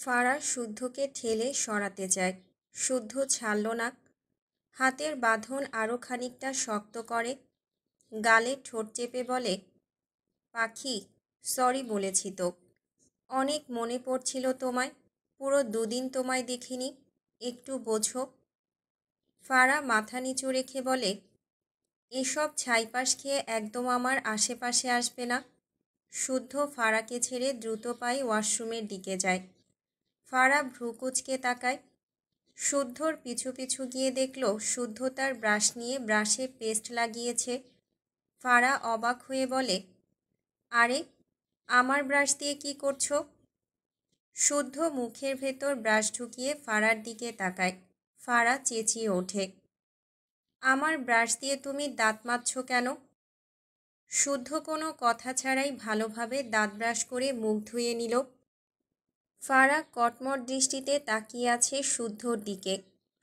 ফারার শুদ্ধকে ঠেলে সরাতে চায়। শুদ্ধ ছাড়ল না। হাতের বাঁধন আরও খানিকটা শক্ত করে। গালে ঠোঁট চেপে বলে, পাখি, সরি বলেছি তো। অনেক মনে পড়ছিল তোমায়। পুরো দুদিন তোমায় দেখিনি। একটু বোঝো। ফারা মাথা নিচু রেখে বলে, এসব ছাইপাশ খেয়ে একদম আমার আশেপাশে আসবে না। শুদ্ধ ফারাকে ছেড়ে দ্রুত পায়ে ওয়াশরুমের দিকে যায়। ফারা ভ্রু কুঁচকে তাকায়। শুদ্ধর পিছু পিছু গিয়ে দেখল শুদ্ধ তার ব্রাশ নিয়ে ব্রাশে পেস্ট লাগিয়েছে। ফারা অবাক হয়ে বলে, আরে, আমার ব্রাশ দিয়ে কি করছো? শুদ্ধ মুখের ভেতর ব্রাশ ঢুকিয়ে ফারার দিকে তাকায়। ফারা চেঁচিয়ে ওঠে, আমার ব্রাশ দিয়ে তুমি দাঁত মাজছো কেন? শুদ্ধ কোনো কথা ছাড়াই ভালোভাবে দাঁত ব্রাশ করে মুখ ধুয়ে নিল। ফারা কটমট দৃষ্টিতে তাকিয়ে আছে শুদ্ধর দিকে।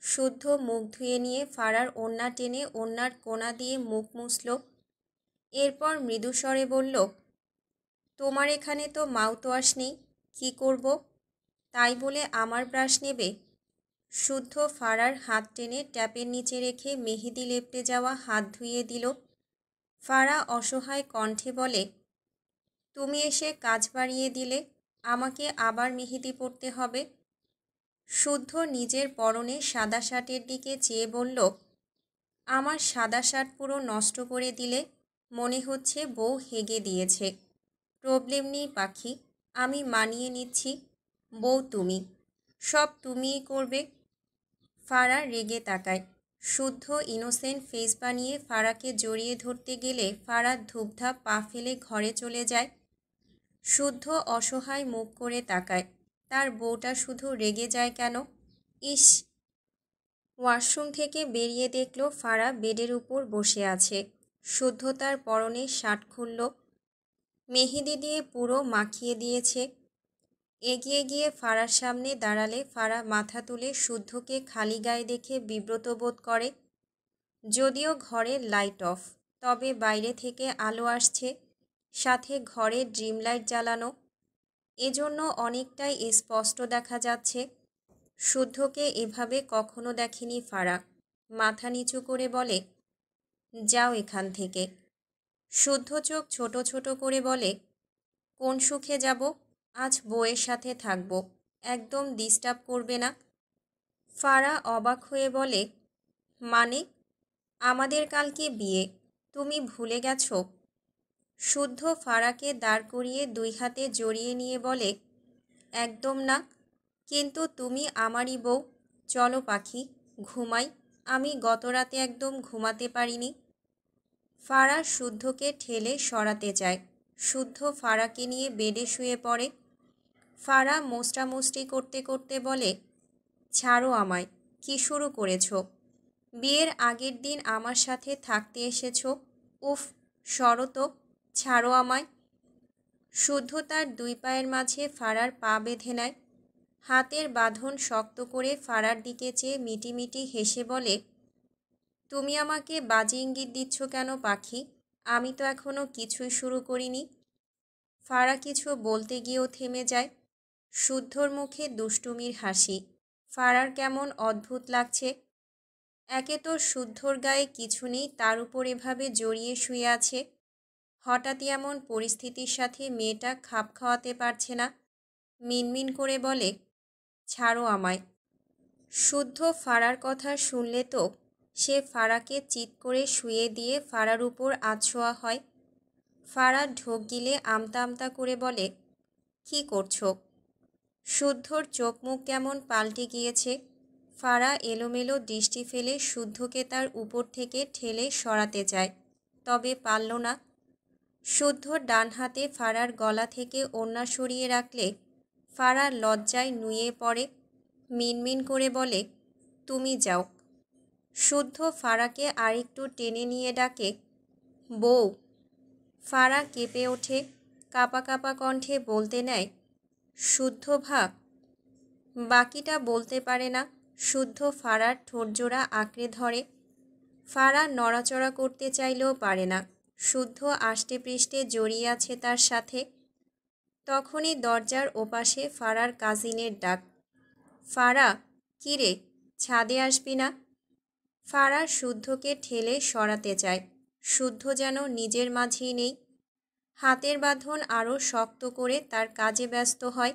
শুদ্ধ মুখ ধুয়ে নিয়ে ফারার ওড়না টেনে ওড়নার কোনা দিয়ে মুখ মুছল। এরপর মৃদুস্বরে বলল, তোমার এখানে তো মাউথওয়াশ নেই, কী করব? তাই বলে আমার ব্রাশ নেবে? শুদ্ধ ফারার হাত টেনে ট্যাপের নিচে রেখে মেহেদি লেপটে যাওয়া হাত ধুইয়ে দিল। ফারা অসহায় কণ্ঠে বলে, তুমি এসে কাজ বাড়িয়ে দিলে, আমাকে আবার মেহেদি পরতে হবে। শুদ্ধ নিজের পরনে সাদা শার্টের দিকে চেয়ে বলল, আমার সাদা শার্ট পুরো নষ্ট করে দিলে। মনে হচ্ছে বউ হেগে দিয়েছে। প্রবলেম নেই পাখি, আমি মানিয়ে নিচ্ছি। বউ তুমি, সব তুমিই করবে। ফারা রেগে তাকায়। শুদ্ধ ইনোসেন্ট ফেস বানিয়ে ফারাকে জড়িয়ে ধরতে গেলে ফারা ধূপধাপ পা ফেলে ঘরে চলে যায়। শুদ্ধ অসহায় মুখ করে তাকায়। তার বউটা শুধু রেগে যায় কেন? ইস! ওয়াশরুম থেকে বেরিয়ে দেখল ফারা বেডের উপর বসে আছে। শুদ্ধ তার পরনে শার্ট খুলল, মেহেদি দিয়ে পুরো মাখিয়ে দিয়েছে। এগিয়ে গিয়ে ফারার সামনে দাঁড়ালে ফারা মাথা তুলে শুদ্ধকে খালি গায়ে দেখে বিব্রত বোধ করে। যদিও ঘরের লাইট অফ, তবে বাইরে থেকে আলো আসছে, সাথে ঘরে ড্রিম লাইট জ্বালানো। এজন্য অনেকটাই স্পষ্ট দেখা যাচ্ছে। শুদ্ধকে এভাবে কখনো দেখেনি ফারা। মাথা নিচু করে বলে, যাও এখান থেকে। শুদ্ধ চোখ ছোট ছোট করে বলে, কোন সুখে যাব? আজ বউয়ের সাথে থাকবো, একদম ডিস্টার্ব করবে না। ফারা অবাক হয়ে বলে, মানে? আমাদের কালকে বিয়ে, তুমি ভুলে গেছো? শুদ্ধ ফারাকে দাঁড় করিয়ে দুই হাতে জড়িয়ে নিয়ে বলে, একদম না, কিন্তু তুমি আমারই বউ। চলো পাখি, ঘুমাই। আমি গত রাতে একদম ঘুমাতে পারিনি। ফারা শুদ্ধকে ঠেলে সরাতে চায়। শুদ্ধ ফারাকে নিয়ে বেডে শুয়ে পড়ে। ফারা মোস্টামুষ্টি করতে করতে বলে, ছাড়ো আমায়, কি শুরু করেছো? বিয়ের আগের দিন আমার সাথে থাকতে এসেছো। উফ, সরো তো, ছাড়ো আমায়। শুদ্ধ তার দুই পায়ের মাঝে ফারার পা বেঁধে নেয়। হাতের বাঁধন শক্ত করে ফারার দিকে চেয়ে মিটিমিটি হেসে বলে, তুমি আমাকে বাজে ইঙ্গিত দিচ্ছ কেন পাখি? আমি তো এখনো কিছুই শুরু করিনি। ফারা কিছু বলতে গিয়েও থেমে যায়। শুদ্ধর মুখে দুষ্টুমির হাসি। ফারার কেমন অদ্ভুত লাগছে। একে তো শুদ্ধর গায়ে কিছু নেই, তার উপর এভাবে জড়িয়ে শুয়ে আছে। হঠাৎই এমন পরিস্থিতির সাথে মেয়েটা খাপ খাওয়াতে পারছে না। মিনমিন করে বলে, ছাড়ো আমায়। শুদ্ধ ফারার কথা শুনলে তো সে ফারাকে চিৎ করে শুয়ে দিয়ে ফারার উপর আছোয়া হয়। ফারা ঢোক গিলে আমতা আমতা করে বলে, কি করছো? শুদ্ধর চোখ মুখ কেমন পাল্টে গিয়েছে। ফারা এলোমেলো দৃষ্টি ফেলে শুদ্ধকে তার উপর থেকে ঠেলে সরাতে চায়, তবে পারল না। শুদ্ধর ডান হাতে ফারার গলা থেকে ওড়না সরিয়ে রাখলে ফারা লজ্জায় নুয়ে পড়ে। মিনমিন করে বলে, তুমি যাও। শুদ্ধ ফারাকে আরেকটু টেনে নিয়ে ডাকে, বউ। ফারা কেঁপে ওঠে, কাঁপা কাঁপা কণ্ঠে বলতে নেয়, শুদ্ধ ভাব। বাকিটা বলতে পারে না। শুদ্ধ ফারার ঠোঁটজোড়া আঁকড়ে ধরে। ফারা নড়াচড়া করতে চাইলেও পারে না। শুদ্ধ আষ্টে পৃষ্ঠে জড়িয়ে আছে তার সাথে। তখনই দরজার ওপাশে ফারার কাজিনের ডাক, ফারা, কিরে, ছাদে আসবি না? ফারা শুদ্ধকে ঠেলে সরাতে চায়। শুদ্ধ যেন নিজের মাঝেই নেই। হাতের বাঁধন আরও শক্ত করে তার কাজে ব্যস্ত হয়।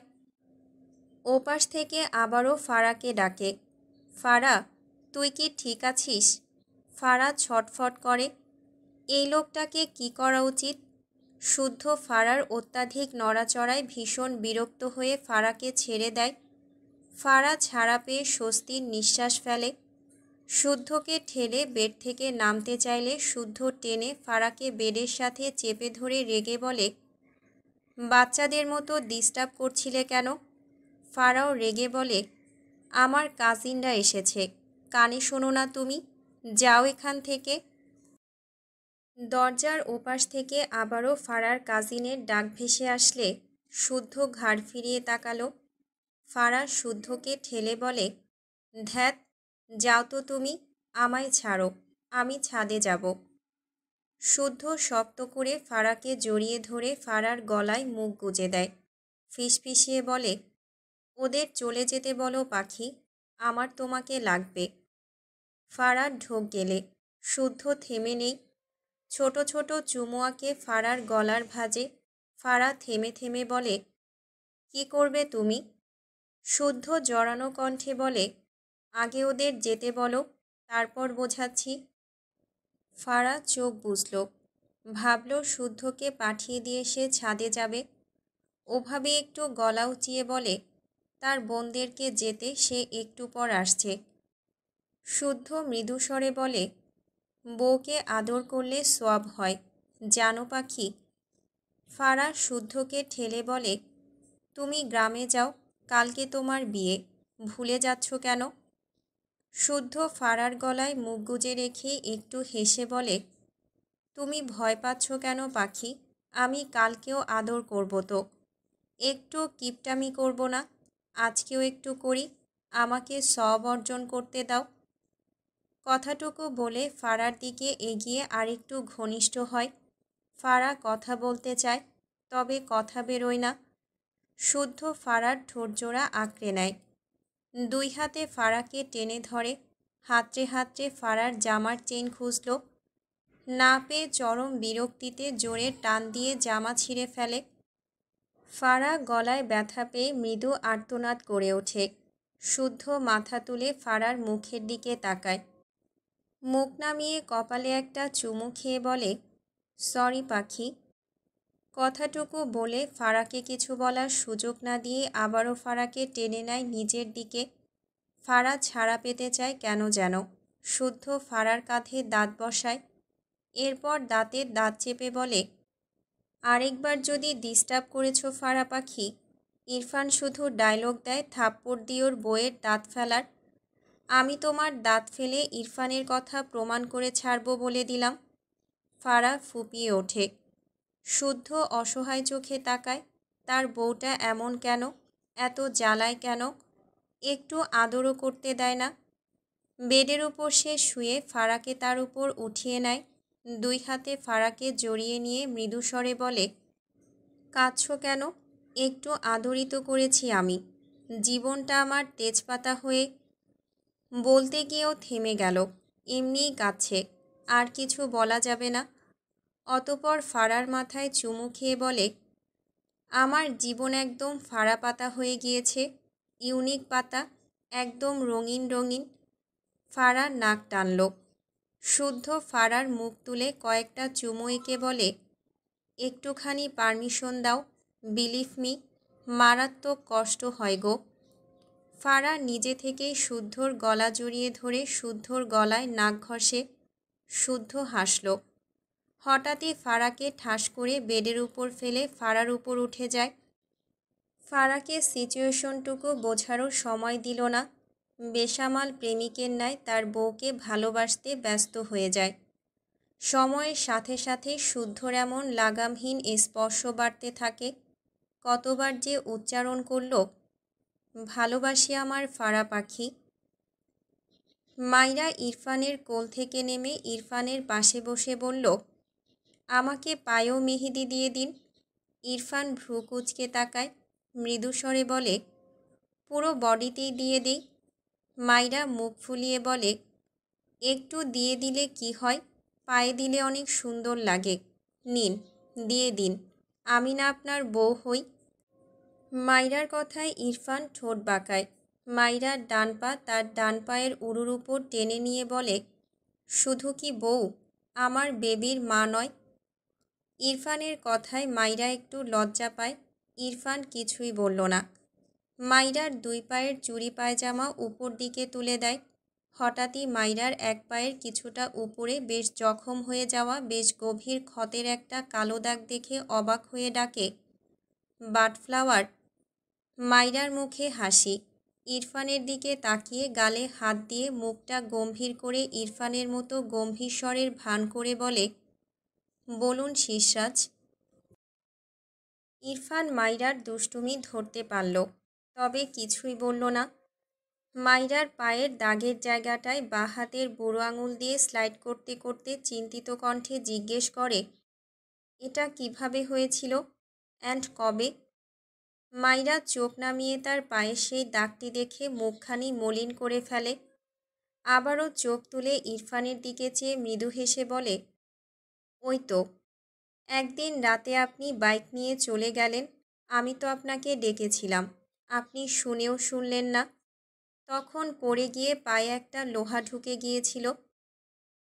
ওপাশ থেকে আবারও ফারাকে ডাকে, ফারা, তুই কি ঠিক আছিস? ফারা ছটফট করে। এই লোকটাকে কি করা উচিত? শুদ্ধ ফারার অত্যাধিক নড়াচড়ায় ভীষণ বিরক্ত হয়ে ফারাকে ছেড়ে দেয়। ফারা ছাড়া পেয়ে স্বস্তির নিঃশ্বাস ফেলে। শুদ্ধকে ঠেলে বেড থেকে নামতে চাইলে শুদ্ধ টেনে ফারাকে বেডের সাথে চেপে ধরে রেগে বলে, বাচ্চাদের মতো ডিস্টার্ব করছিলে কেন? ফারাও রেগে বলে, আমার কাজিনরা এসেছে, কানে শোনো না তুমি? যাও এখান থেকে। দরজার ওপাশ থেকে আবারও ফারার কাজিনের ডাক ভেসে আসলে শুদ্ধ ঘাড় ফিরিয়ে তাকালো। ফারা শুদ্ধকে ঠেলে বলে, ধ্যাত, যাও তো তুমি, আমায় ছাড়ো, আমি ছাদে যাব। শুদ্ধ শক্ত করে ফারাকে জড়িয়ে ধরে ফারার গলায় মুখ গুজে দেয়। ফিসফিসিয়ে বলে, ওদের চলে যেতে বলো পাখি, আমার তোমাকে লাগবে। ফারার ঢোক গেলে শুদ্ধ থেমে নেই। ছোট ছোট চুমুয়াকে ফারার গলার ভাঁজে। ফারা থেমে থেমে বলে, কি করবে তুমি? শুদ্ধ জড়ানো কণ্ঠে বলে, আগে ওদের যেতে বলো, তারপর বোঝাচ্ছি। ফারা চোখ বুজল, ভাবল শুদ্ধকে পাঠিয়ে দিয়ে সে ছাদে যাবে। ওভাবে একটু গলা উঁচিয়ে বলে, তার বোনদেরকে যেতে সে একটু পর আসছে। শুদ্ধ মৃদুস্বরে বলে, বউকে আদর করলে সওয়াব হয়, জানো পাখি। ফারা শুদ্ধকে ঠেলে বলে, তুমি গ্রামে যাও, কালকে তোমার বিয়ে, ভুলে যাচ্ছ কেন? শুদ্ধ ফারার গলায় মুখ গুজে রেখে একটু হেসে বলে, তুমি ভয় পাচ্ছ কেন পাখি? আমি কালকেও আদর করব তো। একটু কিপটামি করব না? আজকেও একটু করি, আমাকে সওয়াব অর্জন করতে দাও। কথাটুকু বলে ফারার দিকে এগিয়ে আরেকটু ঘনিষ্ঠ হয়। ফারা কথা বলতে চায়, তবে কথা বেরোয় না। শুদ্ধ ফারার ঠোঁটজোড়া আঁকড়ে নেয়। দুই হাতে ফারাকে টেনে ধরে। হাতড়ে হাতড়ে ফারার জামার চেইন খুঁজল। না পেয়ে চরম বিরক্তিতে জোরে টান দিয়ে জামা ছিঁড়ে ফেলে। ফারা গলায় ব্যথা পেয়ে মৃদু আর্তনাদ করে ওঠে। শুদ্ধ মাথা তুলে ফারার মুখের দিকে তাকায়। মুখ নামিয়ে কপালে একটা চুমু খেয়ে বলে, সরি পাখি। কথাটুকু বলে ফারাকে কিছু বলার সুযোগ না দিয়ে আবারও ফারাকে টেনে নেয় নিজের দিকে। ফারা ছাড়া পেতে চায় কেন যেন। শুদ্ধ ফারার কাঁধে দাঁত বসায়। এরপর দাঁতের দাঁত চেপে বলে, আরেকবার যদি ডিস্টার্ব করেছো ফারা পাখি, ইরফান শুধু ডায়লগ দেয় থাপ্পড় দিয়ে ওর বইয়ের দাঁত ফেলার। আমি তোমার দাঁত ফেলে ইরফানের কথা প্রমাণ করে ছাড়ব বলে দিলাম। ফারা ফুপিয়ে ওঠে। শুদ্ধ অসহায় চোখে তাকায়। তার বউটা এমন কেন? এত জ্বালায় কেন? একটু আদরও করতে দেয় না। বেডের উপর সে শুয়ে ফারাকে তার উপর উঠিয়ে নেয়। দুই হাতে ফারাকে জড়িয়ে নিয়ে মৃদুস্বরে বলে, কাঁদছো কেন? একটু আদরিত করেছি আমি, জীবনটা আমার তেজপাতা হয়ে। বলতে গিয়েও থেমে গেল। এমনিই কাঁদছে, আর কিছু বলা যাবে না। অতপর ফারার মাথায় চুমু খেয়ে বলে, আমার জীবন একদম ফারা পাতা হয়ে গিয়েছে, ইউনিক পাতা, একদম রঙিন রঙিন। ফারা নাক টানল। শুদ্ধ ফারার মুখ তুলে কয়েকটা চুমু এঁকে বলে, একটুখানি পারমিশন দাও, বিলিভ মি, মারাত্মক কষ্ট হয় গো। ফারা নিজে থেকেই শুদ্ধর গলা জড়িয়ে ধরে শুদ্ধর গলায় নাক ঘষে। শুদ্ধ হাসল। হঠাৎই ফারাকে ঠাস করে বেডের উপর ফেলে ফারার উপর উঠে যায়। ফারাকে সিচুয়েশনটুকু বোঝারও সময় দিল না। বেসামাল প্রেমিকের ন্যায় তার বউকে ভালোবাসতে ব্যস্ত হয়ে যায়। সময়ের সাথে সাথে শুদ্ধর এমন লাগামহীন স্পর্শ বাড়তে থাকে। কতবার যে উচ্চারণ করল, ভালোবাসি আমার ফারা পাখি। মাইরা ইরফানের কোল থেকে নেমে ইরফানের পাশে বসে বলল, আমাকে পায়েও মেহেদি দিয়ে দিন। ইরফান ভ্রু কুঁচকে তাকায়, মৃদু স্বরে বলে, পুরো বডিতেই দিয়ে দেই। মাইরা মুখ ফুলিয়ে বলে, একটু দিয়ে দিলে কি হয়, পায়ে দিলে অনেক সুন্দর লাগে। নিন, দিয়ে দিন, আমি না আপনার বউ হই? মাইরার কথায় ইরফান ঠোঁট বাঁকায়। মাইরার ডান পা তার ডান পায়ের উরুর উপর টেনে নিয়ে বলে, শুধু কি বউ, আমার বেবির মা নয়? ইরফানের কথায় মাইরা একটু লজ্জা পায়। ইরফান কিছুই বলল না। মাইরার দুই পায়ের চুড়ি পায়জামা উপর দিকে তুলে দেয়। হঠাৎই মাইরার এক পায়ের কিছুটা উপরে বেশ জখম হয়ে যাওয়া বেশ গভীর ক্ষতের একটা কালো দাগ দেখে অবাক হয়ে ডাকে, বাটফ্লাওয়ার। মাইরার মুখে হাসি। ইরফানের দিকে তাকিয়ে গালে হাত দিয়ে মুখটা গম্ভীর করে ইরফানের মতো গম্ভীর স্বরের ভান করে বলে, বলুন শিশরাজ। ইরফান মাইরার দুষ্টুমি ধরতে পারল, তবে কিছুই বলল না। মাইরার পায়ের দাগের জায়গাটায় বাঁ হাতের বুড়ো আঙুল দিয়ে স্লাইড করতে করতে চিন্তিত কণ্ঠে জিজ্ঞেস করে, এটা কিভাবে হয়েছিল অ্যান্ড কবে? মাইরা চোখ নামিয়ে তার পায়ে সেই দাগটি দেখে মুখখানি মলিন করে ফেলে। আবারও চোখ তুলে ইরফানের দিকে চেয়ে মৃদু হেসে বলে, ওই তো, একদিন রাতে আপনি বাইক নিয়ে চলে গেলেন, আমি তো আপনাকে ডেকেছিলাম, আপনি শুনেও শুনলেন না। তখন পড়ে গিয়ে পায়ে একটা লোহা ঢুকে গিয়েছিল।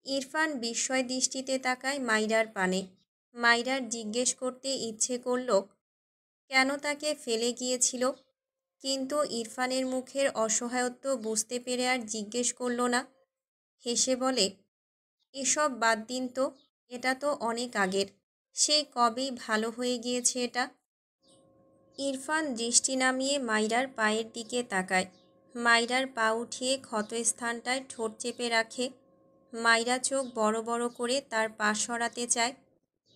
ইরফান বিস্ময় দৃষ্টিতে তাকায় মাইরার পানে। মাইরার জিজ্ঞেস করতে ইচ্ছে করল কেন তাকে ফেলে গিয়েছিল, কিন্তু ইরফানের মুখের অসহায়ত্ব বুঝতে পেরে আর জিজ্ঞেস করল না। হেসে বলে, এসব বাদ দিন তো, এটা তো অনেক আগের, সেই কবেই ভালো হয়ে গিয়েছে এটা। ইরফান দৃষ্টি নামিয়ে মাইরার পায়ের দিকে তাকায়। মাইরার পা উঠিয়ে ক্ষতস্থানটায় ঠোঁট চেপে রাখে। মাইরা চোখ বড় বড় করে তার পা সরাতে চায়।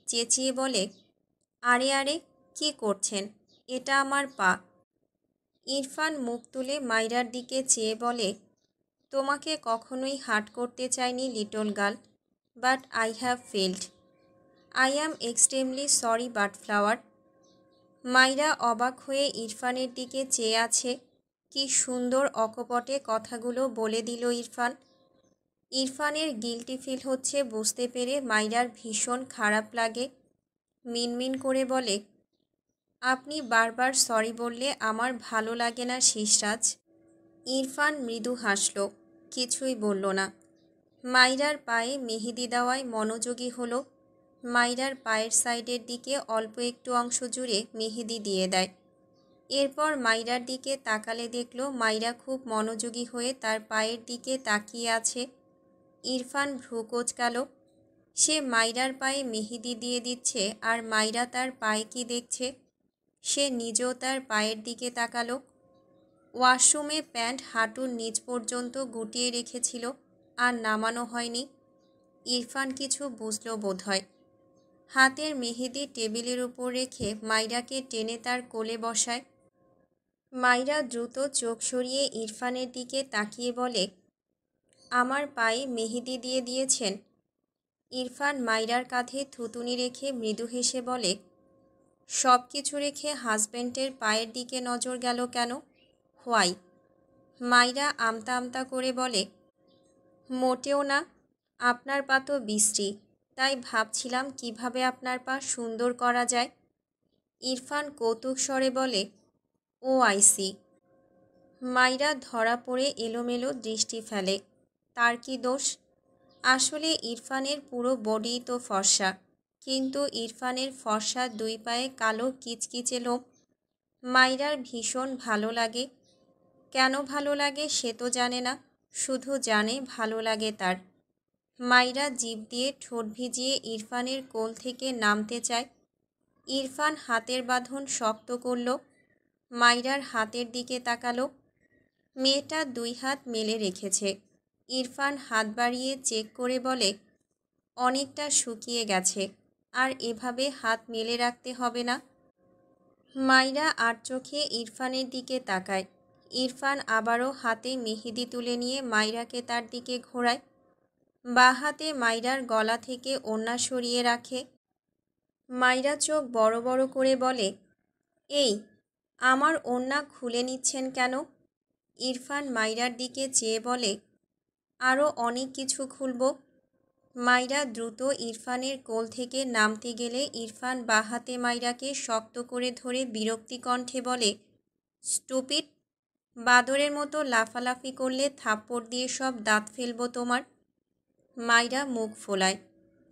চেঁচিয়ে বলে, আরে আরে, কি করছেন, এটা আমার পা। ইরফান মুখ তুলে মাইরার দিকে চেয়ে বলে, তোমাকে কখনোই হার্ট করতে চাইনি little girl, but I have failed. I am extremely sorry butterflower. Myra অবাক হয়ে ইরফানের দিকে চেয়ে আছে। কি সুন্দর অকপটে কথাগুলো বলে দিল ইরফান। ইরফানের গিল্টি ফিল হচ্ছে বুঝতে পেরে মাইরার ভীষণ খারাপ লাগে। মিনমিন করে বলে, আপনি বারবার সরি বললে আমার ভালো লাগে না শিশরাজ। ইরফান মৃদু হাসল, কিছুই বলল না। মাইরার পায়ে মেহেদি দেওয়ায় মনোযোগী হলো। মাইরার পায়ের সাইডের দিকে অল্প একটু অংশ জুড়ে মেহেদি দিয়ে দেয়। এরপর মাইরার দিকে তাকালে দেখল মাইরা খুব মনোযোগী হয়ে তার পায়ের দিকে তাকিয়ে আছে। ইরফান ভ্রু কোঁচকাল। সে মাইরার পায়ে মেহেদি দিয়ে দিচ্ছে আর মাইরা তার পায়ে কি দেখছে। সে নিজেও তার পায়ের দিকে তাকালো। ওয়াশরুমে প্যান্ট হাঁটুর নিচ পর্যন্ত গুটিয়ে রেখেছিল, আর নামানো হয়নি। ইরফান কিছু বুঝল বোধহয়। হাতের মেহেদি টেবিলের উপর রেখে মাইরাকে টেনে তার কোলে বসায়। মাইরা দ্রুত চোখ সরিয়ে ইরফানের দিকে তাকিয়ে বলে, আমার পায়ে মেহেদি দিয়ে দিয়েছেন? ইরফান মাইরার কাঁধে থুতুনি রেখে মৃদু হেসে বলে, সব কিছু রেখে হাজব্যান্ডের পায়ের দিকে নজর গেল কেন? হোয়াই? মাইরা আমতা আমতা করে বলে, মোটেও না, আপনার পা তো বিশ্রী, তাই ভাবছিলাম কিভাবে আপনার পা সুন্দর করা যায়। ইরফান কৌতুক স্বরে বলে, ও আইসি। মাইরা ধরা পড়ে এলোমেলো দৃষ্টি ফেলে। তার কি দোষ? আসলে ইরফানের পুরো বডি তো ফর্সা, কিন্তু ইরফানের ফর্সা দুই পায়ে কালো কিচকিচে লোম। মাইরার ভীষণ ভালো লাগে। কেন ভালো লাগে সে তো জানে না, শুধু জানে ভালো লাগে তার। মাইরা জিভ দিয়ে ঠোঁট ভিজিয়ে ইরফানের কোল থেকে নামতে চায়। ইরফান হাতের বাঁধন শক্ত করল। মাইরার হাতের দিকে তাকালো। মেয়েটা দুই হাত মেলে রেখেছে। ইরফান হাত বাড়িয়ে চেক করে বলে, অনেকটা শুকিয়ে গেছে, আর এভাবে হাত মেলে রাখতে হবে না। মাইরা আর চোখে ইরফানের দিকে তাকায়। ইরফান আবারও হাতে মেহেদি তুলে নিয়ে মাইরাকে তার দিকে ঘোরায়। বাঁ হাতে মাইরার গলা থেকে ওড়না সরিয়ে রাখে। মাইরা চোখ বড় বড় করে বলে, এই, আমার ওড়না খুলে নিচ্ছেন কেন? ইরফান মাইরার দিকে চেয়ে বলে, আরও অনেক কিছু খুলব। মাইরা দ্রুত ইরফানের কোল থেকে নামতে গেলে ইরফান বাঁ হাতে মাইরাকে শক্ত করে ধরে বিরক্তি কণ্ঠে বলে, স্টুপিড, বাদরের মতো লাফালাফি করলে থাপ্পড় দিয়ে সব দাঁত ফেলবো তোমার। মাইরা মুখ ফোলায়,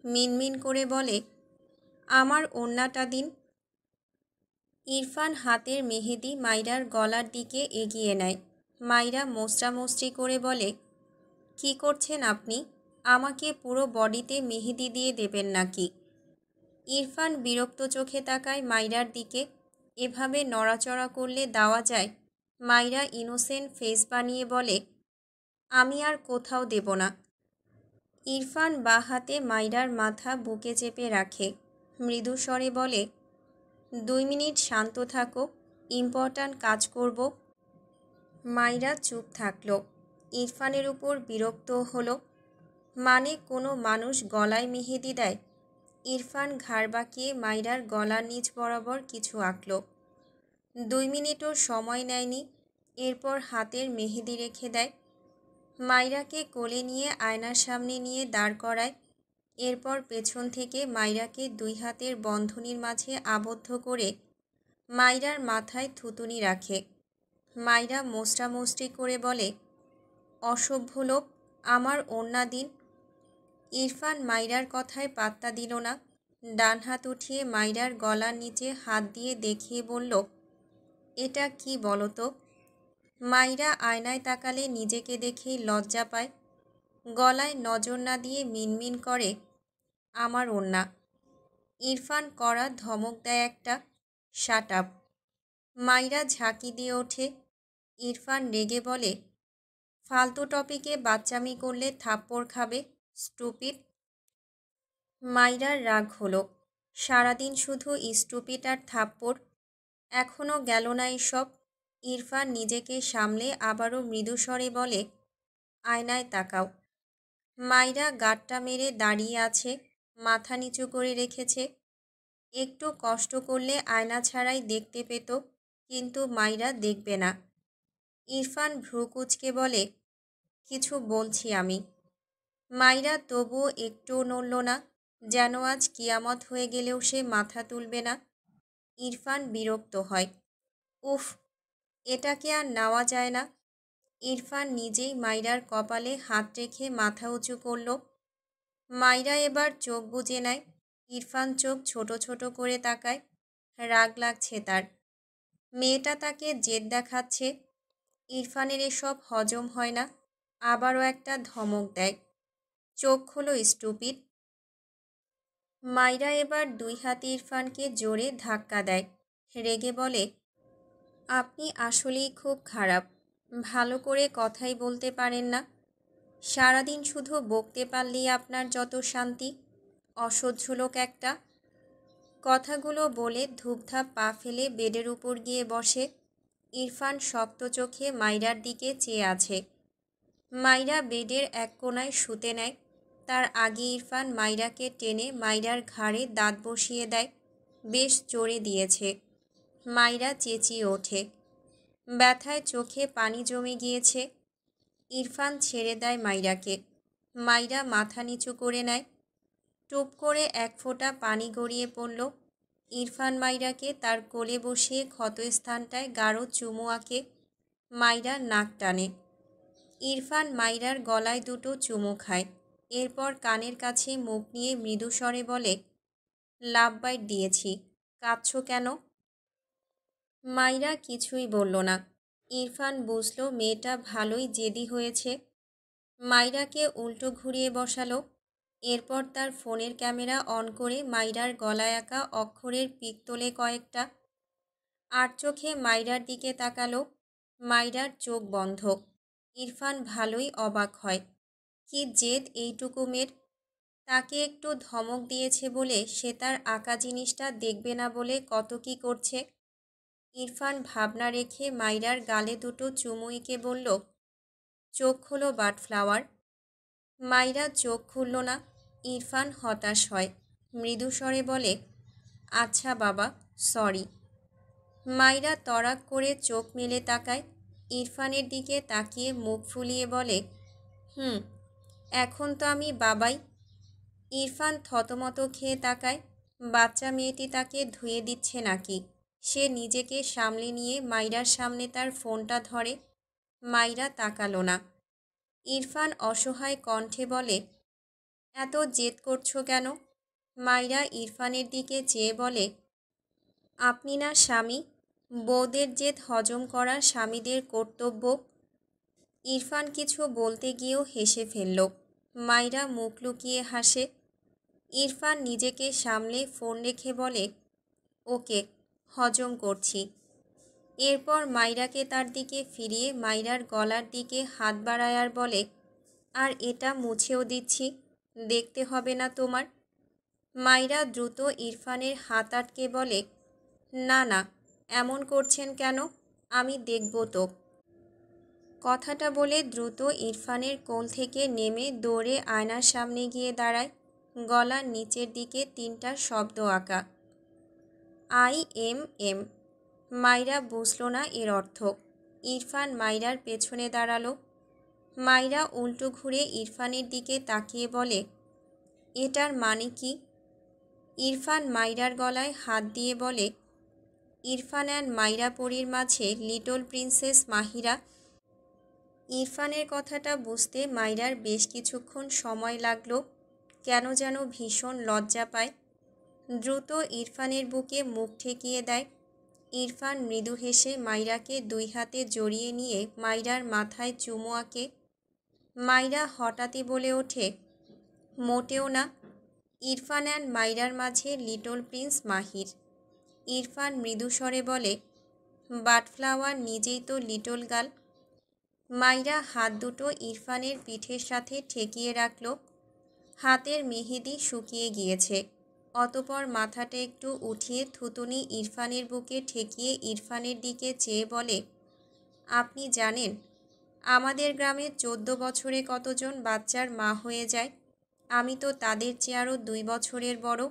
মিনমিন করে বলে, আমার ওড়নাটা দিন। ইরফান হাতের মেহেদি মাইরার গলার দিকে এগিয়ে নেয়। মাইরা মোচড়ামোচড়ি করে বলে, কি করছেন আপনি? আমাকে পুরো বডিতে মেহেদি দিয়ে দেবেন নাকি? ইরফান বিরক্ত চোখে তাকায় মাইরার দিকে। এভাবে নড়াচড়া করলে দেওয়া যায়? মাইরা ইনোসেন্ট ফেস বানিয়ে বলে, আমি আর কোথাও দেব না। ইরফান বাঁ হাতে মাইরার মাথা বুকে চেপে রাখে, মৃদু স্বরে বলে, 2 মিনিট শান্ত থাকো, ইম্পর্ট্যান্ট কাজ করব। মাইরা চুপ থাকলো। ইরফানের উপর বিরক্ত হলো। মানে কোনো মানুষ গলায় মেহেদি দেয়? ইরফান ঘাড় বাঁকিয়ে মাইরার গলার নিচ বরাবর কিছু আঁকল। 2 মিনিটও সময় নেয়নি। এরপর হাতের মেহেদি রেখে দেয়। মাইরাকে কোলে নিয়ে আয়নার সামনে নিয়ে দাঁড় করায়। এরপর পেছন থেকে মাইরাকে 2 হাতের বন্ধনীর মাঝে আবদ্ধ করে মাইরার মাথায় থুতুনি রাখে। মাইরা মোচড়ামোচড়ি করে বলে, অসভ্য লোক, আমার ওড়না দিন। ইরফান মাইরার কথায় পাত্তা দিল না। ডান হাত উঠিয়ে মাইরার গলার নিচে হাত দিয়ে দেখিয়ে বলল, এটা কি বলো তো? মাইরা আয়নায় তাকালে নিজেকে দেখেই লজ্জা পায়। গলায় নজর না দিয়ে মিনমিন করে, আমার ওড়না। ইরফান কড়া ধমক দেয় একটা, শাট আপ। মাইরা ঝাঁকি দিয়ে ওঠে। ইরফান রেগে বলে, ফালতু টপিকে বাচ্চামি করলে থাপ্পড় খাবে, স্টুপিড। মাইরার রাগ হলো। সারাদিন শুধু স্টুপিড আর থাপ্পড়, এখনও গেল না এসব। ইরফান নিজেকে সামলে আবারও মৃদুস্বরে বলে, আয়নায় তাকাও। মাইরা গাঁটটা মেরে দাঁড়িয়ে আছে, মাথা নিচু করে রেখেছে। একটু কষ্ট করলে আয়না ছাড়াই দেখতে পেত, কিন্তু মাইরা দেখবে না। ইরফান ভ্রু কুঁচকে বলে, কিছু বলছি আমি। মাইরা তবুও একটুও নড়ল না, যেন আজ কিয়ামত হয়ে গেলেও সে মাথা তুলবে না। ইরফান বিরক্ত হয়, উফ, এটাকে আর নেওয়া যায় না। ইরফান নিজেই মাইরার কপালে হাত রেখে মাথা উঁচু করল। মাইরা এবার চোখ বুজে নেয়। ইরফান চোখ ছোট ছোট করে তাকায়। রাগ লাগছে তার। মেয়েটা তাকে জেদ দেখাচ্ছে। ইরফানের এসব হজম হয় না। আবারও একটা ধমক দেয়, চোখ খোলো স্টুপিড। মাইরা এবার 2 হাতে ইরফানকে জোরে ধাক্কা দেয়। রেগে বলে, আপনি আসলেই খুব খারাপ, ভালো করে কথাই বলতে পারেন না। সারাদিন শুধু বকতে পারলেই আপনার যত শান্তি, অসহ্য লোক একটা। কথাগুলো বলে ধূপধাপ পা ফেলে বেডের উপর গিয়ে বসে। ইরফান শক্ত চোখে মাইরার দিকে চেয়ে আছে। মাইরা বেডের এক কোণায় শুতে নেয়। তার আগে ইরফান মাইরাকে টেনে মাইরার ঘাড়ে দাঁত বসিয়ে দেয়। বেশ জোরে দিয়েছে। মাইরা চেঁচিয়ে ওঠে। ব্যথায় চোখে পানি জমে গিয়েছে। ইরফান ছেড়ে দেয় মাইরাকে। মাইরা মাথা নিচু করে নেয়। টুপ করে 1 ফোঁটা পানি গড়িয়ে পড়ল। ইরফান মাইরাকে তার কোলে বসিয়ে ক্ষতস্থানটায় গাঢ় চুমু আঁকে। মাইরা নাক টানে। ইরফান মাইরার গলায় 2টো চুমু খায়। এরপর কানের কাছে মুখ নিয়ে মৃদু স্বরে বলে, লাভ বাইট দিয়েছি, কাঁদছ কেন? মাইরা কিছুই বলল না। ইরফান বুঝল মেয়েটা ভালোই জেদি হয়েছে। মাইরাকে উল্টো ঘুরিয়ে বসালো। এরপর তার ফোনের ক্যামেরা অন করে মাইরার গলায় আঁকা অক্ষরের পিক তোলে কয়েকটা। আর চোখে মাইরার দিকে তাকালো। মাইরার চোখ বন্ধ। ইরফান ভালোই অবাক হয়। কি জেদ এইটুকু মেয়ের! তাকে একটু ধমক দিয়েছে বলে সে তার আঁকা জিনিসটা দেখবে না বলে কত কি করছে। ইরফান ভাবনা রেখে মাইরার গালে 2টো চুমু এঁকে বলল, চোখ খোলো বাটফ্লাওয়ার। মাইরা চোখ খুলল না। ইরফান হতাশ হয়। মৃদু স্বরে বলে, আচ্ছা বাবা, সরি। মাইরা তড়াক করে চোখ মেলে তাকায়। ইরফানের দিকে তাকিয়ে মুখ ফুলিয়ে বলে, হুম, এখন তো আমি বাবাই। ইরফান থতমত খেয়ে তাকায়। বাচ্চা মেয়েটি তাকে ধুয়ে দিচ্ছে নাকি? সে নিজেকে সামলে নিয়ে মাইরার সামনে তার ফোনটা ধরে। মাইরা তাকালো না। ইরফান অসহায় কণ্ঠে বলে, এত জেদ করছো কেন? মাইরা ইরফানের দিকে চেয়ে বলে, আপনি না স্বামী, বউদের জেদ হজম করা স্বামীদের কর্তব্য। ইরফান কিছু বলতে গিয়েও হেসে ফেলল। মাইরা মুখ লুকিয়ে হাসে। ইরফান নিজেকে সামলে ফোন রেখে বলে, ওকে, হজম করছি। এরপর মাইরাকে তার দিকে ফিরিয়ে মাইরার গলার দিকে হাত বাড়ায় আর বলে, আর এটা মুছেও দিচ্ছি, দেখতে হবে না তোমার? মাইরা দ্রুত ইরফানের হাত আটকে বলে, না না, এমন করছেন কেন? আমি দেখব তো। কথাটা বলে দ্রুত ইরফানের কোল থেকে নেমে দৌড়ে আয়নার সামনে গিয়ে দাঁড়ায়। গলার নিচের দিকে 3টা শব্দ আঁকা, IMM। মাইরা বুঝল না এর অর্থ। ইরফান মাইরার পেছনে দাঁড়ালো। মাইরা উল্টো ঘুরে ইরফানের দিকে তাকিয়ে বলে, এটার মানে কি? ইরফান মাইরার গলায় হাত দিয়ে বলে, ইরফান অ্যান্ড মাইরা পরীর মাঝে লিটল প্রিন্সেস মাহিরা। ইরফানের কথাটা বুঝতে মাইরার বেশ কিছুক্ষণ সময় লাগলো। কেন যেন ভীষণ লজ্জা পায়। দ্রুত ইরফানের বুকে মুখ ঠেকিয়ে দেয়। ইরফান মৃদু হেসে মাইরাকে 2 হাতে জড়িয়ে নিয়ে মাইরার মাথায় চুমু আঁকে। মাইরা হঠাৎই বলে ওঠে, মোটেও না, ইরফান অ্যান্ড মাইরার মাঝে লিটল প্রিন্স মাহির। ইরফান মৃদু স্বরে বলে, বাটফ্লাওয়ার নিজেই তো লিটল গার্ল। মাইরা হাত দুটো ইরফানের পিঠের সাথে ঠেকিয়ে রাখল। হাতের মেহেদি শুকিয়ে গিয়েছে। অতপর মাথাটা একটু উঠিয়ে থুতুনি ইরফানের বুকে ঠেকিয়ে ইরফানের দিকে চেয়ে বলে, আপনি জানেন আমাদের গ্রামে 14 বছরে কতজন বাচ্চার মা হয়ে যায়? আমি তো তাদের চেয়ে আরও 2 বছরের বড়।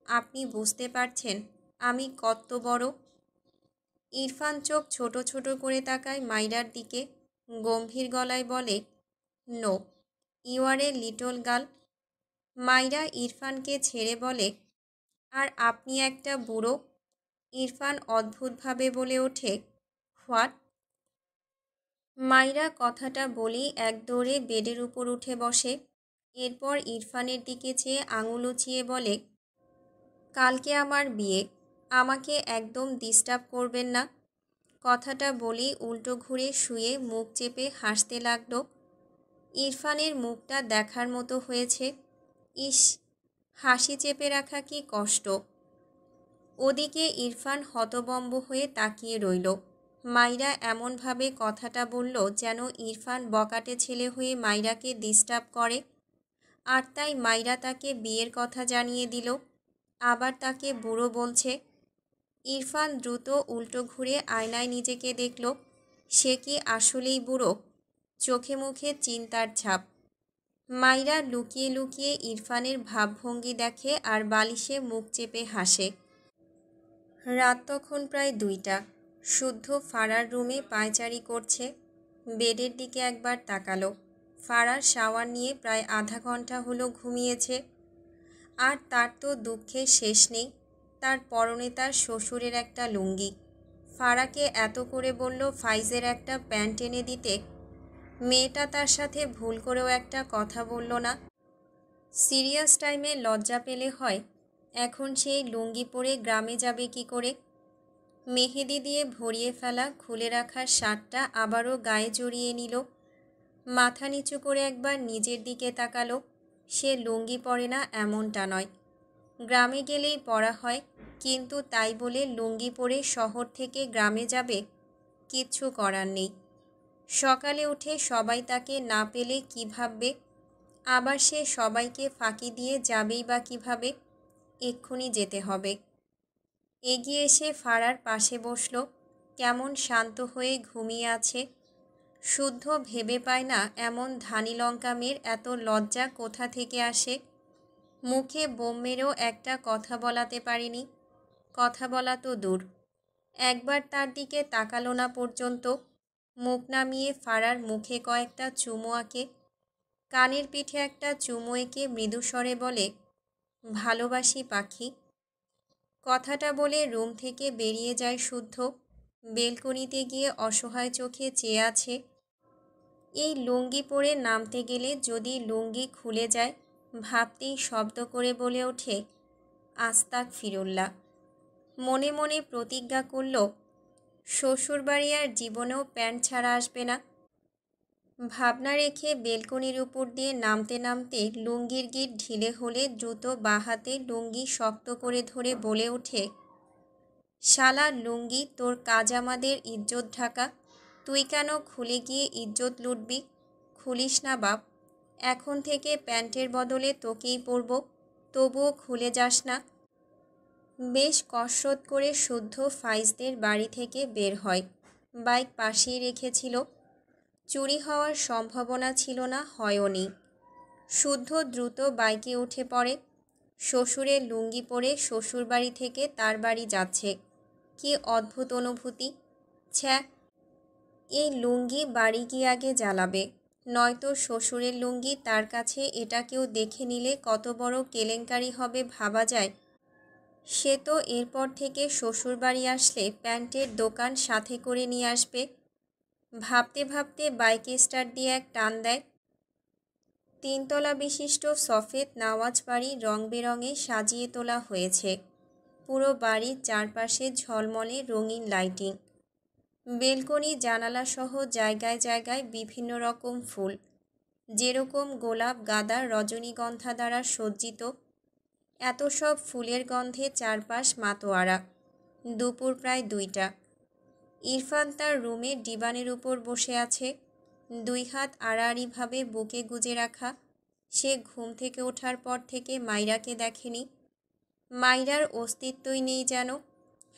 আপনি বুঝতে পারছেন আমি কত বড়? ইরফান চোখ ছোট ছোট করে তাকায় মাইরার দিকে। গম্ভীর গলায় বলে, no, you are a little girl. Myra ইরফানকে ছেড়ে বলে, আর আপনি একটা বুড়ো। ইরফান অদ্ভুতভাবে বলে ওঠে, হোয়াট? মাইরা কথাটা বলেই এক দৌড়ে বেডের উপর উঠে বসে। এরপর ইরফানের দিকে চেয়ে আঙুল উঁচিয়ে বলে, কালকে আমার বিয়ে, আমাকে একদম ডিস্টার্ব করবেন না। কথাটা বলেই উল্টো ঘুরে শুয়ে মুখ চেপে হাসতে লাগলো। ইরফানের মুখটা দেখার মতো হয়েছে। ইস, হাসি চেপে রাখা কি কষ্ট। ওদিকে ইরফান হতবম্ব হয়ে তাকিয়ে রইল। মাইরা এমনভাবে কথাটা বলল যেন ইরফান বকাটে ছেলে হয়ে মাইরাকে ডিস্টার্ব করে। আর তাই মাইরা তাকে বিয়ের কথা জানিয়ে দিল, আবার তাকে বুড়ো বলছে। ইরফান দ্রুত উল্টো ঘুরে আয়নায় নিজেকে দেখল। সে কি আসলেই বুড়ো? চোখে মুখে চিন্তার ছাপ। মাইরা লুকিয়ে লুকিয়ে ইরফানের ভাবভঙ্গি দেখে আর বালিশে মুখ চেপে হাসে। রাত তখন প্রায় 2টা। শুদ্ধ ফারার রুমে পায়চারি করছে। বেডের দিকে একবার তাকালো। ফারার শাওয়ার নিয়ে প্রায় আধা ঘন্টা হলো ঘুমিয়েছে। আর তার তো দুঃখের শেষ নেই। তার পরনে তার শ্বশুরের একটা লুঙ্গি। ফারাকে এত করে বলল ফাইজের একটা প্যান্ট এনে দিতে। মেয়েটা তার সাথে ভুল করেও একটা কথা বলল না। সিরিয়াস টাইমে লজ্জা পেলে হয়। এখন সেই লুঙ্গি পরে গ্রামে যাবে কি করে? মেহেদি দিয়ে ভরিয়ে ফেলা খুলে রাখার শার্টটা আবারও গায়ে জড়িয়ে নিল। মাথা নিচু করে একবার নিজের দিকে তাকালো। সে লুঙ্গি পরে না এমনটা নয়, গ্রামে গেলেই পরা হয়, কিন্তু তাই বলে লুঙ্গি পরে শহর থেকে গ্রামে যাবে? কিচ্ছু করার নেই। সকালে উঠে সবাই তাকে না পেলে কী ভাববে? আবার সে সবাইকে ফাঁকি দিয়ে যাবেই বা কীভাবে? এক্ষুনি যেতে হবে। এগিয়ে এসে ফারার পাশে বসল। কেমন শান্ত হয়ে ঘুমিয়ে আছে। শুদ্ধ ভেবে পায় না এমন ধানি লঙ্কা মেয়ের এত লজ্জা কোথা থেকে আসে। মুখে বোম মেরেও একটা কথা বলাতে পারেনি। কথা বলা তো দূর, একবার তার দিকে তাকালো না পর্যন্ত। মুখ নামিয়ে ফারার মুখে কয়েকটা চুমু আঁকে, কানের পিঠে একটা চুমু এঁকে মৃদুস্বরে বলে, ভালোবাসি পাখি। কথাটা বলে রুম থেকে বেরিয়ে যায় শুদ্ধ। বেলকনিতে গিয়ে অসহায় চোখে চেয়ে আছে। এই লুঙ্গি পরে নামতে গেলে যদি লুঙ্গি খুলে যায়, ভাবতেই শব্দ করে বলে ওঠে, আস্তাক ফিরুল্লাহ। মনে মনে প্রতিজ্ঞা করল, শ্বশুরবাড়ি আর জীবনেও প্যান্ট ছাড়া আসবে না। ভাবনা রেখে বেলকনির উপর দিয়ে নামতে নামতে লুঙ্গির গিট ঢিলে হলে দ্রুত বাহাতে লুঙ্গি শক্ত করে ধরে বলে ওঠে, শালা লুঙ্গি, তোর কাজ আমাদের ইজ্জত ঢাকা। তুই কেন খুলে গিয়ে ইজ্জত লুটবি? খুলিস না বাপ, এখন থেকে প্যান্টের বদলে তোকেই পরব, তবুও খুলে যাস না। বেশ কসরত করে শুদ্ধ ফাইজদের বাড়ি থেকে বের হয়। বাইক পাশেই রেখেছিল। চুরি হওয়ার সম্ভাবনা ছিল না, হয়ওনি। শুদ্ধ দ্রুত বাইকে উঠে পড়ে। শ্বশুরের লুঙ্গি পরে শ্বশুরবাড়ি থেকে তার বাড়ি যাচ্ছে। কি অদ্ভুত অনুভূতি! ছ্যা, এই লুঙ্গি বাড়ি গিয়ে আগে জ্বালাবে, নয়তো শ্বশুরের লুঙ্গি তার কাছে এটা কেউ দেখে নিলে কত বড় কেলেঙ্কারি হবে ভাবা যায়। সে তো এরপর থেকে শ্বশুরবাড়ি আসলে প্যান্টের দোকান সাথে করে নিয়ে আসবে। ভাবতে ভাবতে বাইকে স্টার্ট দিয়ে এক টান দেয়। 3 তলা বিশিষ্ট সফেদ নওয়াজ বাড়ি রং বেরঙে সাজিয়ে তোলা হয়েছে। পুরো বাড়ির চারপাশে ঝলমলে রঙিন লাইটিং। বেলকনি জানালাসহ জায়গায় জায়গায় বিভিন্ন রকম ফুল, যেরকম গোলাপ, গাঁদা, রজনীগন্ধা দ্বারা সজ্জিত। এত সব ফুলের গন্ধে চারপাশ মাতোয়ারা। দুপুর প্রায় 2টা। ইরফান তার রুমে ডিভানের উপর বসে আছে, 2 হাত আড়াআড়িভাবে বুকে গুজে রাখা। সে ঘুম থেকে ওঠার পর থেকে মাইরাকে দেখেনি। মাইরার অস্তিত্বই নেই যেন।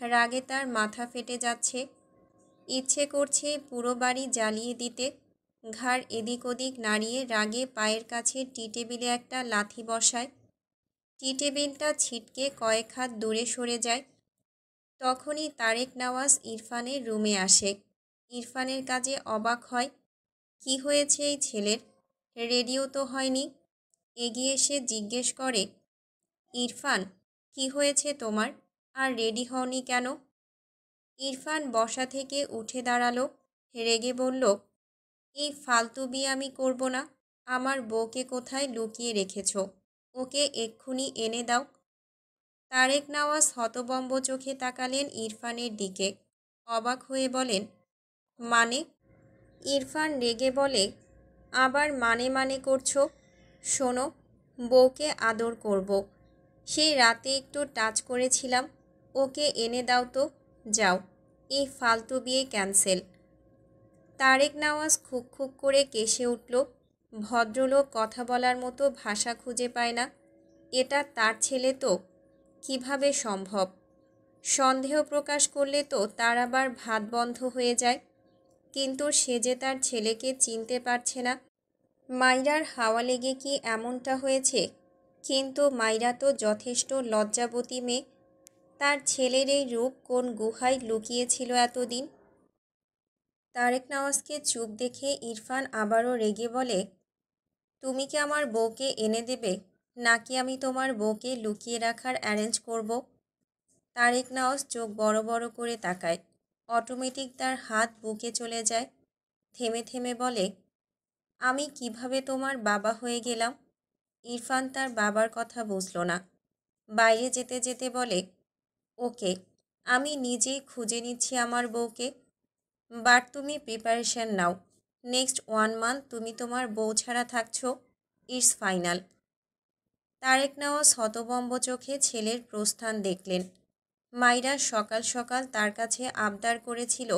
রাগে তার মাথা ফেটে যাচ্ছে। ইচ্ছে করছে পুরো বাড়ি জ্বালিয়ে দিতে। ঘাড় এদিক ওদিক নাড়িয়ে রাগে পায়ের কাছে টি টেবিলে একটা লাথি বসায়। টি টেবিলটা ছিটকে কয়েক হাত দূরে সরে যায়। তখনই তারেক নওয়াজ ইরফানের রুমে আসে। ইরফানের কাজে অবাক হয়। কি হয়েছে এই ছেলের? রেডিও তো হয়নি। এগিয়ে এসে জিজ্ঞেস করে, ইরফান, কি হয়েছে তোমার? আর রেডি হওনি কেন? ইরফান বসা থেকে উঠে দাঁড়ালো। রেগে বলল, এই ফালতু বিয়ে আমি করব না। আমার বউকে কোথায় লুকিয়ে রেখেছ? ওকে এক্ষুনি এনে দাও। তারেক নওয়াজ হতবম্ব চোখে তাকালেন ইরফানের দিকে। অবাক হয়ে বলেন, মানে? ইরফান রেগে বলে, আবার মানে মানে করছো? শোনো, বউকে আদর করব। সেই রাতে একটু টাচ করেছিলাম। ওকে এনে দাও তো, যাও। এই ফালতু বিয়ে ক্যান্সেল। তারেক নওয়াজ খুক খুক করে কেসে উঠল। ভদ্রলোক কথা বলার মতো ভাষা খুঁজে পায় না। এটা তার ছেলে তো, কিভাবে সম্ভব? সন্দেহ প্রকাশ করলে তো তার আবার ভাত বন্ধ হয়ে যায়। কিন্তু সে যে তার ছেলেকে চিনতে পারছে না। মাইরার হাওয়া লেগে কি এমনটা হয়েছে? কিন্তু মাইরা তো যথেষ্ট লজ্জাবতী মেয়ে। তার ছেলের এই রূপ কোন গুহায় লুকিয়েছিল এতদিন? তারেক নওয়াজকে চুপ দেখে ইরফান আবারও রেগে বলে, তুমি কি আমার বউকে এনে দেবে, নাকি আমি তোমার বউকে লুকিয়ে রাখার অ্যারেঞ্জ করব? তারেক নওয়াজ চোখ বড় বড় করে তাকায়। অটোমেটিক তার হাত বুকে চলে যায়। থেমে থেমে বলে, আমি কিভাবে তোমার বাবা হয়ে গেলাম? ইরফান তার বাবার কথা বুঝল না। বাইরে যেতে যেতে বলে, ওকে, আমি নিজেই খুঁজে নিচ্ছি আমার বউকে। বাট তুমি প্রিপারেশন নাও। নেক্সট 1 মান্থ তুমি তোমার বউ ছাড়া থাকছো। It's final. তারেক নওয়াজ হতবম্ব চোখে ছেলের প্রস্থান দেখলেন। মাইরা সকাল সকাল তার কাছে আবদার করেছিল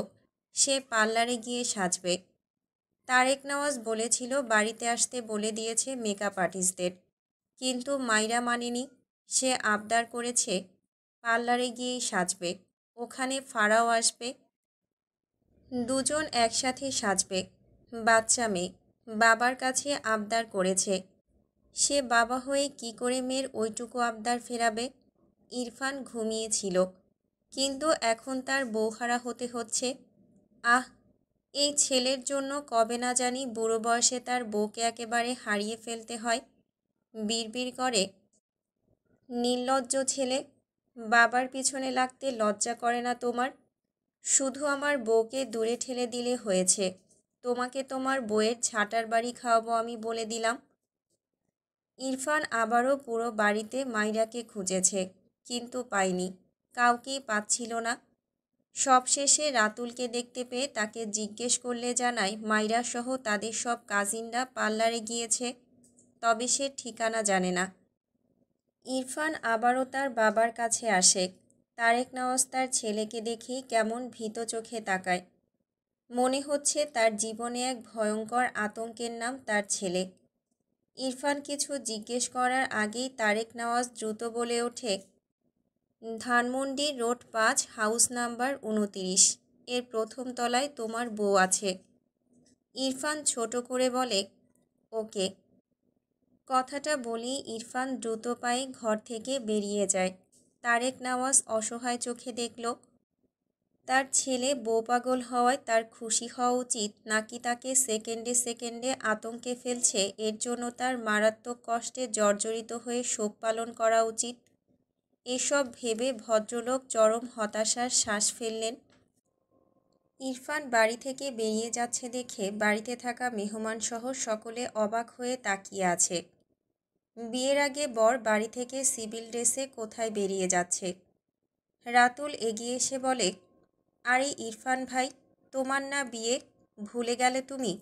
সে পার্লারে গিয়ে সাজবে। তারেক নওয়াজ বলেছিল বাড়িতে আসতে বলে দিয়েছে মেকআপ আর্টিস্টদের। কিন্তু মাইরা মানেনি। সে আবদার করেছে পার্লারে গিয়েই সাজবে। ওখানে ফারাও আসবে। দুজন একসাথে সাজবে। বাচ্চা মেয়ে, বাবার কাছে আবদার করেছে। সে বাবা হয়ে কি করে মেয়ের ওইটুকু আবদার ফেরাবে? ইরফান ঘুমিয়েছিল। কিন্তু এখন তার বউহারা হতে হচ্ছে। আহ, এই ছেলের জন্য কবে না জানি বুড়ো বয়সে তার বউকে একেবারে হারিয়ে ফেলতে হয়। বিড়বিড় করে, নির্লজ্জ ছেলে, বাবার পিছনে লাগতে লজ্জা করে না তোমার? শুধু আমার বউকে দূরে ঠেলে দিলে হয়েছে। তোমাকে তোমার বউয়ের ঝাঁটার বাড়ি খাওয়াবো আমি বলে দিলাম। ইরফান আবারও পুরো বাড়িতে মাইরাকে খুঁজেছে, কিন্তু পায়নি, কাউকেই পাচ্ছিল না। সবশেষে রাতুলকে দেখতে পেয়ে তাকে জিজ্ঞেস করলে জানায় মাইরা সহ তাদের সব কাজিনরা পার্লারে গিয়েছে, তবে সে ঠিকানা জানে না। ইরফান আবারও তার বাবার কাছে আসে। তারেক নওয়াজ তার ছেলেকে দেখেই কেমন ভীত চোখে তাকায়। মনে হচ্ছে তার জীবনে এক ভয়ঙ্কর আতঙ্কের নাম তার ছেলে। ইরফান কিছু জিজ্ঞেস করার আগেই তারেক নওয়াজ দ্রুত বলে ওঠে, ধানমন্ডি রোড 5, হাউস নাম্বার 29, এর প্রথম তলায় তোমার বউ আছে। ইরফান ছোট করে বলে, ওকে। কথাটা বলেই ইরফান দ্রুত পায়ে ঘর থেকে বেরিয়ে যায়। তারেক নওয়াজ অসহায় চোখে দেখল, তার ছেলে বউ পাগল হওয়ায় তার খুশি হওয়া উচিত, নাকি তাকে সেকেন্ডে সেকেন্ডে আতঙ্কে ফেলছে এর জন্য তার মারাত্মক কষ্টে জর্জরিত হয়ে শোক পালন করা উচিত? এসব ভেবে ভদ্রলোক চরম হতাশার শ্বাস ফেললেন। ইরফান বাড়ি থেকে বেরিয়ে যাচ্ছে দেখে বাড়িতে থাকা মেহমানসহ সকলে অবাক হয়ে তাকিয়ে আছে। বিয়ের আগে বর বাড়ি থেকে সিভিল ড্রেসে কোথায় বেরিয়ে যাচ্ছে? রাতুল এগিয়ে এসে বলে, আরে ইরফান ভাই, তোমার না বিয়ে, ভুলে গেলে তুমি?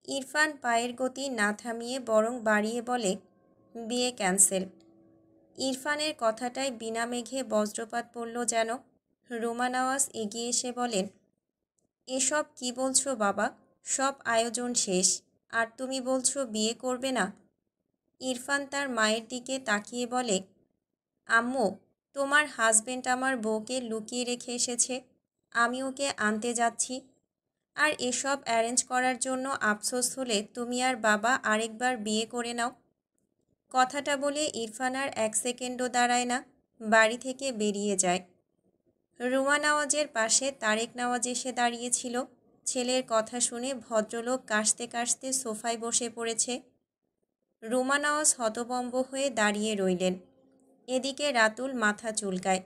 ইরফান পায়ের গতি না থামিয়ে বরং বাড়িয়ে বলে, বিয়ে ক্যান্সেল। ইরফানের কথাটায় বিনা মেঘে বজ্রপাত পড়ল যেন। রুমা নওয়াজ এগিয়ে এসে বলেন, এসব কি বলছো বাবা? সব আয়োজন শেষ, আর তুমি বলছো বিয়ে করবে না? ইরফান তার মায়ের দিকে তাকিয়ে বলে, আম্মু, তোমার হাজবেন্ড আমার বউকে লুকিয়ে রেখে এসেছে, আমি ওকে আনতে যাচ্ছি। আর এসব অ্যারেঞ্জ করার জন্য আফসোস হলে তুমি আর বাবা আরেকবার বিয়ে করে নাও। কথাটা বলে ইরফান আর এক সেকেন্ডও দাঁড়ায় না, বাড়ি থেকে বেরিয়ে যায়। রুমা নওয়াজের পাশে তারেক নওয়াজ এসে দাঁড়িয়েছিল। ছেলের কথা শুনে ভদ্রলোক কাশতে কাশতে সোফায় বসে পড়েছে। রুমা নওয়াজ হতভম্ব হয়ে দাঁড়িয়ে রইলেন। এদিকে রাতুল মাথা চুলকায়।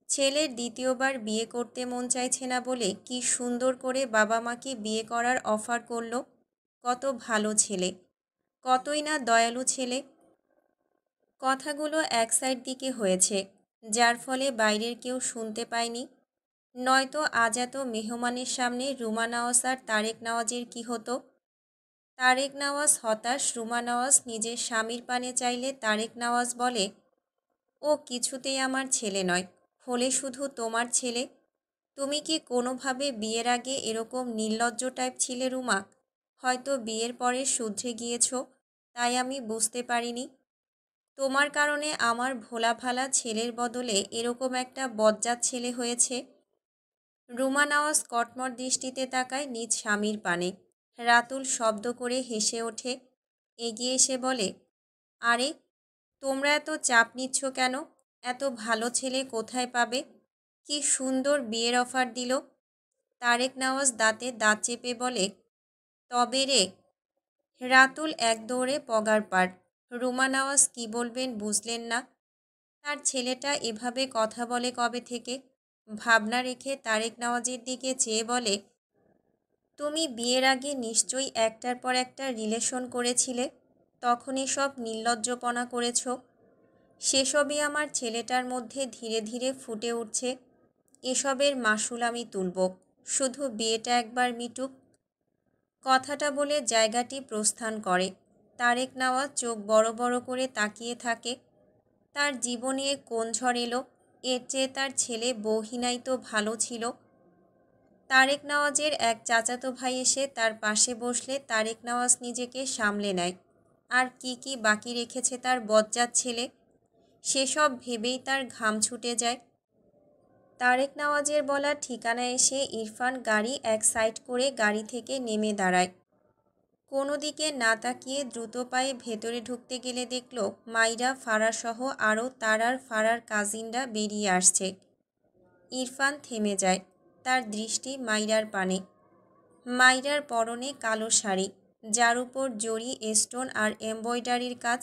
ছেলের দ্বিতীয়বার বিয়ে করতে মন চাইছে না বলে কি সুন্দর করে বাবা মাকে বিয়ে করার অফার করল। কত ভালো ছেলে, কতই না দয়ালু ছেলে। কথাগুলো এক সাইড দিকে হয়েছে, যার ফলে বাইরের কেউ শুনতে পায়নি। নয়তো আজ এত মেহমানের সামনে রুমা নওয়াজ আর তারেক নওয়াজের কি হতো? তারেক নওয়াজ হতাশ। রুমা নওয়াজ নিজের স্বামীর পানে চাইলে তারেক নওয়াজ বলে, ও কিছুতেই আমার ছেলে নয়, হলে শুধু তোমার ছেলে। তুমি কি কোনোভাবে বিয়ের আগে এরকম নির্লজ্জ টাইপ ছিলে রুমা? হয়তো বিয়ের পরে শুধরে গিয়েছ, তাই আমি বুঝতে পারিনি। তোমার কারণে আমার ভোলা ভালা ছেলের বদলে এরকম একটা বজ্জাত ছেলে হয়েছে। রুমা নওয়াজ কটমট দৃষ্টিতে তাকায় নিজ স্বামীর পানে। রাতুল শব্দ করে হেসে ওঠে, এগিয়ে এসে বলে, আরে, তোমরা এত চাপ নিচ্ছ কেন? এত ভালো ছেলে কোথায় পাবে? কি সুন্দর বিয়ের অফার দিল। তারেক নওয়াজ দাঁতে দাঁত চেপে বলে, তবে রে। রাতুল এক দৌড়ে পগার পার। রুমা নওয়াজ কী বলবেন বুঝলেন না। তার ছেলেটা এভাবে কথা বলে কবে থেকে? ভাবনা রেখে তারেক নওয়াজের দিকে চেয়ে বলে, তুমি বিয়ের আগে নিশ্চয়ই একটার পর একটা রিলেশন করেছিলে, তখনই সব নির্লজ্জপনা করেছ। সেসবই আমার ছেলেটার মধ্যে ধীরে ধীরে ফুটে উঠছে। এসবের মাসুল আমি তুলব, শুধু বিয়েটা একবার মিটুক। কথাটা বলে জায়গাটি প্রস্থান করে। তারেক নওয়াজ চোখ বড় বড় করে তাকিয়ে থাকে। তার জীবনে কোন ঝড় এলো? এর চেয়ে তার ছেলে বউহিনাই তো ভালো ছিল। তারেক নওয়াজের এক চাচাতো ভাই এসে তার পাশে বসলে তারেক নওয়াজ নিজেকে সামলে নেয়। আর কি কি বাকি রেখেছে তার বজ্জাত ছেলে, সেসব ভেবেই তার ঘাম ছুটে যায়। তারেক নওয়াজের বলা ঠিকানায় এসে ইরফান গাড়ি এক সাইড করে গাড়ি থেকে নেমে দাঁড়ায়। কোনো দিকে না তাকিয়ে দ্রুত পায়ে ভেতরে ঢুকতে গেলে দেখল মাইরা, ফারাসহ আরও তার আর ফারার কাজিনরা বেরিয়ে আসছে। ইরফান থেমে যায়, তার দৃষ্টি মাইরার পানে। মাইরার পরনে কালো শাড়ি, যার উপর জরি, স্টোন আর এমব্রয়ডারির কাজ।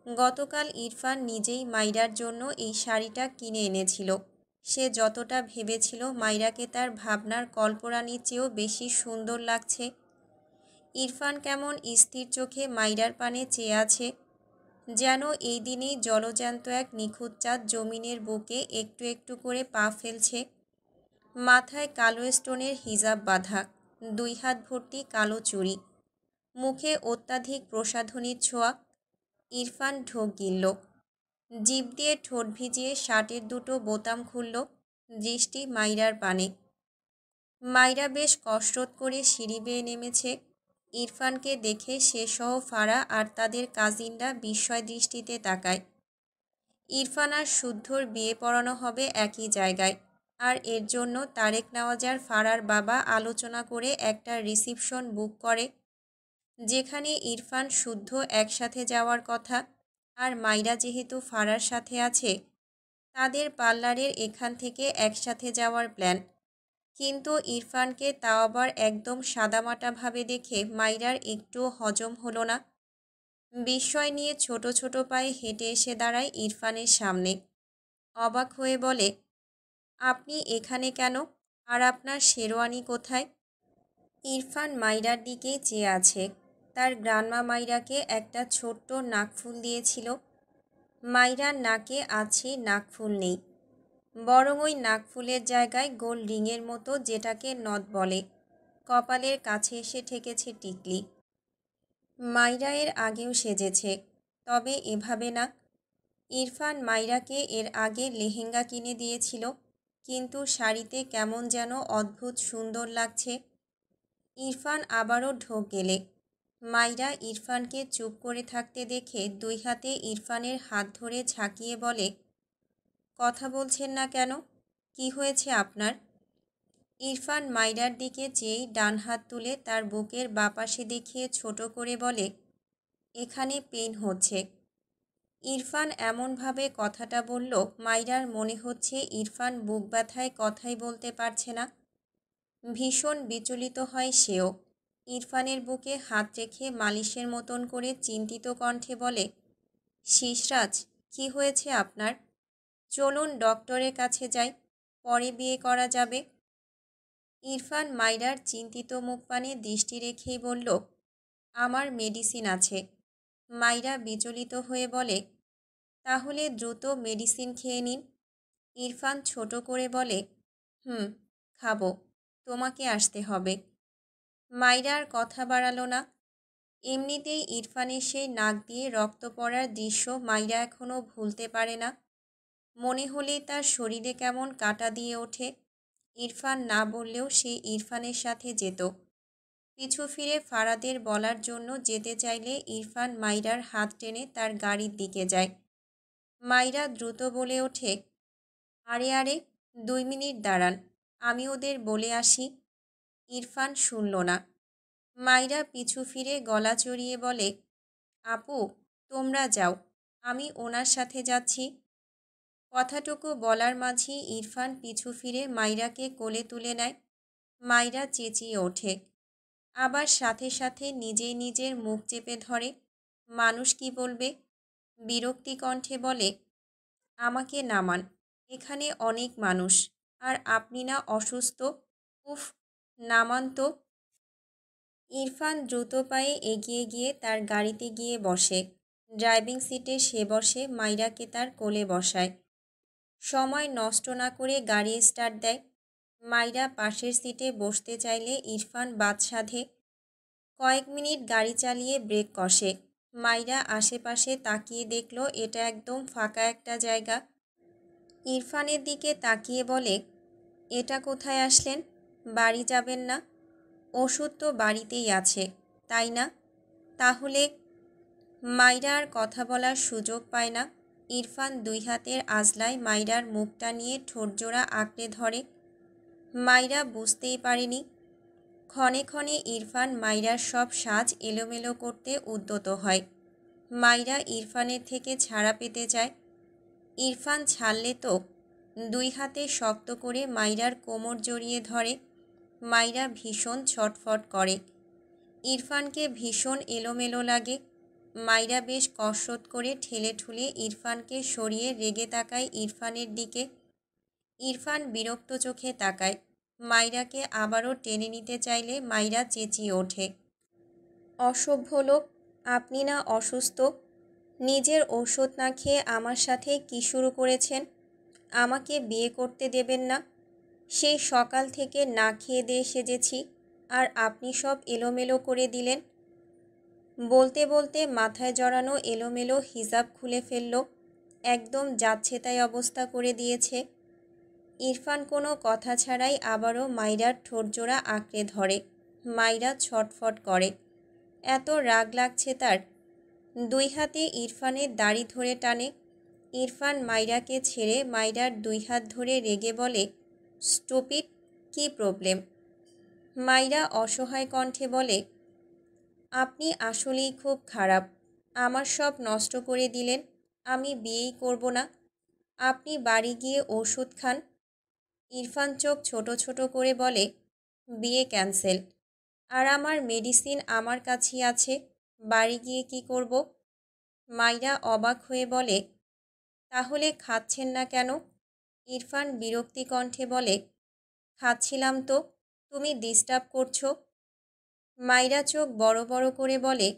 গতকাল ইরফান নিজেই মাইরার জন্য এই শাড়িটা কিনে এনেছিল। সে যতটা ভেবেছিল মাইরাকে তার ভাবনার কল্পনার চেয়েও বেশি সুন্দর লাগছে। ইরফান কেমন স্থির চোখে মাইরার পানে চেয়ে আছে, যেন এই দিনেই জলজ্যান্ত এক নিখুঁত চাঁদ জমিনের বুকে একটু একটু করে পা ফেলছে। মাথায় কালো স্টোনের হিজাব বাঁধা, 2 হাত ভর্তি কালো চুড়ি, মুখে অত্যাধিক প্রসাধনীর ছোঁয়া। ইরফান ঢোক গিলল, জিভ দিয়ে ঠোঁট ভিজিয়ে শার্টের দুটো বোতাম খুলল, দৃষ্টি মাইরার পানে। মাইরা বেশ কসরত করে সিঁড়ি বেয়ে নেমেছে। ইরফানকে দেখে সে সহ ফারা আর তাদের কাজিনরা বিস্ময় দৃষ্টিতে তাকায়। ইরফান আর শুদ্ধর বিয়ে পড়ানো হবে একই জায়গায়, আর এর জন্য তারেক নওয়াজ আর ফারার বাবা আলোচনা করে একটা রিসিপশন বুক করে, যেখানে ইরফান শুদ্ধ একসাথে যাওয়ার কথা। আর মাইরা যেহেতু ফারার সাথে আছে, তাদের পার্লারের এখান থেকে একসাথে যাওয়ার প্ল্যান। কিন্তু ইরফানকে তাও আবার একদম সাদামাটাভাবে দেখে মাইরার একটুও হজম হলো না। বিস্ময় নিয়ে ছোট ছোট পায়ে হেঁটে এসে দাঁড়ায় ইরফানের সামনে। অবাক হয়ে বলে, আপনি এখানে কেন? আর আপনার শেরওয়ানি কোথায়? ইরফান মাইরার দিকেই চেয়ে আছে। তার গ্রান্মা মাইরাকে একটা ছোট্ট নাকফুল দিয়েছিল। মাইরার নাকে আছে, নাকফুল নেই, বরং ওই নাকফুলের জায়গায় গোল রিংয়ের মতো, যেটাকে নথ বলে, কপালের কাছে এসে ঠেকেছে টিকলি। মাইরা এর আগেও সেজেছে, তবে এভাবে না। ইরফান মাইরাকে এর আগে লেহেঙ্গা কিনে দিয়েছিল, কিন্তু শাড়িতে কেমন যেন অদ্ভুত সুন্দর লাগছে। ইরফান আবারও ঢোক গেলে মাইরা ইরফানকে চুপ করে থাকতে দেখে 2 হাতে ইরফানের হাত ধরে ঝাঁকিয়ে বলে, কথা বলছেন না কেন? কি হয়েছে আপনার? ইরফান মাইরার দিকে চেয়েই ডান হাত তুলে তার বুকের বাপাশে দেখিয়ে ছোট করে বলে, এখানে পেইন হচ্ছে। ইরফান এমনভাবে কথাটা বলল, মাইরার মনে হচ্ছে ইরফান বুক ব্যথায় কথাই বলতে পারছে না। ভীষণ বিচলিত হয় সেও। ইরফানের বুকে হাত রেখে মালিশের মতন করে চিন্তিত কণ্ঠে বলে, শিশরাজ, কি হয়েছে আপনার? চলুন ডক্টরের কাছে যাই, পরে বিয়ে করা যাবে। ইরফান মাইরার চিন্তিত মুখপানে দৃষ্টি রেখেই বলল, আমার মেডিসিন আছে। মাইরা বিচলিত হয়ে বলে, তাহলে দ্রুত মেডিসিন খেয়ে নিন। ইরফান ছোট করে বলে, খাবো, তোমাকে আসতে হবে। মাইরা আর কথা বাড়ালো না। এমনিতেই ইরফানের সেই নাক দিয়ে রক্ত পড়ার দৃশ্য মাইরা এখনও ভুলতে পারে না। মনে হলেই তার শরীরে কেমন কাঁটা দিয়ে ওঠে। ইরফান না বললেও সে ইরফানের সাথে যেত। পিছু ফিরে ফারাদের বলার জন্য যেতে চাইলে ইরফান মাইরার হাত টেনে তার গাড়ির দিকে যায়। মাইরা দ্রুত বলে ওঠে, আরে আরে, 2 মিনিট দাঁড়ান, আমি ওদের বলে আসি। ইরফান শুনল না। মাইরা পিছু ফিরে গলা চড়িয়ে বলে, আপু, তোমরা যাও, আমি ওনার সাথে যাচ্ছি। কথাটুকু বলার মাঝেই ইরফান পিছু ফিরে মাইরাকে কোলে তুলে নেয়। মাইরা চেঁচিয়ে ওঠে, আবার সাথে সাথে নিজেই নিজের মুখ চেপে ধরে। মানুষ কি বলবে? বিরক্তি কণ্ঠে বলে, আমাকে নামান, এখানে অনেক মানুষ, আর আপনি না অসুস্থ? উফ, নামান তো। ইরফান দ্রুত পায়ে এগিয়ে গিয়ে তার গাড়িতে গিয়ে বসে। ড্রাইভিং সিটে সে বসে, মাইরাকে তার কোলে বসায়। সময় নষ্ট না করে গাড়ি স্টার্ট দেয়। মাইরা পাশের সিটে বসতে চাইলে ইরফান বাদ সাধে। কয়েক মিনিট গাড়ি চালিয়ে ব্রেক কষে। মাইরা আশেপাশে তাকিয়ে দেখল এটা একদম ফাঁকা একটা জায়গা। ইরফানের দিকে তাকিয়ে বলে, এটা কোথায় আসলেন? বাড়ি যাবেন না? ওষুধ তো বাড়িতেই আছে, তাই না? তাহলে? মাইরা আর কথা বলার সুযোগ পায় না। ইরফান 2 হাতের আজলায় মাইরার মুখটা নিয়ে ঠোঁটজোড়া আঁকড়ে ধরে। মাইরা বুঝতেই পারেনি। ক্ষণে ক্ষণে ইরফান মাইরার সব সাজ এলোমেলো করতে উদ্যত হয়। মাইরা ইরফানের থেকে ছাড়া পেতে চায়। ইরফান ছাড়লে তো দুই হাতে শক্ত করে মাইরার কোমর জড়িয়ে ধরে। মাইরা ভীষণ ছটফট করে। ইরফানকে ভীষণ এলোমেলো লাগে। মাইরা বেশ কসরত করে ঠেলে ঠুলে ইরফানকে সরিয়ে রেগে তাকায় ইরফানের দিকে। ইরফান বিরক্ত চোখে তাকায়। মাইরাকে আবারও টেনে নিতে চাইলে মাইরা চেঁচিয়ে ওঠে, অসভ্য লোক, আপনি না অসুস্থ? নিজের ঔষধ না খেয়ে আমার সাথে কি শুরু করেছেন? আমাকে বিয়ে করতে দেবেন না? সেই সকাল থেকে না খেয়ে দিয়ে সেজেছি, আর আপনি সব এলোমেলো করে দিলেন। বলতে বলতে মাথায় জড়ানো এলোমেলো হিজাব খুলে ফেলল। একদম যাচ্ছে তাই অবস্থা করে দিয়েছে। ইরফান কোনো কথা ছাড়াই আবারও মাইরার ঠোঁটজোড়া আঁকড়ে ধরে। মাইরা ছটফট করে। এত রাগ লাগছে তার। দুই হাতে ইরফানের দাড়ি ধরে টানে। ইরফান মাইরাকে ছেড়ে মাইরার দুই হাত ধরে রেগে বলে, স্টুপিড, কি প্রবলেম? মাইরা অসহায় কণ্ঠে বলে, আপনি আসলেই খুব খারাপ। আমার সব নষ্ট করে দিলেন। আমি বিয়েই করব না। আপনি বাড়ি গিয়ে ওষুধ খান। ইরফান চোখ ছোট ছোট করে বলে, বিয়ে ক্যান্সেল। আর আমার মেডিসিন আমার কাছেই আছে। বাড়ি গিয়ে কি করব? মাইরা অবাক হয়ে বলে, তাহলে খাচ্ছেন না কেন? ইরফান বিরক্তি কণ্ঠে বলে, খাচ্ছিলাম তো, তুমি ডিস্টার্ব করছো। মাইরা চোখ বড় বড় করে বলে,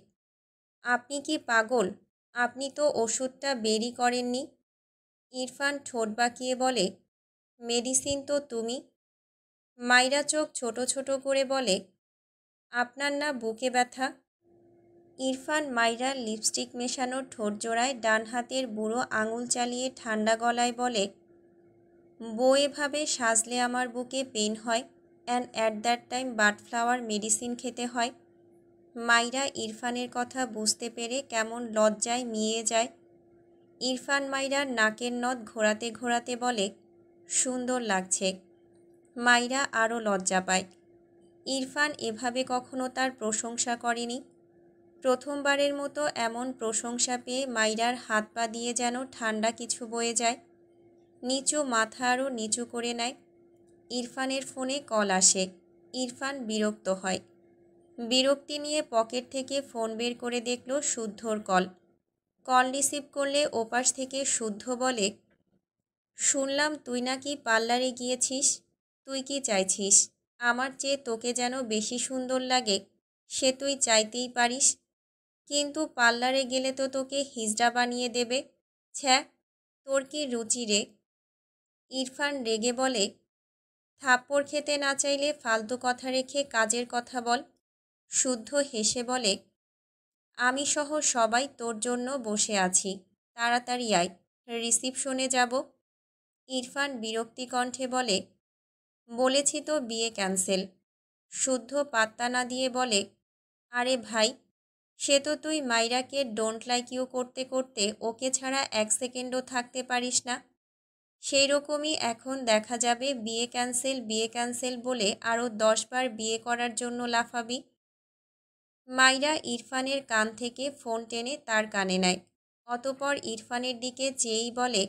আপনি কি পাগল? আপনি তো ওষুধটা বেরই করেননি। ইরফান ঠোঁট বাঁকিয়ে বলে, মেডিসিন তো তুমি। মাইরা চোখ ছোট ছোট করে বলে, আপনার না বুকে ব্যথা? ইরফান মাইরার লিপস্টিক মেশানো ঠোঁট জোড়ায় ডান হাতের বুড়ো আঙুল চালিয়ে ঠান্ডা গলায় বলে, বউ এভাবে সাজলে আমার বুকে পেন হয়, and at that time budflower medicine খেতে হয়। মাইরা ইরফানের কথা বুঝতে পেরে কেমন লজ্জায় মিয়ে যায়। ইরফান মাইরার নাকের নথ ঘোরাতে ঘোরাতে বলে, সুন্দর লাগছে। মাইরা আরও লজ্জা পায়। ইরফান এভাবে কখনো তার প্রশংসা করেনি। প্রথমবারের মতো এমন প্রশংসা পেয়ে মাইরার হাত পা দিয়ে যেন ঠান্ডা কিছু বয়ে যায়। নিচু মাথা আরও নিচু করে নেয়। ইরফানের ফোনে কল আসে। ইরফান বিরক্ত হয়। বিরক্তি নিয়ে পকেট থেকে ফোন বের করে দেখল শুদ্ধর কল। কল রিসিভ করলে ওপাশ থেকে শুদ্ধ বলে, শুনলাম তুই নাকি পার্লারে গিয়েছিস। তুই কি চাইছিস? আমার চেয়ে তোকে যেন বেশি সুন্দর লাগে, সে তুই চাইতেই পারিস। কিন্তু পার্লারে গেলে তো তোকে হিজড়া বানিয়ে দেবে। ছ্যা, তোর কি রুচি রে? ইরফান রেগে বলে, থাপ্পড় খেতে না চাইলে ফালতু কথা রেখে কাজের কথা বল। শুদ্ধ হেসে বলে, আমি সহ সবাই তোর জন্য বসে আছি, তাড়াতাড়ি আয়, রিসিপশনে যাব। ইরফান বিরক্তি কণ্ঠে বলে, বলেছি তো বিয়ে ক্যান্সেল। শুদ্ধ পাত্তা না দিয়ে বলে, আরে ভাই, সে তো তুই মাইরাকে ডোন্ট লাইক ইউ করতে করতে ওকে ছাড়া এক সেকেন্ডও থাকতে পারিস না। সেই রকমই এখন দেখা যাবে বিয়ে ক্যান্সেল বলে আরও 10 বার বিয়ে করার জন্য লাফাবি। মাইরা ইরফানের কান থেকে ফোন টেনে তার কানে নেয়। অতপর ইরফানের দিকে চেয়েই বলে,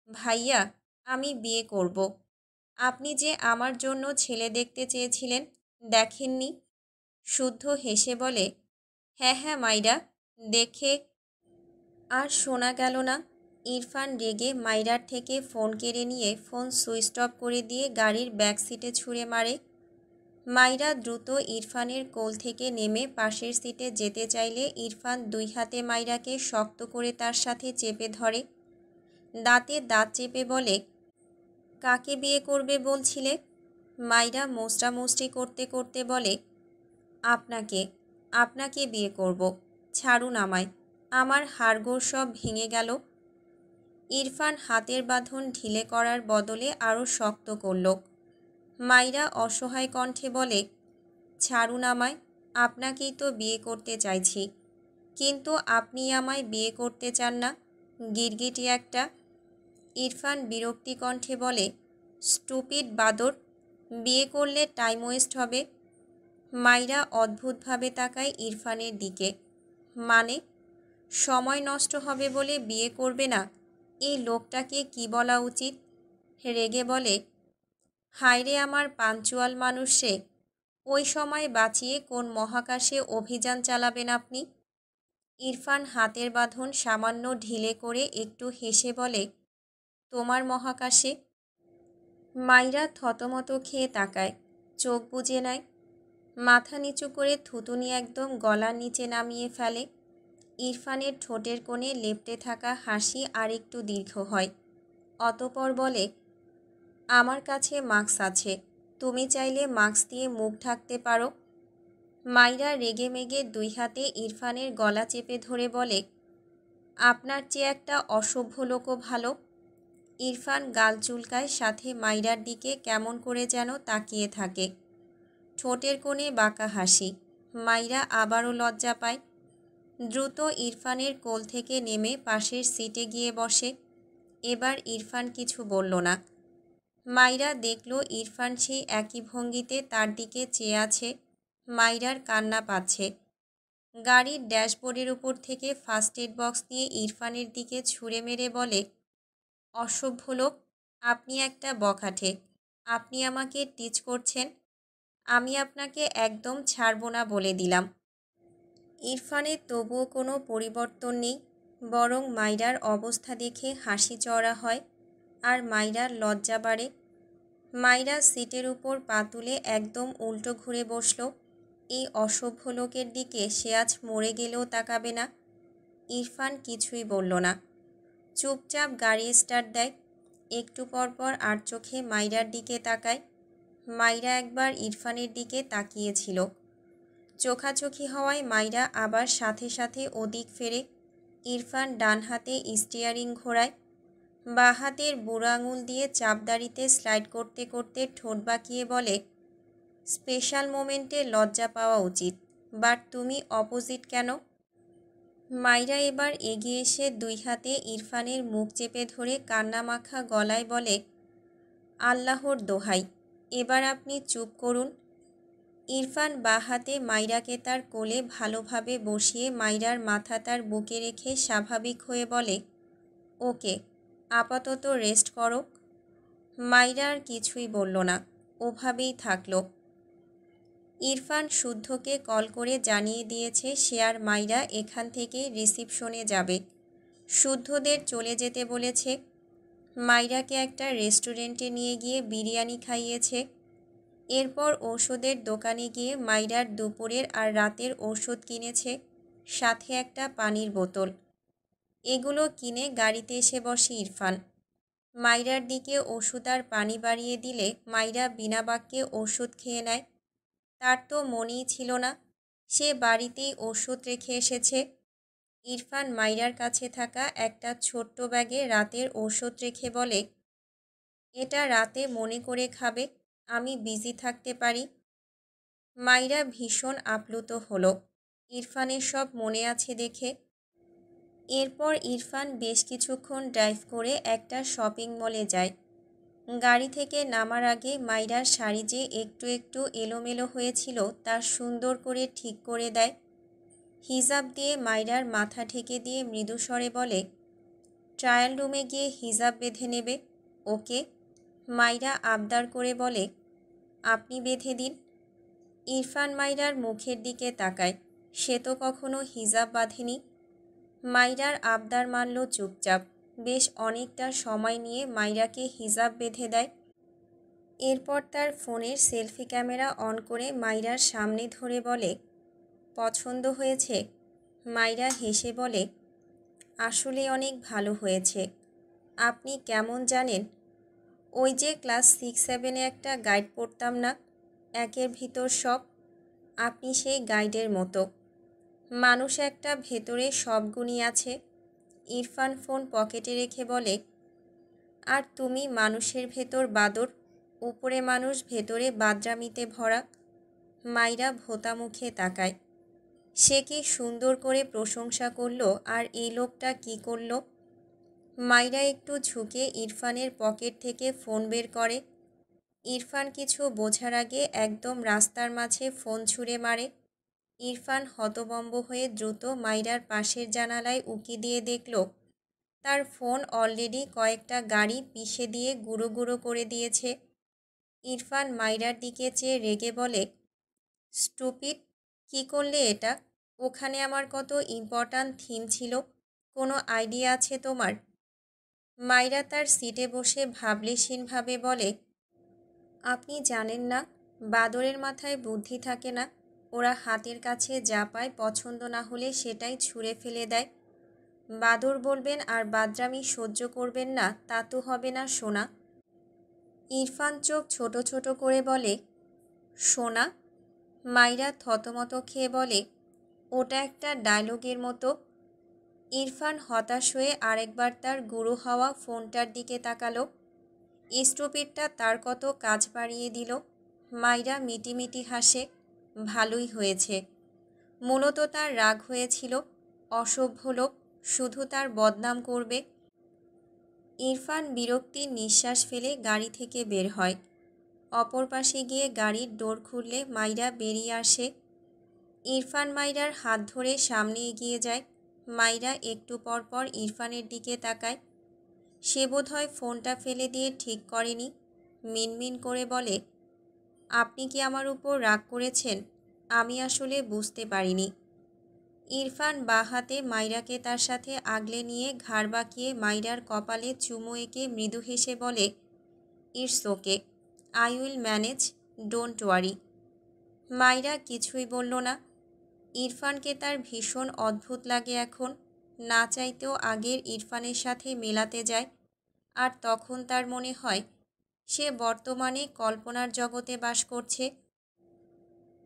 ভাইয়া, আমি বিয়ে করব। আপনি যে আমার জন্য ছেলে দেখতে চেয়েছিলেন, দেখেননি। শুদ্ধ হেসে বলে, হ্যাঁ হ্যাঁ মাইরা, দেখে। আর শোনা গেল না। ইরফান রেগে মাইরার থেকে ফোন কেড়ে নিয়ে ফোন সুইচ অফ করে দিয়ে গাড়ির ব্যাক সিটে ছুঁড়ে মারে। মাইরা দ্রুত ইরফানের কোল থেকে নেমে পাশের সিটে যেতে চাইলে ইরফান দুই হাতে মাইরাকে শক্ত করে তার সাথে চেপে ধরে। দাঁতে দাঁত চেপে বলে, কাকে বিয়ে করবে বলছিলে? মাইরা মোস্টামুষ্টি করতে করতে বলে, আপনাকে। আপনাকে বিয়ে করব। ছাড়ুন আমায়, আমার হাড়গোড় সব ভেঙে গেল। ইরফান হাতের বাঁধন ঢিলে করার বদলে আরও শক্ত করল। মাইরা অসহায় কণ্ঠে বলে, ছাড়ুন আমায়, আপনাকেই তো বিয়ে করতে চাইছি, কিন্তু আপনি আমায় বিয়ে করতে চান না, গিরগিটি একটা। ইরফান বিরক্তি কণ্ঠে বলে, স্টুপিড বাদর, বিয়ে করলে টাইম ওয়েস্ট হবে। মাইরা অদ্ভুতভাবে তাকায় ইরফানের দিকে। মানে, সময় নষ্ট হবে বলে বিয়ে করবে না? এই লোকটাকে কি বলা উচিত? রেগে বলে, হায়রে আমার পাঞ্চুয়াল মানুষ রে, ওই সময় বাঁচিয়ে কোন মহাকাশে অভিযান চালাবেন আপনি? ইরফান হাতের বাঁধন সামান্য ঢিলে করে একটু হেসে বলে, তোমার মহাকাশে। মাইরা থতমত খেয়ে তাকায়, চোখ বুজে নেয়, মাথা নিচু করে থুতুনি একদম গলার নিচে নামিয়ে ফেলে। ইরফানের ঠোঁটের কোণে লেপ্টে থাকা হাসি আর একটু দীর্ঘ হয়। অতঃপর বলে, আমার কাছে মাস্ক আছে, তুমি চাইলে মাস্ক দিয়ে মুখ ঢাকতে পারো। মাইরা রেগে মেগে দুই হাতে ইরফানের গলা চেপে ধরে বলে, আপনার চেয়ে একটা অসভ্য লোকও ভালো। ইরফান গাল চুলকায়, সাথে মাইরার দিকে কেমন করে যেন তাকিয়ে থাকে, ঠোঁটের কোণে বাঁকা হাসি। মাইরা আবারও লজ্জা পায়। দ্রুত ইরফানের কোল থেকে নেমে পাশের সিটে গিয়ে বসে। এবার ইরফান কিছু বলল না। মাইরা দেখল ইরফান সেই একই ভঙ্গিতে তার দিকে চেয়ে আছে। মাইরার কান্না পাচ্ছে। গাড়ির ড্যাশবোর্ডের উপর থেকে ফার্স্ট এড বক্স নিয়ে ইরফানের দিকে ছুঁড়ে মেরে বলে, অসভ্য লোক, আপনি একটা বখাটে, আপনি আমাকে টিচ করছেন, আমি আপনাকে একদম ছাড়ব না বলে দিলাম। ইরফানের তবুও কোনো পরিবর্তন নেই, বরং মাইরার অবস্থা দেখে হাসি চড়া হয় আর মাইরার লজ্জা বাড়ে। মাইরা সিটের উপর পা তুলে একদম উল্টো ঘুরে বসল। এই অসভ্য লোকের দিকে সে আজ মরে গেলেও তাকাবে না। ইরফান কিছুই বলল না, চুপচাপ গাড়ি স্টার্ট দেয়। একটু পরপর আর চোখে মাইরার দিকে তাকায়। মাইরা একবার ইরফানের দিকে তাকিয়েছিল। চোখাচোখি হওয়ায় মাইরা আবার সাথে সাথে ওদিক ফেরে। ইরফান ডান হাতে স্টিয়ারিং ঘোরায়, বাঁ হাতের বুড়ো আঙুল দিয়ে চাপদাড়িতে স্লাইড করতে করতে ঠোঁট বাঁকিয়ে বলে, স্পেশাল মোমেন্টে লজ্জা পাওয়া উচিত, বাট তুমি অপোজিট কেন? মাইরা এবার এগিয়ে এসে দুই হাতে ইরফানের মুখ চেপে ধরে কান্নামাখা গলায় বলে, আল্লাহর দোহাই, এবার আপনি চুপ করুন। ইরফান বাঁ হাতে মাইরাকে তার কোলে ভালোভাবে বসিয়ে মাইরার মাথা তার বুকে রেখে স্বাভাবিক হয়ে বলে, ওকে, আপাতত রেস্ট করো। মাইরা আর কিছুই বলল না, ওভাবেই থাকলো। ইরফান শুদ্ধকে কল করে জানিয়ে দিয়েছে সে আর মাইরা এখান থেকে রিসিপশনে যাবে। শুদ্ধদের চলে যেতে বলেছে। মাইরাকে একটা রেস্টুরেন্টে নিয়ে গিয়ে বিরিয়ানি খাইয়েছে। এরপর ঔষধের দোকানে গিয়ে মাইরার দুপুরের আর রাতের ওষুধ কিনেছে, সাথে একটা পানির বোতল। এগুলো কিনে গাড়িতে এসে বসে ইরফান। মাইরার দিকে ওষুধ আর পানি বাড়িয়ে দিলে মাইরা বিনা বাক্যে ওষুধ খেয়ে নেয়। তার তো মনেই ছিল না সে বাড়িতেই ওষুধ রেখে এসেছে। ইরফান মাইরার কাছে থাকা একটা ছোট্ট ব্যাগে রাতের ওষুধ রেখে বলে, এটা রাতে মনে করে খাবে, আমি বিজি থাকতে পারি। মাইরা ভীষণ আপ্লুত হলো ইরফানের সব মনে আছে দেখে। এরপর ইরফান বেশ কিছুক্ষণ ড্রাইভ করে একটা শপিং মলে যায়। গাড়ি থেকে নামার আগে মাইরার শাড়ি যে একটু একটু এলোমেলো হয়েছিল তা সুন্দর করে ঠিক করে দেয়। হিজাব দিয়ে মাইরার মাথা ঢেকে দিয়ে মৃদুস্বরে বলে, ট্রায়াল রুমে গিয়ে হিজাব বেঁধে নেবে, ওকে? মাইরা আবদার করে বলে, আপনি বেঁধে দিন। ইরফান মাইরার মুখের দিকে তাকায়, সে তো কখনো হিজাব বাঁধেনি। মাইরার আবদার মানল চুপচাপ। বেশ অনেকটা সময় নিয়ে মাইরাকে হিজাব বেঁধে দেয়। এরপর তার ফোনের সেলফি ক্যামেরা অন করে মাইরার সামনে ধরে বলে, পছন্দ হয়েছে? মাইরা হেসে বলে, আসলে অনেক ভালো হয়েছে। আপনি কেমন জানেন? ওই যে ক্লাস 6-7-এ একটা গাইড পড়তাম না, একের ভিতর সব, আপনি সেই গাইডের মতো। মানুষ একটা ভেতরে সব গুণই আছে। ইরফান ফোন পকেটে রেখে বলে, আর তুমি মানুষের ভেতর বাদর, উপরে মানুষ, ভেতরে বাদরামিতে ভরা। মাইরা ভোতা মুখে তাকায়। সে কি সুন্দর করে প্রশংসা করল, আর এই লোকটা কি করল? মাইরা একটু ঝুঁকে ইরফানের পকেট থেকে ফোন বের করে। ইরফান কিছু বোঝার আগে একদম রাস্তার মাঝে ফোন ছুঁড়ে মারে। ইরফান হতভম্ব হয়ে দ্রুত মাইরার পাশের জানালায় উকি দিয়ে দেখল তার ফোন অলরেডি কয়েকটা গাড়ি পিষে দিয়ে গুঁড়ো গুঁড়ো করে দিয়েছে। ইরফান মাইরার দিকে চেয়ে রেগে বলে, স্টুপিড, কী করলে এটা? ওখানে আমার কত ইম্পর্ট্যান্ট থিম ছিল, কোনো আইডিয়া আছে তোমার? মাইরা তার সিটে বসে ভাবলেশীনভাবে বলে, আপনি জানেন না, বাদরের মাথায় বুদ্ধি থাকে না। ওরা হাতের কাছে যা পায় পছন্দ না হলে সেটাই ছুঁড়ে ফেলে দেয়। বাদর বলবেন আর বাদরামি সহ্য করবেন না তা তো হবে না সোনা। ইরফান চোখ ছোট ছোট করে বলে, সোনা? মাইরা থতমত খেয়ে বলে, ওটা একটা ডায়লগের মতো। ইরফান হতাশ হয়ে আরেকবার তার গুঁড়ো হওয়া ফোনটার দিকে তাকালো। স্টুপিডটা তার কত কাজ বাড়িয়ে দিল। মাইরা মিটিমিটি হাসে। ভালোই হয়েছে। মূলত তার রাগ হয়েছিল, অসভ্য লোক, শুধু তার বদনাম করবে। ইরফান বিরক্তির নিঃশ্বাস ফেলে গাড়ি থেকে বের হয়। অপর পাশে গিয়ে গাড়ির ডোর খুললে মাইরা বেরিয়ে আসে। ইরফান মাইরার হাত ধরে সামনে এগিয়ে যায়। মাইরা একটু পর পর ইরফানের দিকে তাকায়। সে বোধহয় ফোনটা ফেলে দিয়ে ঠিক করেনি। মিনমিন করে বলে, আপনি কি আমার উপর রাগ করেছেন? আমি আসলে বুঝতে পারিনি। ইরফান বাঁ হাতে মাইরাকে তার সাথে আগলে নিয়ে ঘাড় বাঁকিয়ে মাইরার কপালে চুমু এঁকে মৃদু হেসে বলে, it's okay, I will manage, don't worry. মাইরা কিছুই বলল না। ইরফানকে তার ভীষণ অদ্ভুত লাগে এখন। না চাইতেও আগের ইরফানের সাথে মেলাতে যায়। আর তখন তার মনে হয় সে বর্তমানে কল্পনার জগতে বাস করছে।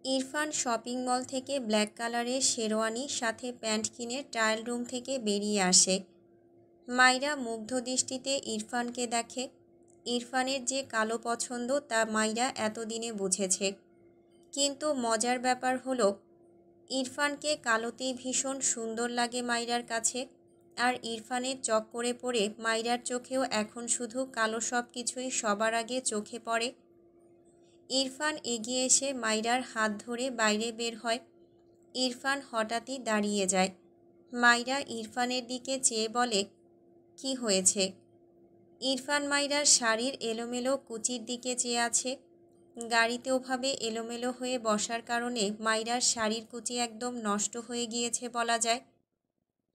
ইরফান শপিং মল থেকে ব্ল্যাক কালারের শেরওয়ানি সাথে প্যান্ট কিনে ট্রায়াল রুম থেকে বেরিয়ে আসে। মাইরা মুগ্ধ দৃষ্টিতে ইরফানকে দেখে। ইরফানের যে কালো পছন্দ তা মাইরা এতদিনে বুঝেছে। কিন্তু মজার ব্যাপার হলো, ইরফানকে কালোতেই ভীষণ সুন্দর লাগে মাইরার কাছে। আর ইরফানের চক্করে পড়ে মাইরার চোখেও এখন শুধু কালো সব কিছুই সবার আগে চোখে পড়ে। ইরফান এগিয়ে এসে মাইরার হাত ধরে বাইরে বের হয়। ইরফান হঠাৎই দাঁড়িয়ে যায়। মাইরা ইরফানের দিকে চেয়ে বলে, কি হয়েছে? ইরফান মাইরার শাড়ির এলোমেলো কুচির দিকে চেয়ে আছে। গাড়িতে ওভাবে এলোমেলো হয়ে বসার কারণে মাইরার শাড়ির কুচি একদম নষ্ট হয়ে গিয়েছে বলা যায়।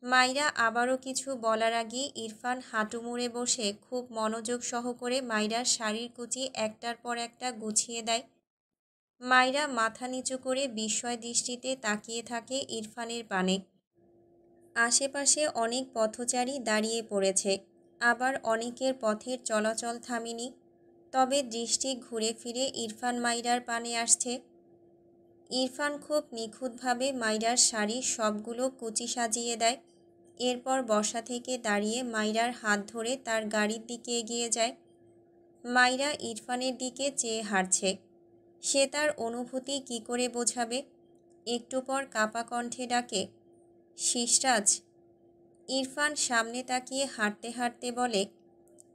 মাইরা আবারও কিছু বলার আগে ইরফান হাঁটু মুড়ে বসে খুব মনোযোগ সহকারে মাইরার শাড়ির কুচি একটার পর একটা গুছিয়ে দেয়। মাইরা মাথা নিচু করে বিস্ময় দৃষ্টিতে তাকিয়ে থাকে ইরফানের পানে। আশেপাশে অনেক পথচারী দাঁড়িয়ে পড়েছে, আবার অনেকের পথের চলাচল থামেনি। তবে দৃষ্টি ঘুরে ফিরে ইরফান মাইরার পানে আসছে। ইরফান খুব নিখুঁতভাবে মাইরার শাড়ির সবগুলো কুচি সাজিয়ে দেয়। এরপর বসা থেকে দাঁড়িয়ে মাইরার হাত ধরে তার গাড়ির দিকে এগিয়ে যায়। মাইরা ইরফানের দিকে চেয়ে হাঁটছে। সে তার অনুভূতি কি করে বোঝাবে? একটু পর কাপা কণ্ঠে ডাকে, শিশরাজ। ইরফান সামনে তাকিয়ে হাঁটতে হাঁটতে বলে,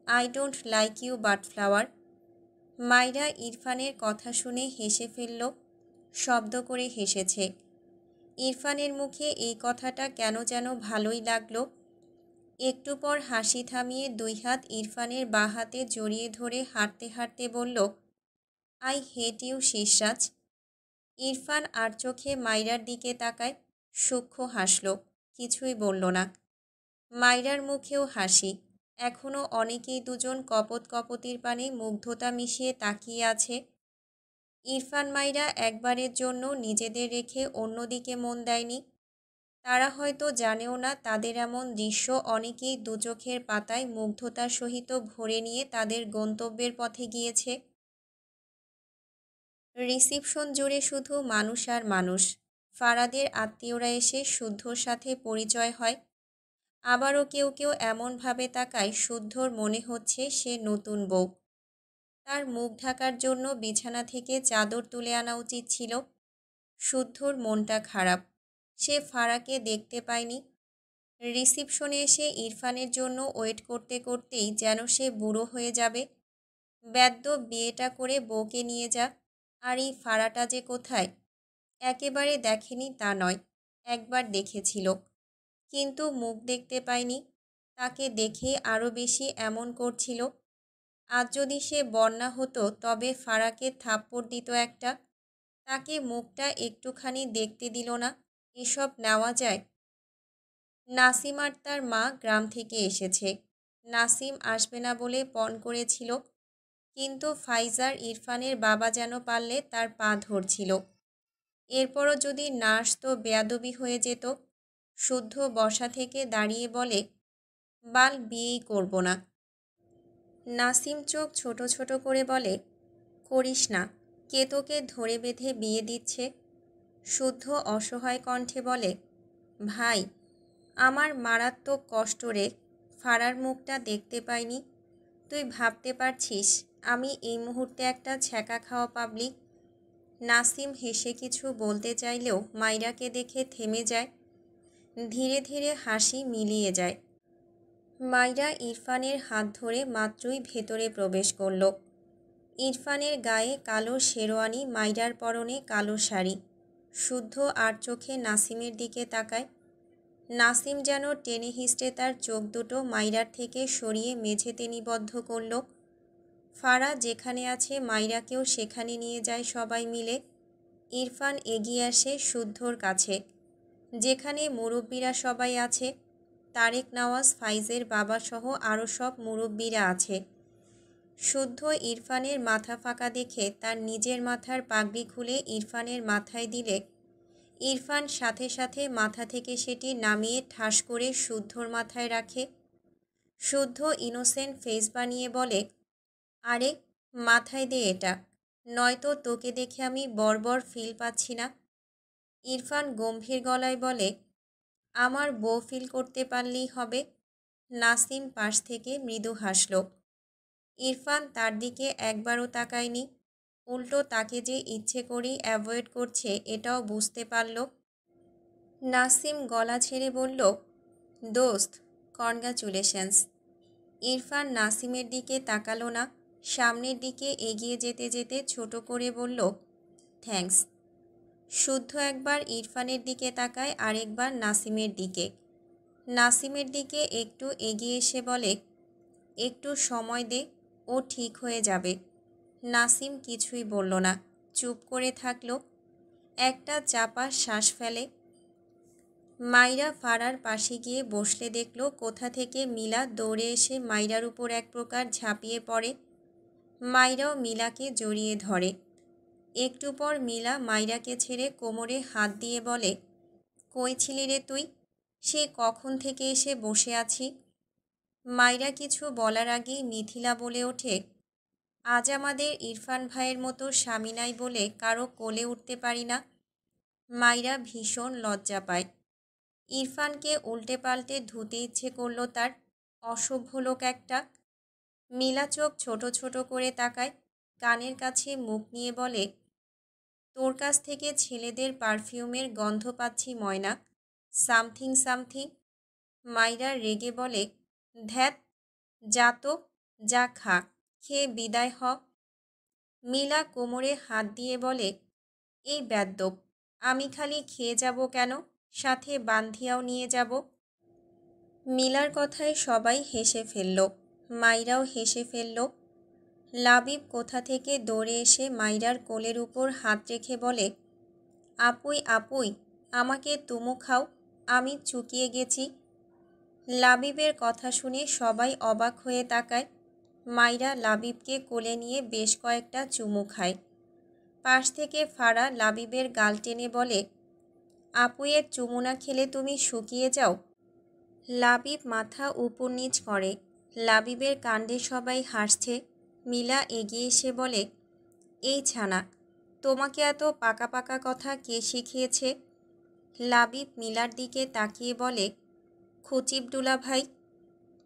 I don't like you but flower. Myra ইরফানের কথা শুনে হেসে ফেলল। শব্দ করে হেসেছে। ইরফানের মুখে এই কথাটা কেন যেন ভালোই লাগলো। একটু পর হাসি থামিয়ে দুই হাত ইরফানের বাঁ হাতে জড়িয়ে ধরে হাঁটতে হাঁটতে বলল, আই হেট ইউ শিশরাজ। ইরফান আর চোখে মাইরার দিকে তাকায়, সূক্ষ্ম হাসল, কিছুই বলল না। মাইরার মুখেও হাসি। এখনও অনেকেই দুজন কপত কপতির পানে মুগ্ধতা মিশিয়ে তাকিয়ে আছে। ইরফান মাইরা একবারের জন্য নিজেদের রেখে অন্যদিকে মন দেয়নি। তারা হয়তো জানেও না তাদের এমন দৃশ্য অনেকেই দুচোখের পাতায় মুগ্ধতার সহিত ভরে নিয়ে তাদের গন্তব্যের পথে গিয়েছে। রিসিপশন জুড়ে শুধু মানুষ আর মানুষ। ফারাদের আত্মীয়রা এসে শুদ্ধর সাথে পরিচয় হয়। আবারও কেউ কেউ এমনভাবে তাকায় শুদ্ধর মনে হচ্ছে সে নতুন বউ। তার মুখ ঢাকার জন্য বিছানা থেকে চাদর তুলে আনা উচিত ছিল। শুদ্ধর মনটা খারাপ। সে ফারাকে দেখতে পায়নি। রিসিপশনে এসে ইরফানের জন্য ওয়েট করতে করতেই যেন সে বুড়ো হয়ে যাবে। বেদ্য বিয়েটা করে বউকে নিয়ে যা, আর এই ফারাটা যে কোথায়? একেবারে দেখেনি তা নয়, একবার দেখেছিল, কিন্তু মুখ দেখতে পায়নি। তাকে দেখে আরও বেশি এমন করছিল। আজ যদি সে বন্যা হতো তবে ফারাকে থাপ্পড় দিত একটা। তাকে মুখটা একটুখানি দেখতে দিল না। এসব নেওয়া যায়? নাসিম আর তার মা গ্রাম থেকে এসেছে। নাসিম আসবে না বলে পণ করেছিল, কিন্তু ফাইজার ইরফানের বাবা যেন পারলে তার পা ধরছিল। এরপরও যদি না আসতো বেয়াদবি হয়ে যেত। শুদ্ধ বসা থেকে দাঁড়িয়ে বলে, বাল বিয়েই করব না। নাসিম চোখ ছোট ছোট করে বলে, করিস না, কে তোকে ধরে বেঁধে বিয়ে দিচ্ছে? শুদ্ধ অসহায় কণ্ঠে বলে, ভাই, আমার মারাত্মক কষ্ট রে। ফারার মুখটা দেখতে পাইনি। তুই ভাবতে পারছিস আমি এই মুহূর্তে একটা ছ্যাঁকা খাওয়া পাবলিক? নাসিম হেসে কিছু বলতে চাইলেও মাইরাকে দেখে থেমে যায়। ধীরে ধীরে হাসি মিলিয়ে যায়। মাইরা ইরফানের হাত ধরে মাত্রই ভেতরে প্রবেশ করল। ইরফানের গায়ে কালো শেরওয়ানি, মাইরার পরনে কালো শাড়ি। শুদ্ধ আর চোখে নাসিমের দিকে তাকায়। নাসিম যেন টেনে হিঁচড়ে তার চোখ দুটো মাইরার থেকে সরিয়ে মেঝেতে নিবদ্ধ করল। ফারা যেখানে আছে মাইরাকেও সেখানে নিয়ে যায় সবাই মিলে। ইরফান এগিয়ে আসে শুদ্ধর কাছে, যেখানে মুরব্বীরা সবাই আছে। তারেক নওয়াজ, ফাইজের বাবাসহ আরও সব মুরব্বীরা আছে। শুদ্ধ ইরফানের মাথা ফাঁকা দেখে তার নিজের মাথার পাগড়ি খুলে ইরফানের মাথায় দিলে ইরফান সাথে সাথে মাথা থেকে সেটি নামিয়ে ঠাস করে শুদ্ধর মাথায় রাখে। শুদ্ধ ইনোসেন্ট ফেস বানিয়ে বলে, আরে মাথায় দে এটা, নয়তো তোকে দেখে আমি বর্বর ফিল পাচ্ছি না। ইরফান গম্ভীর গলায় বলে, আমার বউ ফিল করতে পারলেই হবে। নাসিম পাশ থেকে মৃদু হাসল। ইরফান তার দিকে একবারও তাকায়নি, উল্টো তাকে যে ইচ্ছে করেই অ্যাভয়েড করছে এটাও বুঝতে পারল। নাসিম গলা ছেড়ে বলল, দোস্ত, কনগ্রাচুলেশনস। ইরফান নাসিমের দিকে তাকালো না, সামনের দিকে এগিয়ে যেতে যেতে ছোট করে বলল, থ্যাঙ্কস। শুদ্ধ একবার ইরফানের দিকে তাকায়, আরেকবার নাসিমের দিকে। নাসিমের দিকে একটু এগিয়ে এসে বলে, একটু সময় দে, ও ঠিক হয়ে যাবে। নাসিম কিছুই বলল না, চুপ করে থাকলো। একটা চাপা শ্বাস ফেলে। মাইরা ফারার পাশে গিয়ে বসলে দেখল কোথা থেকে মিলা দৌড়ে এসে মাইরার উপর এক প্রকার ঝাঁপিয়ে পড়ে। মাইরাও মিলাকে জড়িয়ে ধরে। একটু পর মিলা মাইরাকে ছেড়ে কোমরে হাত দিয়ে বলে, কই ছিলি রে তুই? সে কখন থেকে এসে বসে আছি। মাইরা কিছু বলার আগেই মিথিলা বলে ওঠে, আজ আমাদের ইরফান ভাইয়ের মতো স্বামী নাই বলে কারো কোলে উঠতে পারি না। মাইরা ভীষণ লজ্জা পায়। ইরফানকে উল্টে পাল্টে ধুতে ইচ্ছে করল তার। অসভ্য লোক একটা। মিলা চোখ ছোট ছোট করে তাকায়, কানের কাছে মুখ নিয়ে বলে, তোর কাছ থেকে ছেলেদের পারফিউমের গন্ধ পাচ্ছি ময়না, সামথিং সামথিং। মাইরা রেগে বলে, ধ্যাত, যা তো, যা খা, খেয়ে বিদায় হ। মিলা কোমরে হাত দিয়ে বলে, এই বেদ্যপ, আমি খালি খেয়ে যাব কেন, সাথে বান্ধিয়াও নিয়ে যাব। মিলার কথায় সবাই হেসে ফেলল। মাইরাও হেসে ফেলল। লাবিব কোথা থেকে দৌড়ে এসে মাইরার কোলের উপর হাত রেখে বলে, আপুই আপুই, আমাকে তুমু খাও, আমি চুকিয়ে গেছি। লাবিবের কথা শুনে সবাই অবাক হয়ে তাকায়। মাইরা লাবিবকে কোলে নিয়ে বেশ কয়েকটা চুমু খায়। পাশ থেকে ফারা লাবিবের গাল টেনে বলে, আপুয়ের চুমু না খেলে তুমি শুকিয়ে যাও। লাবিব মাথা উপর নিচ করে। লাবিবের কাণ্ডে সবাই হাসছে। মিলা এগিয়ে এসে বলে, এই ছানা, তোমাকে এত পাকা পাকা কথা কে শিখিয়েছে? লাবিব মিলার দিকে তাকিয়ে বলে, খুচিব দুলা ভাই।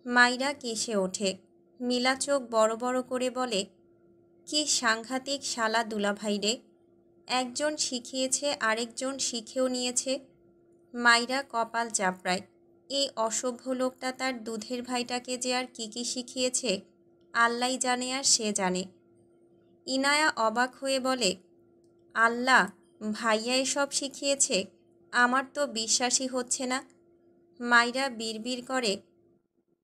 মাইরা কেসে ওঠে। মিলা চোখ বড় বড় করে বলে, কি সাংঘাতিক শালা দুলাভাই রে, একজন শিখিয়েছে আরেকজন শিখেও নিয়েছে। মাইরা কপাল চাপড়ায়। এই অসভ্য লোকটা তার দুধের ভাইটাকে যে আর কি শিখিয়েছে আল্লাহ জানে, আর সে জানে। ইনায়া অবাক হয়ে বলে, আল্লাহ, ভাইয়া এসব শিখিয়েছে? আমার তো বিশ্বাসই হচ্ছে না। মাইরা বিড়বিড় করে,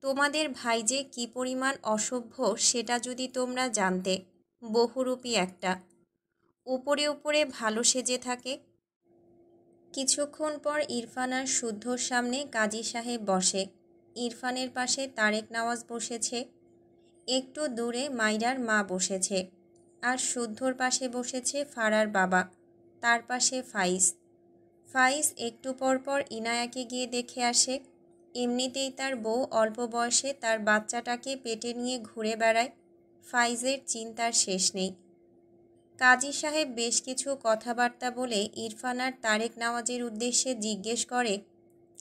তোমাদের ভাই যে কী পরিমাণ অসভ্য সেটা যদি তোমরা জানতে। বহুরূপী একটা, উপরে উপরে ভালো সেজে থাকে। কিছুক্ষণ পর ইরফান আর শুদ্ধর সামনে কাজী সাহেব বসে। ইরফানের পাশে তারেক নওয়াজ বসেছে, একটু দূরে মাইরার মা বসেছে, আর শুদ্ধর পাশে বসেছে ফারার বাবা, তার পাশে ফাইজ। ফাইজ একটু পর পর ইনায়াকে গিয়ে দেখে আসে। এমনিতেই তার বউ অল্প বয়সে তার বাচ্চাটাকে পেটে নিয়ে ঘুরে বেড়ায়। ফাইজের চিন্তার শেষ নেই। কাজী সাহেব বেশ কিছু কথাবার্তা বলে ইরফান আর তারেক নওয়াজের উদ্দেশ্যে জিজ্ঞেস করে,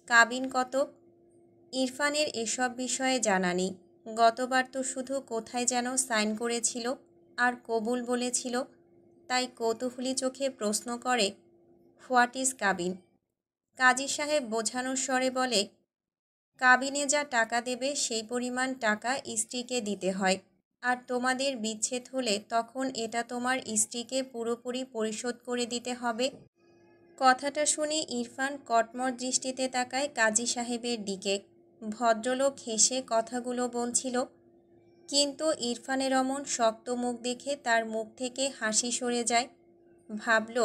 কাবিন কত? ইরফানের এসব বিষয়ে জানা নেই। গতবার তো শুধু কোথায় যেন সাইন করেছিল আর কবুল বলেছিল, তাই কৌতূহলী চোখে প্রশ্ন করে, হোয়াট ইজ কাবিন? কাজী সাহেব বোঝানোর স্বরে বলে, কাবিনে যা টাকা দেবে সেই পরিমাণ টাকা স্ত্রীকে দিতে হয়, আর তোমাদের বিচ্ছেদ হলে তখন এটা তোমার স্ত্রীকে পুরোপুরি পরিশোধ করে দিতে হবে। কথাটা শুনে ইরফান কটমট দৃষ্টিতে তাকায় কাজী সাহেবের দিকে। ভদ্রলোক হেসে কথাগুলো বলছিল, কিন্তু ইরফানের অমন শক্ত মুখ দেখে তার মুখ থেকে হাসি সরে যায়। ভাবল,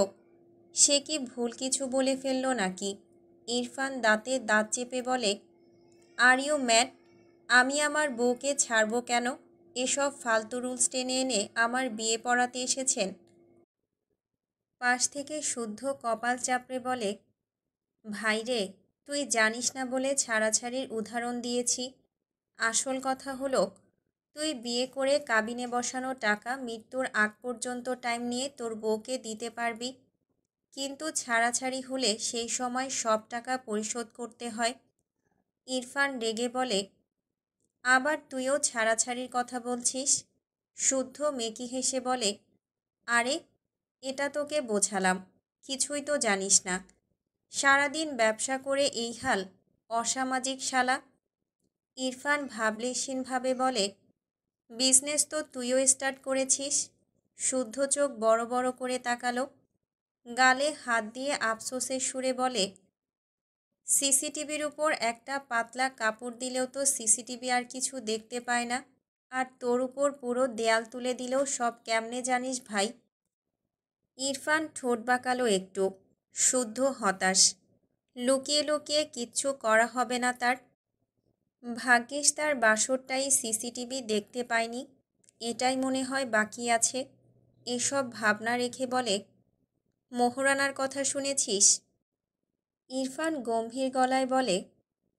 সে কি ভুল কিছু বলে ফেলল নাকি? ইরফান দাঁতে দাঁত চেপে বলে, আর ইউ ম্যাড? আমি আমার বউকে ছাড়ব কেন? এসব ফালতু রুলস টেনে এনে আমার বিয়ে পড়াতে এসেছেন? পাশ থেকে শুদ্ধ কপাল চাপড়ে বলে, ভাইরে, তুই জানিস না বলে ছাড়াছাড়ির উদাহরণ দিয়েছি। আসল কথা হলো, তুই বিয়ে করে কাবিনে বসানো টাকা মৃত্যুর আগ পর্যন্ত টাইম নিয়ে তোর বউকে দিতে পারবি, কিন্তু ছাড়াছাড়ি হলে সেই সময় সব টাকা পরিশোধ করতে হয়। ইরফান রেগে বলে, আবার তুইও ছাড়াছাড়ির কথা বলছিস? শুদ্ধ মেকি হেসে বলে, আরে, এটা তোকে বোঝালাম, কিছুই তো জানিস না। সারাদিন ব্যবসা করে এই হাল, অসামাজিক শালা। ইরফান ভাবলেশীনভাবে বলে, বিজনেস তো তুইও স্টার্ট করেছিস। শুদ্ধ চোখ বড় বড় করে তাকালো, গালে হাত দিয়ে আফসোসের সুরে বলে, সিসিটিভির উপর একটা পাতলা কাপড় দিলেও তো সিসিটিভি আর কিছু দেখতে পায় না, আর তোর উপর পুরো দেয়াল তুলে দিলেও সব কেমনে জানিস ভাই? ইরফান ঠোঁট বাঁকালো একটু। শুদ্ধ হতাশ। লুকিয়ে লুকিয়ে কিচ্ছু করা হবে না তার। ভাগ্যিস তার বাসরটাই সিসিটিভি দেখতে পায়নি, এটাই মনে হয় বাকি আছে। এসব ভাবনা রেখে বলে, মোহরানার কথা শুনেছিস? ইরফান গম্ভীর গলায় বলে,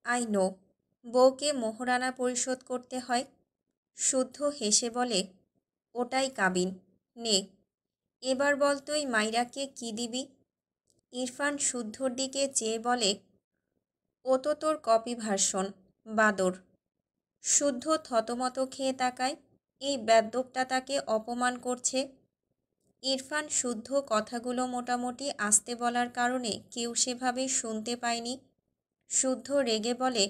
আই নো, বউকে মোহরানা পরিশোধ করতে হয়। শুদ্ধ হেসে বলে, ওটাই কাবিন। নে, এবার বল তুই মাইরাকে কি দিবি? ইরফান শুদ্ধর দিকে চেয়ে বলে, ও তো তোর কপি ভার্সন, বাদর। শুদ্ধ থতমত খেয়ে তাকায়। এই বেদ্যপটা তাকে অপমান করছে। ইরফান শুদ্ধ কথাগুলো মোটামুটি আস্তে বলার কারণে কেউ সেভাবে শুনতে পায়নি। শুদ্ধ রেগে বলে,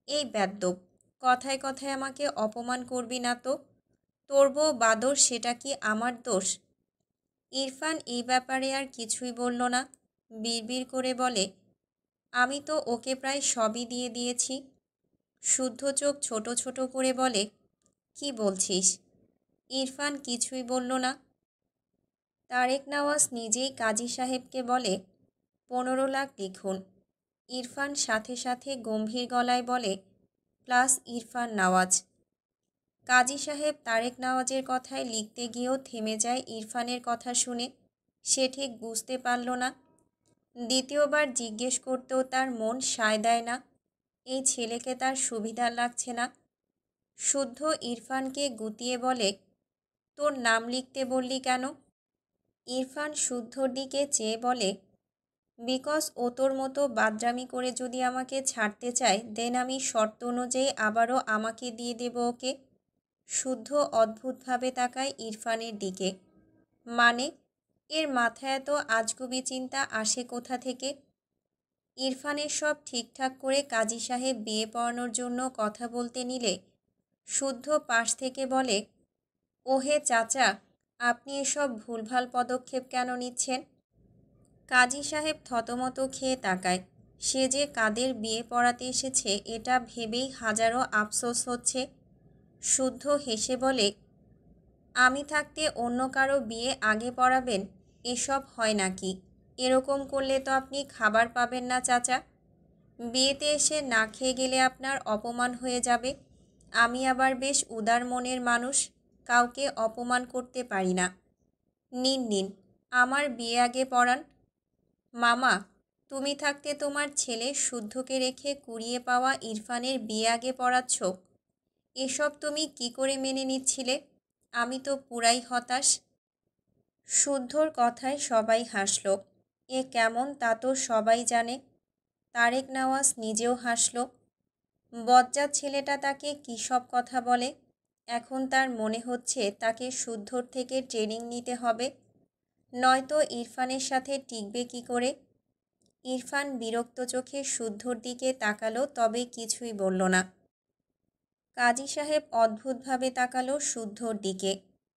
এই বেদ্যপ, কথায় কথায় আমাকে অপমান করবি না তো? তোর বউ বাদর, সেটা কি আমার দোষ? ইরফান এই ব্যাপারে আর কিছুই বলল না। বিড়বিড় করে বলে, আমি তো ওকে প্রায় সবই দিয়ে দিয়েছি। শুদ্ধ চোখ ছোট ছোট করে বলে, কি বলছিস? ইরফান কিছুই বলল না। তারেক নওয়াজ নিজেই কাজী সাহেবকে বলে, 15 লাখ লিখুন। ইরফান সাথে সাথে গম্ভীর গলায় বলে, প্লাস ইরফান নওয়াজ। কাজী সাহেব তারেক নওয়াজের কথায় লিখতে গিয়েও থেমে যায় ইরফানের কথা শুনে। সে ঠিক বুঝতে পারল না। দ্বিতীয়বার জিজ্ঞেস করতেও তার মন সায় দেয় না। এই ছেলেকে তার সুবিধা লাগছে না। শুদ্ধ ইরফানকে গুতিয়ে বলে, তোর নাম লিখতে বললি কেন? ইরফান শুদ্ধর দিকে চেয়ে বলে, বিকজ ও তোর মতো বাদরামি করে যদি আমাকে ছাড়তে চায়, দেন আমি শর্ত অনুযায়ী আবারও আমাকে দিয়ে দেব ওকে। শুদ্ধ অদ্ভুতভাবে তাকায় ইরফানের দিকে। মানে, এর মাথায় এত আজগুবি চিন্তা আসে কোথা থেকে? ইরফানের সব ঠিকঠাক করে কাজী সাহেব বিয়ে পড়ানোর জন্য কথা বলতে নিলে শুদ্ধ পাশ থেকে বলে, ওহে চাচা, আপনি এসব ভুলভাল পদক্ষেপ কেন নিচ্ছেন? কাজী সাহেব থতমত খেয়ে তাকায়। সে যে কাদের বিয়ে পড়াতে এসেছে এটা ভেবেই হাজারো আফসোস হচ্ছে। শুদ্ধ হেসে বলে, আমি থাকতে অন্য কারো বিয়ে আগে পড়াবেন? এসব হয় নাকি? এরকম করলে তো আপনি খাবার পাবেন না চাচা। বিয়েতে এসে না খেয়ে গেলে আপনার অপমান হয়ে যাবে। আমি আবার বেশ উদার মনের মানুষ, কাউকে অপমান করতে পারি না। নিন নিন, আমার বিয়ে আগে পড়ান। মামা, তুমি থাকতে তোমার ছেলে শুদ্ধকে রেখে কুড়িয়ে পাওয়া ইরফানের বিয়ে আগে পড়াচ্ছ? এসব তুমি কি করে মেনে নিচ্ছিলে? আমি তো পুরাই হতাশ। শুদ্ধর কথায় সবাই হাসল। এ কেমন তা তো সবাই জানে। তারেক নওয়াজ নিজেও হাসল। বজ্জাত ছেলেটা তাকে কী সব কথা বলে। এখন তার মনে হচ্ছে তাকে শুদ্ধর থেকে ট্রেনিং নিতে হবে, নয়তো ইরফানের সাথে টিকবে কি করে। ইরফান বিরক্ত চোখে শুদ্ধর দিকে তাকালো, তবে কিছুই বলল না। কাজী সাহেব অদ্ভুতভাবে তাকালো শুদ্ধর দিকে।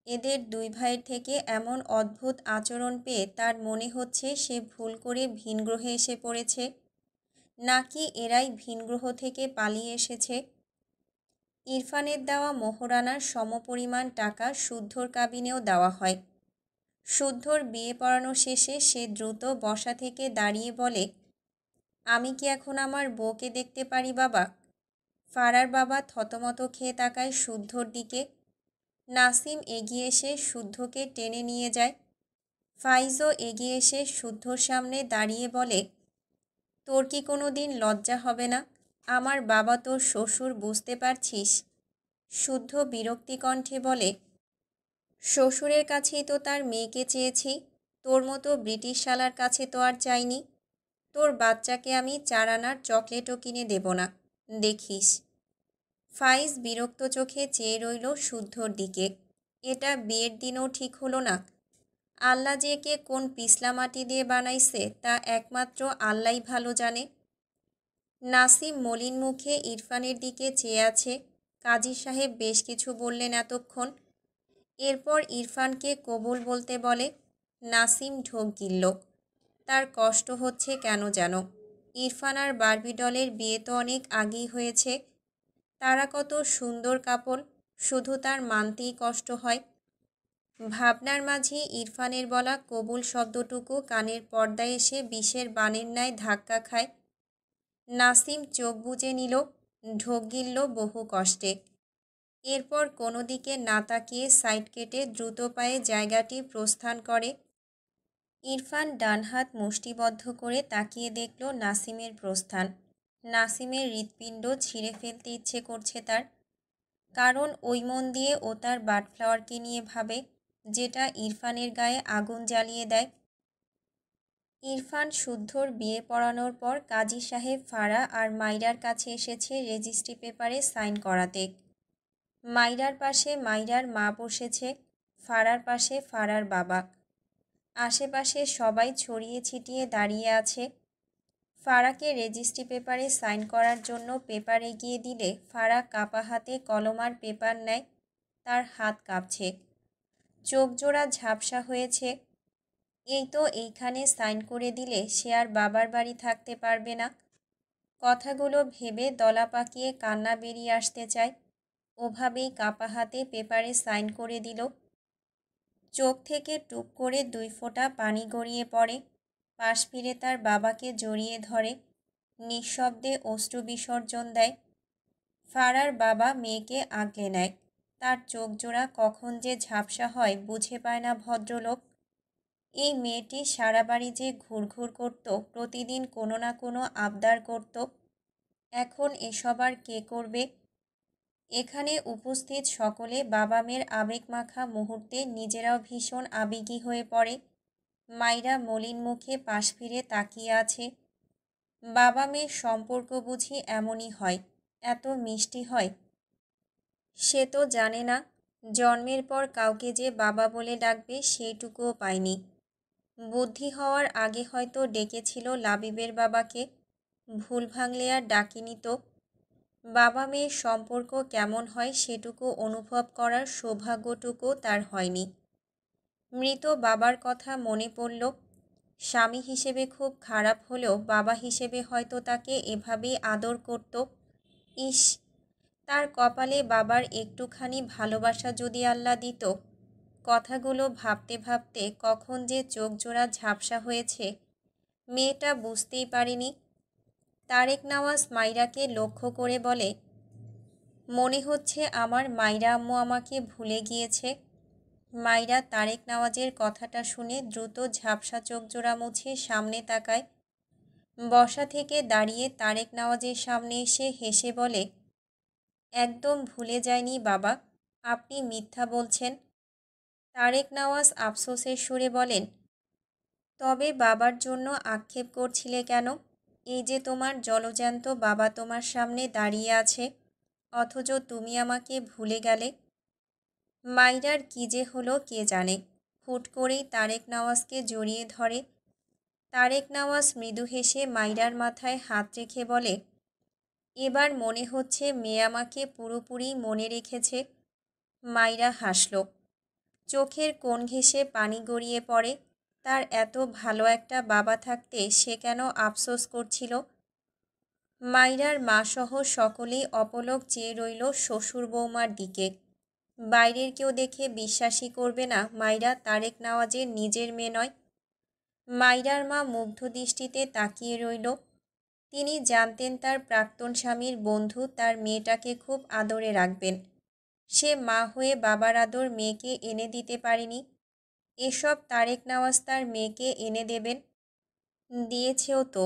এদের দুই ভাইয়ের থেকে এমন অদ্ভুত আচরণ পেয়ে তার মনে হচ্ছে সে ভুল করে ভিনগ্রহে এসে পড়েছে, নাকি এরাই ভিনগ্রহ থেকে পালিয়ে এসেছে। ইরফানের দেওয়া মোহরানার সমপরিমাণ টাকা শুদ্ধর কাবিনেও দেওয়া হয়। শুদ্ধর বিয়ে পড়ানো শেষে সে দ্রুত বসা থেকে দাঁড়িয়ে বলে, আমি কি এখন আমার বউকে দেখতে পারি বাবা? ফারার বাবা থতমত খেয়ে তাকায় শুদ্ধর দিকে। নাসিম এগিয়ে এসে শুদ্ধকে টেনে নিয়ে যায়। ফাইজও এগিয়ে এসে শুদ্ধর সামনে দাঁড়িয়ে বলে, তোর কি কোনো দিন লজ্জা হবে না? আমার বাবা তোর শ্বশুর, বুঝতে পারছিস? শুদ্ধ বিরক্তি কণ্ঠে বলে, শ্বশুরের কাছেই তো তার মেয়েকে চেয়েছি, তোর মতো ব্রিটিশ শালার কাছে তো আর চাইনি। তোর বাচ্চাকে আমি 4 আনার চকলেটও কিনে দেব না, দেখিস। ফাইজ বিরক্ত চোখে চেয়ে রইল শুদ্ধর দিকে। এটা বিয়ের দিনও ঠিক হলো না। আল্লাহ যে কে কোন পিছলা মাটি দিয়ে বানাইছে তা একমাত্র আল্লাহই ভালো জানে। নাসিম মলিন মুখে ইরফানের দিকে চেয়ে আছে। কাজী সাহেব বেশ কিছু বললেন এতক্ষণ। এরপর ইরফানকে কবুল বলতে বলে। নাসিম ঢোক গিলল। তার কষ্ট হচ্ছে কেন যেন। ইরফান আর বারবি ডলের বিয়ে তো অনেক আগেই হয়েছে। তারা কত সুন্দর কাপল, শুধু তার মানতেই কষ্ট হয়। ভাবনার মাঝে ইরফানের বলা কবুল শব্দটুকু কানের পর্দায় এসে বিষের বানের ন্যায় ধাক্কা খায়। নাসিম চোখ বুজে নিল, ঢোক গিলল বহু কষ্টে। এরপর কোনো দিকে না তাকিয়ে সাইড কেটে দ্রুত পায়ে জায়গাটি প্রস্থান করে। ইরফান ডান হাত মুষ্টিবদ্ধ করে তাকিয়ে দেখল নাসিমের প্রস্থান। নাসিমের হৃৎপিণ্ড ছিঁড়ে ফেলতে ইচ্ছে করছে তার, কারণ ওই মন দিয়ে ও তার বাডফ্লাওয়ারকে নিয়ে ভাবে, যেটা ইরফানের গায়ে আগুন জ্বালিয়ে দেয়। ইরফান শুদ্ধর বিয়ে পড়ানোর পর কাজী সাহেব ফারা আর মাইরার কাছে এসেছে রেজিস্ট্রি পেপারে সাইন করাতে। মাইরার পাশে মাইরার মা বসেছে, ফারার পাশে ফারার বাবা। আশেপাশে সবাই ছড়িয়ে ছিটিয়ে দাঁড়িয়ে আছে। ফারাকে রেজিস্ট্রি পেপারে সাইন করার জন্য পেপার এগিয়ে দিলে ফারা কাপা হাতে কলম আর পেপার নেয়। তার হাত কাঁপছে, চোখ জোড়া ঝাপসা হয়েছে। এই তো এইখানে সাইন করে দিলে সে আর বাবার বাড়ি থাকতে পারবে না। কথাগুলো ভেবে দলা পাকিয়ে কান্না বেরিয়ে আসতে চায়। ওভাবেই কাপা হাতে পেপারে সাইন করে দিল। চোখ থেকে টুপ করে 2 ফোঁটা পানি গড়িয়ে পড়ে। পাশ ফিরে তার বাবাকে জড়িয়ে ধরে, নিঃশব্দে অশ্রু বিসর্জন দেয়। ফারার বাবা মেয়েকে আগলে নেয়। তার চোখ জোড়া কখন যে ঝাপসা হয় বুঝে পায় না ভদ্রলোক। এই মেয়েটি সারা বাড়ি যে ঘুরঘুর করত, প্রতিদিন কোনো না কোনো আবদার করত, এখন এসব আর কে করবে? এখানে উপস্থিত সকলে বাবা মেয়ের আবেগমাখা মুহূর্তে নিজেরাও ভীষণ আবেগী হয়ে পড়ে। মাইরা মলিন মুখে পাশ ফিরে তাকিয়ে আছে। বাবা মেয়ের সম্পর্ক বুঝি এমনই হয়, এত মিষ্টি হয়? সে তো জানে না, জন্মের পর কাউকে যে বাবা বলে ডাকবে সেইটুকুও পায়নি। বুদ্ধি হওয়ার আগে হয়তো ডেকেছিল লাবিবের বাবাকে, ভুল ভাঙলে আর ডাকিনি তো। বাবা মেয়ের সম্পর্ক কেমন হয় সেটুকু অনুভব করার সৌভাগ্যটুকু তার হয়নি। মৃত বাবার কথা মনে পড়ল। স্বামী হিসেবে খুব খারাপ হলেও বাবা হিসেবে হয়তো তাকে এভাবেই আদর করত। ইস, তার কপালে বাবার একটুখানি ভালোবাসা যদি আল্লাহ দিত। কথাগুলো ভাবতে ভাবতে কখন যে চোখ জোড়া ঝাপসা হয়েছে মেয়েটা বুঝতেই পারেনি। তারেক নওয়াজ মাইরাকে লক্ষ্য করে বলে, মনে হচ্ছে আমার মাইরা আম্মু আমাকে ভুলে গিয়েছে। মাইরা তারেক নওয়াজের কথাটা শুনে দ্রুত ঝাপসা চোখ জোড়া মুছে সামনে তাকায়। বসা থেকে দাঁড়িয়ে তারেক নওয়াজের সামনে এসে হেসে বলে, একদম ভুলে যায়নি বাবা, আপনি মিথ্যা বলছেন। তারেক নওয়াজ আফসোসের সুরে বলেন, তবে বাবার জন্য আক্ষেপ করছিলে কেন? এই যে তোমার জলজ্যান্ত বাবা তোমার সামনে দাঁড়িয়ে আছে, অথচ তুমি আমাকে ভুলে গেলে। মাইরার কী যে হলো কে জানে, হুট করেই তারেক নওয়াজকে জড়িয়ে ধরে। তারেক নওয়াজ মৃদু হেসে মাইরার মাথায় হাত রেখে বলে, এবার মনে হচ্ছে মেয়ে আমাকে পুরোপুরি মনে রেখেছে। মাইরা হাসল, চোখের কোণ ঘেঁষে পানি গড়িয়ে পড়ে। তার এত ভালো একটা বাবা থাকতে সে কেন আফসোস করছিল। মাইরার মাসহ সকলেই অপলক চেয়ে রইল শ্বশুর বৌমার দিকে। বাইরের কেউ দেখে বিশ্বাসই করবে না মাইরা তারেক নওয়াজের নিজের মেয়ে নয়। মাইরার মা মুগ্ধ দৃষ্টিতে তাকিয়ে রইল। তিনি জানতেন তার প্রাক্তন স্বামীর বন্ধু তার মেয়েটাকে খুব আদরে রাখবেন। সে মা হয়ে বাবার আদর মেয়েকে এনে দিতে পারেনি, এসব তারেক নওয়াজ তার মেয়েকে এনে দেবেন। দিয়েছেও তো,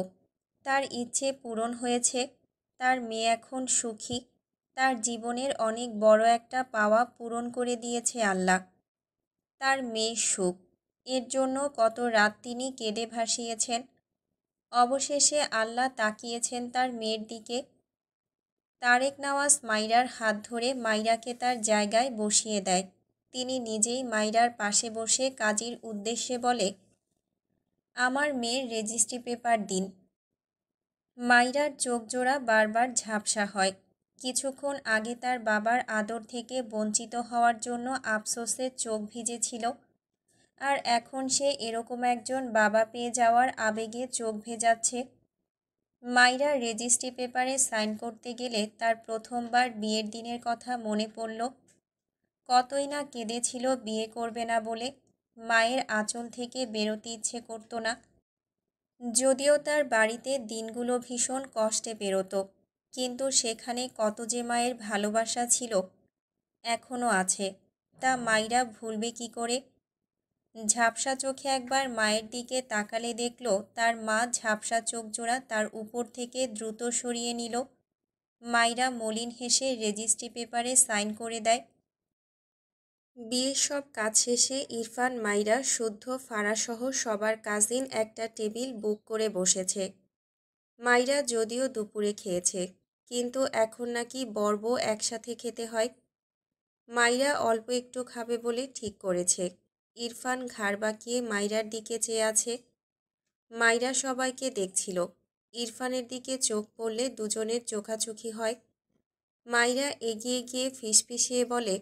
তার ইচ্ছে পূরণ হয়েছে। তার মেয়ে এখন সুখী, তার জীবনের অনেক বড় একটা পাওয়া পূরণ করে দিয়েছে আল্লাহ। তার মেয়ের সুখ, এর জন্য কত রাত তিনি কেঁদে ভাসিয়েছেন। অবশেষে আল্লাহ তাকিয়েছেন তার মেয়ের দিকে। তারেক নওয়াজ মাইরার হাত ধরে মাইরাকে তার জায়গায় বসিয়ে দেয়। তিনি নিজেই মাইরার পাশে বসে কাজীর উদ্দেশ্যে বলে, আমার মেয়ের রেজিস্ট্রি পেপার দিন। মাইরার চোখ জোড়া বারবার ঝাপসা হয়। কিছুক্ষণ আগে তার বাবার আদর থেকে বঞ্চিত হওয়ার জন্য আফসোসে চোখ ভিজেছিল, আর এখন সে এরকম একজন বাবা পেয়ে যাওয়ার আবেগে চোখ ভেজাচ্ছে। মাইরা রেজিস্ট্রি পেপারে সাইন করতে গেলে তার প্রথমবার বিয়ের দিনের কথা মনে পড়ল। কতই না কেঁদেছিল বিয়ে করবে না বলে, মায়ের আঁচল থেকে বেরোতে ইচ্ছে করত না। যদিও তার বাড়িতে দিনগুলো ভীষণ কষ্টে বেরোতো, কিন্তু সেখানে কত যে মায়ের ভালোবাসা ছিল, এখনও আছে, তা মাইরা ভুলবে কি করে। ঝাপসা চোখে একবার মায়ের দিকে তাকালে দেখল তার মা ঝাপসা চোখ জোড়া তার উপর থেকে দ্রুত সরিয়ে নিল। মাইরা মলিন হেসে রেজিস্ট্রি পেপারে সাইন করে দেয়। বিয়ের সব কাজ শেষে ইরফান, মাইরা, শুদ্ধ, ফারাসহ সবার কাজিন একটা টেবিল বুক করে বসেছে। মাইরা যদিও দুপুরে খেয়েছে, কিন্তু এখন নাকি বর বউ একসাথে খেতে হয়। মাইরা অল্প একটু খাবে বলে ঠিক করেছে। ইরফান ঘাড় বাঁকিয়ে মাইরার দিকে চেয়ে আছে। মাইরা সবাইকে দেখছিল। ইরফানের দিকে চোখ পড়লে দুজনের চোখাচোখি হয়। মাইরা এগিয়ে গিয়ে ফিসফিসিয়ে বলে,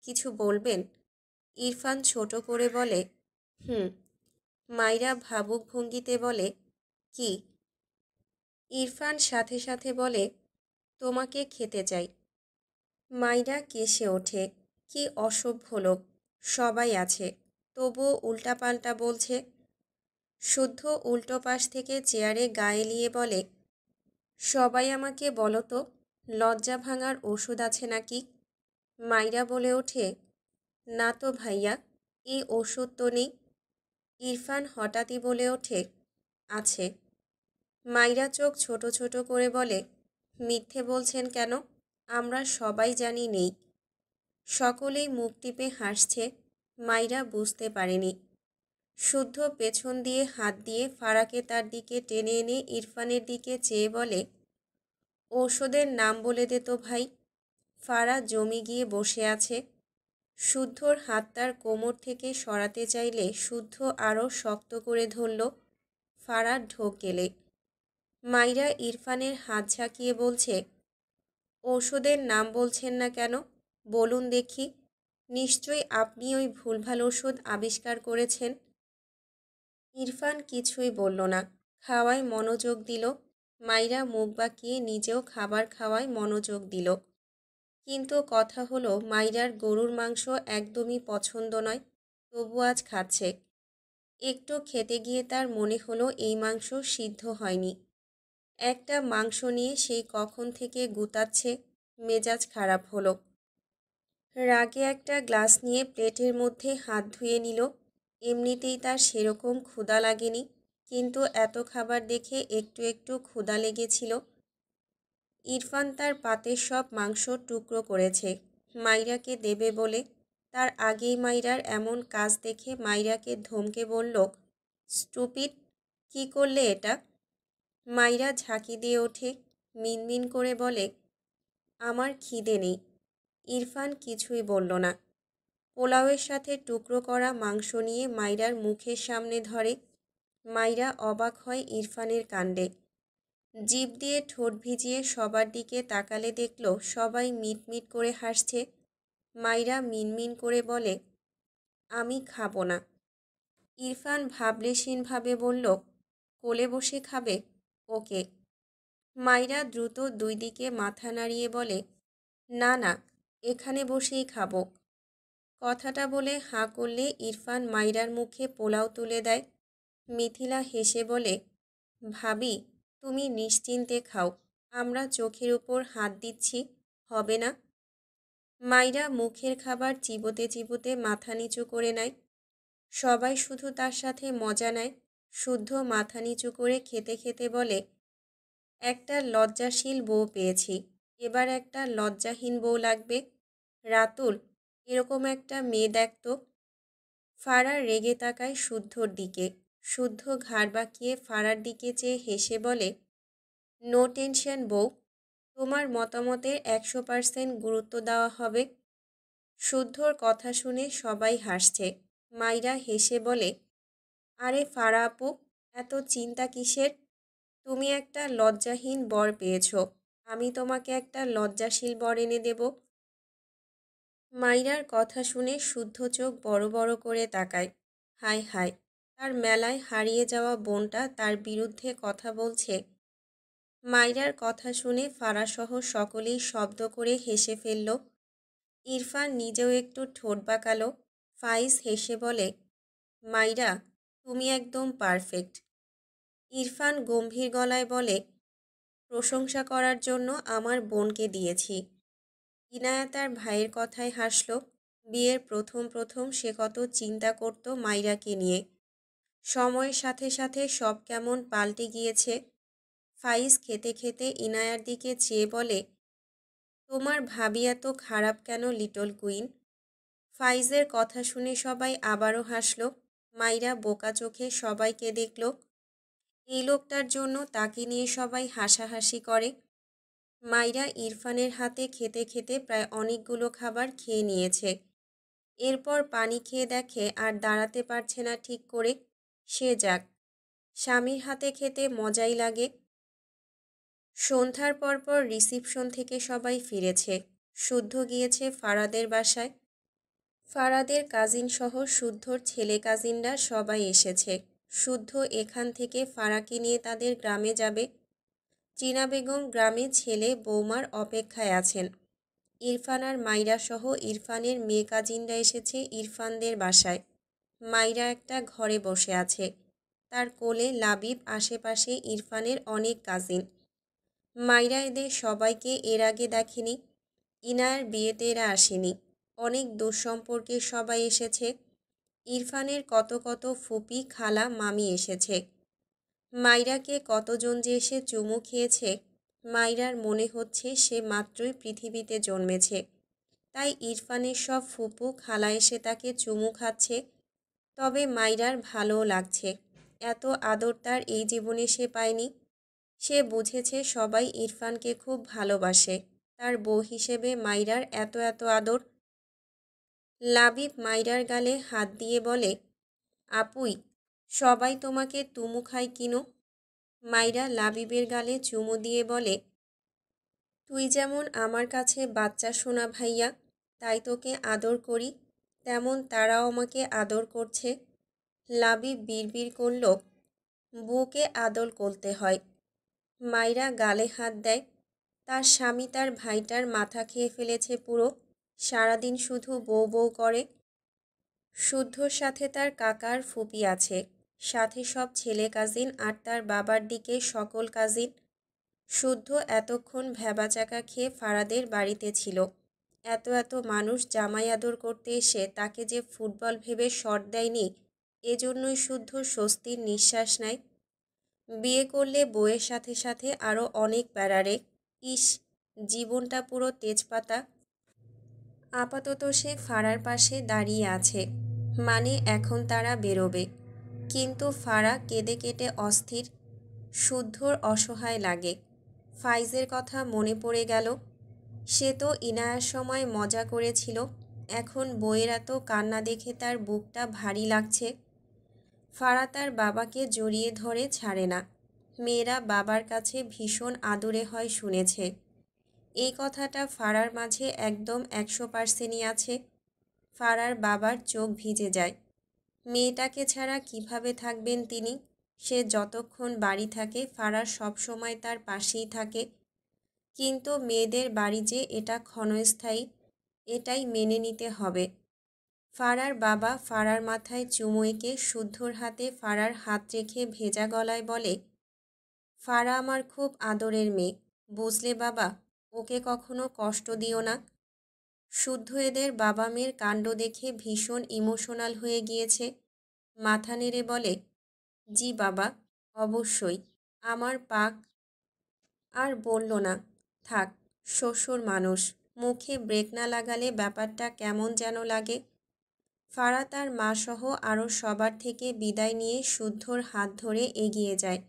কিছু বলবেন? ইরফান ছোট করে বলে, হুম। মাইরা ভাবুক ভঙ্গিতে বলে, কি? ইরফান সাথে সাথে বলে, তোমাকে খেতে চাই। মাইরা কেসে ওঠে, কি অসভ্য লোক, সবাই আছে, তবুও উল্টাপাল্টা বলছে। শুদ্ধ উল্টো পাশ থেকে চেয়ারে গা এলিয়ে বলে, সবাই আমাকে বলো তো, লজ্জা ভাঙার ওষুধ আছে নাকি? মাইরা বলে ওঠে, না তো ভাইয়া, এই ওষুধ তো নেই। ইরফান হঠাৎই বলে ওঠে, আছে। মাইরা চোখ ছোট ছোট করে বলে, মিথ্যে বলছেন কেন? আমরা সবাই জানি নেই। সকলেই মুখ টিপে হাসছে। মাইরা বুঝতে পারেনি। শুদ্ধ পেছন দিয়ে হাত দিয়ে ফারাকে তার দিকে টেনে এনে ইরফানের দিকে চেয়ে বলে, ঔষধের নাম বলে দে তো ভাই। ফারা জমি গিয়ে বসে আছে। শুদ্ধর হাত তার কোমর থেকে সরাতে চাইলে শুদ্ধ আরও শক্ত করে ধরল। ফারা ঢোক গেলে। মাইরা ইরফানের হাত ঝাঁকিয়ে বলছে, ঔষধের নাম বলছেন না কেন? বলুন দেখি, নিশ্চয়ই আপনি ওই ভুলভাল ওষুধ আবিষ্কার করেছেন। ইরফান কিছুই বলল না, খাওয়ায় মনোযোগ দিল। মাইরা মুখ বাঁকিয়ে নিজেও খাবার খাওয়ায় মনোযোগ দিল। কিন্তু কথা হলো, মাইরার গরুর মাংস একদমই পছন্দ নয়, তবু আজ খাচ্ছে। একটু খেতে গিয়ে তার মনে হলো এই মাংস সিদ্ধ হয়নি। একটা মাংস নিয়ে সেই কখন থেকে গুতাচ্ছে, মেজাজ খারাপ হলো। রাগে একটা গ্লাস নিয়ে প্লেটের মধ্যে হাত ধুয়ে নিল। এমনিতেই তার সেরকম ক্ষুধা লাগেনি, কিন্তু এত খাবার দেখে একটু একটু ক্ষুধা লেগেছিল। ইরফান তার পাতের সব মাংস টুকরো করেছে মাইরাকে দেবে বলে। তার আগেই মাইরার এমন কাজ দেখে মাইরাকে ধমকে বলল, স্টুপিড, কি করলে এটা? মাইরা ঝাঁকি দিয়ে ওঠে, মিনমিন করে বলে, আমার খিদে নেই। ইরফান কিছুই বলল না। পোলাওয়ের সাথে টুকরো করা মাংস নিয়ে মাইরার মুখের সামনে ধরে। মাইরা অবাক হয় ইরফানের কাণ্ডে। জিভ দিয়ে ঠোঁট ভিজিয়ে সবার দিকে তাকালে দেখল সবাই মিটমিট করে হাসছে। মাইরা মিনমিন করে বলে, আমি খাবো না। ইরফান ভাবলেশীনভাবে বলল, কোলে বসে খাবে? ওকে। মাইরা দ্রুত দুই দিকে মাথা নাড়িয়ে বলে, না না, এখানে বসেই খাবো। কথাটা বলে হাঁ করলে ইরফান মাইরার মুখে পোলাও তুলে দেয়। মিথিলা হেসে বলে, ভাবি, তুমি নিশ্চিন্তে খাও, আমরা চোখের উপর হাত দিচ্ছি, হবে না? মাইরা মুখের খাবার চিবোতে চিবোতে মাথা নিচু করে নেয়। সবাই শুধু তার সাথে মজা নেয়। শুদ্ধ মাথা নিচু করে খেতে খেতে বলে, একটা লজ্জাশীল বউ পেয়েছি, এবার একটা লজ্জাহীন বউ লাগবে। রাতুল, এরকম একটা মেয়ে দেখতো। ফারার রেগে তাকায় শুদ্ধর দিকে। শুদ্ধ ঘাড় বাঁকিয়ে ফারার দিকে চেয়ে হেসে বলে, নো টেনশন বউ, তোমার মতামতের 100% গুরুত্ব দেওয়া হবে। শুদ্ধর কথা শুনে সবাই হাসছে। মাইরা হেসে বলে, আরে ফারা আপু, এত চিন্তা কিসের? তুমি একটা লজ্জাহীন বর পেয়েছ, আমি তোমাকে একটা লজ্জাশীল বর এনে দেব। মাইরার কথা শুনে শুদ্ধ চোখ বড় বড় করে তাকায়। হায় হায়, তার মেলায় হারিয়ে যাওয়া বোনটা তার বিরুদ্ধে কথা বলছে। মাইরার কথা শুনে ফারাসহ সকলেই শব্দ করে হেসে ফেলল। ইরফান নিজেও একটু ঠোঁট বাঁকালো। ফাইজ হেসে বলে, মাইরা, তুমি একদম পারফেক্ট। ইরফান গম্ভীর গলায় বলে, প্রশংসা করার জন্য আমার বোনকে দিয়েছি। ইনায়া তার ভাইয়ের কথায় হাসল। বিয়ের প্রথম প্রথম সে কত চিন্তা করত মাইরাকে নিয়ে। সময়ের সাথে সাথে সব কেমন পাল্টে গিয়েছে। ফাইজ খেতে খেতে ইনায়ার দিকে চেয়ে বলে, তোমার ভাবি এত খারাপ কেন লিটল কুইন? ফাইজের কথা শুনে সবাই আবারও হাসল। মাইরা বোকা চোখে সবাইকে দেখল। এই লোকটার জন্য তাকে নিয়ে সবাই হাসাহাসি করে। মাইরা ইরফানের হাতে খেতে খেতে প্রায় অনেকগুলো খাবার খেয়ে নিয়েছে। এরপর পানি খেয়ে দেখে আর দাঁড়াতে পারছে না ঠিক করে। সে যাক, স্বামীর হাতে খেতে মজাই লাগে। সন্ধ্যার পরপর রিসিপশন থেকে সবাই ফিরেছে। শুদ্ধ গিয়েছে ফারাদের বাসায়। ফারাদের কাজিন সহ শুদ্ধর ছেলে কাজিনরা সবাই এসেছে। শুদ্ধ এখান থেকে ফারাকে নিয়ে তাদের গ্রামে যাবে। চীনা বেগম গ্রামে ছেলে বৌমার অপেক্ষায় আছেন। ইরফান আর মাইরা সহ ইরফানের মেয়ে কাজিনরা এসেছে ইরফানদের বাসায়। মাইরা একটা ঘরে বসে আছে। তার কোলে লাবিব, আশেপাশে ইরফানের অনেক কাজিন। মাইরা এদের সবাইকে এর আগে দেখেনি। ইনায়ার বিয়েতে এরা আসেনি। অনেক দূর সম্পর্কে সবাই এসেছে। ইরফানের কত কত ফুপি, খালা, মামি এসেছে। মাইরাকে কতজন যে এসে চুমু খেয়েছে। মাইরার মনে হচ্ছে সে মাত্রই পৃথিবীতে জন্মেছে। তাই ইরফানের সব ফুপু, খালা এসে তাকে চুমু খাচ্ছে। তবে মাইরার ভালোও লাগছে। এত আদর তার এই জীবনে সে পায়নি। সে বুঝেছে সবাই ইরফানকে খুব ভালোবাসে। তার বউ হিসেবে মাইরার এত এত আদর। লাবিব মাইরার গালে হাত দিয়ে বলে, আপুই, সবাই তোমাকে তুমু খায় কিনো? মাইরা লাবিবের গালে চুমু দিয়ে বলে, তুই যেমন আমার কাছে বাচ্চা সোনা ভাইয়া, তাই তোকে আদর করি, তেমন তারাও আমাকে আদর করছে। লাবি বিড়বিড় করল, বুকে আদল করতে হয়। মাইরা গালে হাত দেয়। তার স্বামী তার ভাইটার মাথা খেয়ে ফেলেছে পুরো, সারাদিন শুধু বউ বউ করে। শুদ্ধর সাথে তার কাকার ফুপি আছে, সাথে সব ছেলে কাজিন আর তার বাবার দিকে সকল কাজিন। শুদ্ধ এতক্ষণ ভ্যাবাচাকা খেয়ে ফারাদের বাড়িতে ছিল। এত এত মানুষ জামাই আদর করতে এসে তাকে যে ফুটবল ভেবে শট দেয়নি, এজন্যই শুদ্ধ স্বস্তির নিঃশ্বাস নেয়। বিয়ে করলে বউয়ের সাথে সাথে আরও অনেক প্যারারে। ইস, জীবনটা পুরো তেজপাতা। আপাতত সে ফারার পাশে দাঁড়িয়ে আছে, মানে এখন তারা বেরোবে। কিন্তু ফারা কেঁদে কেটে অস্থির। শুদ্ধর অসহায় লাগে। ফাইজের কথা মনে পড়ে গেল। সে তো ইনায়ার সময় মজা করেছিল, এখন বইয়ের এত কান্না দেখে তার বুকটা ভারী লাগছে। ফারা তার বাবাকে জড়িয়ে ধরে ছাড়ে না। মেয়েরা বাবার কাছে ভীষণ আদরে হয় শুনেছে। এই কথাটা ফারার মাঝে একদম 100%ই আছে। ফারার বাবার চোখ ভিজে যায়। মেয়েটাকে ছাড়া কিভাবে থাকবেন তিনি? সে যতক্ষণ বাড়ি থাকে ফারার সবসময় তার পাশেই থাকে। কিন্তু মেয়েদের বাড়ি যে এটা ক্ষণস্থায়ী, এটাই মেনে নিতে হবে। ফারার বাবা ফারার মাথায় চুমু এঁকে শুদ্ধর হাতে ফারার হাত রেখে ভেজা গলায় বলে, ফারা আমার খুব আদরের মেয়ে, বুঝলে বাবা, ওকে কখনো কষ্ট দিও না। শুদ্ধ এদের বাবা মেয়ের কাণ্ড দেখে ভীষণ ইমোশনাল হয়ে গিয়েছে। মাথা নেড়ে বলে, জি বাবা, অবশ্যই। আমার পাক। আর বলল না। থাক, শ্বশুর মানুষ, মুখে ব্রেক না লাগালে ব্যাপারটা কেমন যেন লাগে। ফারা তার মাসহ আরও সবার থেকে বিদায় নিয়ে শুদ্ধর হাত ধরে এগিয়ে যায়।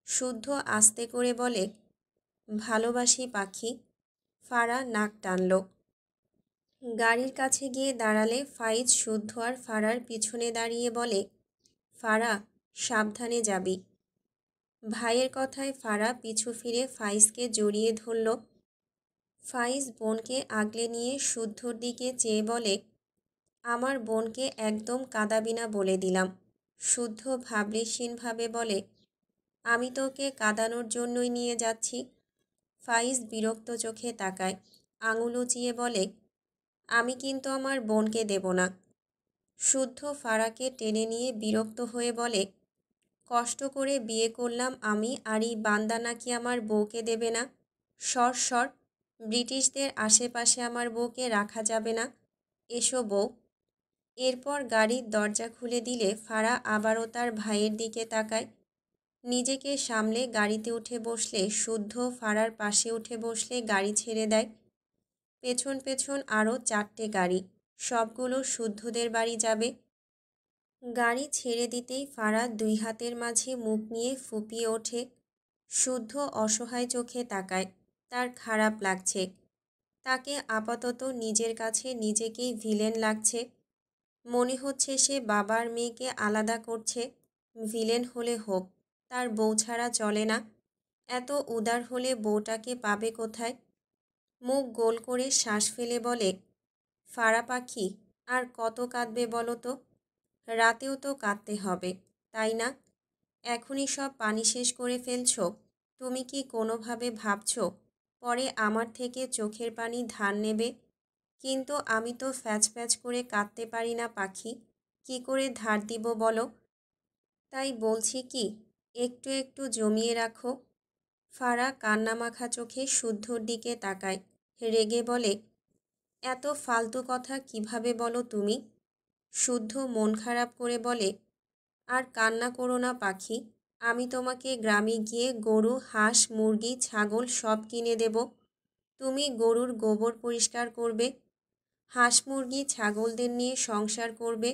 শুদ্ধ আস্তে করে বলে, ভালোবাসি পাখি। ফারা নাক টানল। গাড়ির কাছে গিয়ে দাঁড়ালে ফাইজ শুদ্ধ আর ফারার পিছনে দাঁড়িয়ে বলে, ফারা, সাবধানে যাবি। ভাইয়ের কথায় ফারা পিছু ফিরে ফাইজকে জড়িয়ে ধরল। ফাইজ বোনকে আগলে নিয়ে শুদ্ধর দিকে চেয়ে বলে, আমার বোনকে একদম কাঁদাবি না বলে দিলাম। শুদ্ধ ভাবলেশীনভাবে বলে, আমি তোকে কাঁদানোর জন্যই নিয়ে যাচ্ছি। ফাইজ বিরক্ত চোখে তাকায়, আঙুল উঁচিয়ে বলে, আমি কিন্তু আমার বোনকে দেব না। শুদ্ধ ফারাকে টেনে নিয়ে বিরক্ত হয়ে বলে, কষ্ট করে বিয়ে করলাম আমি, আর এই বান্দা নাকি আমার বউকে দেবে না। সর সর, ব্রিটিশদের আশেপাশে আমার বউকে রাখা যাবে না। এসো বউ। এরপর গাড়ির দরজা খুলে দিলে ফারা আবারও তার ভাইয়ের দিকে তাকায়। নিজেকে সামলে গাড়িতে উঠে বসলে শুদ্ধ ফারার পাশে উঠে বসলে গাড়ি ছেড়ে দেয়। পেছন পেছন আরও 4টে গাড়ি, সবগুলো শুদ্ধদের বাড়ি যাবে। গাড়ি ছেড়ে দিতেই ফারা 2 হাতের মাঝে মুখ নিয়ে ফুপিয়ে ওঠে। শুদ্ধ অসহায় চোখে তাকায়, তার খারাপ লাগছে। তাকে আপাতত নিজের কাছে নিজেকেই ভিলেন লাগছে। মনে হচ্ছে সে বাবার মেয়েকে আলাদা করছে। ভিলেন হলে হোক, তার বউ ছাড়া চলে না। এত উদার হলে বউটাকে পাবে কোথায়? মুখ গোল করে শ্বাস ফেলে বলে, ফারা পাখি, আর কত কাঁদবে বলো তো? রাতেও তো কাঁদতে হবে, তাই না? এখনই সব পানি শেষ করে ফেলছো? তুমি কি কোনোভাবে ভাবছো পরে আমার থেকে চোখের পানি ধার নেবে? কিন্তু আমি তো ফ্যাচ ফ্যাচ করে কাঁদতে পারি না পাখি, কি করে ধার দিব বলো? তাই বলছি কি, একটু একটু জমিয়ে রাখো। ফারা কান্নামাখা চোখে শুদ্ধর দিকে তাকায়, রেগে বলে, এত ফালতু কথা কিভাবে বলো তুমি? শুদ্ধ মন খারাপ করে বলে, আর কান্না করো না পাখি, আমি তোমাকে গ্রামে গিয়ে গরু, হাঁস, মুরগি, ছাগল সব কিনে দেব। তুমি গরুর গোবর পরিষ্কার করবে, হাঁস মুরগি ছাগলদের নিয়ে সংসার করবে।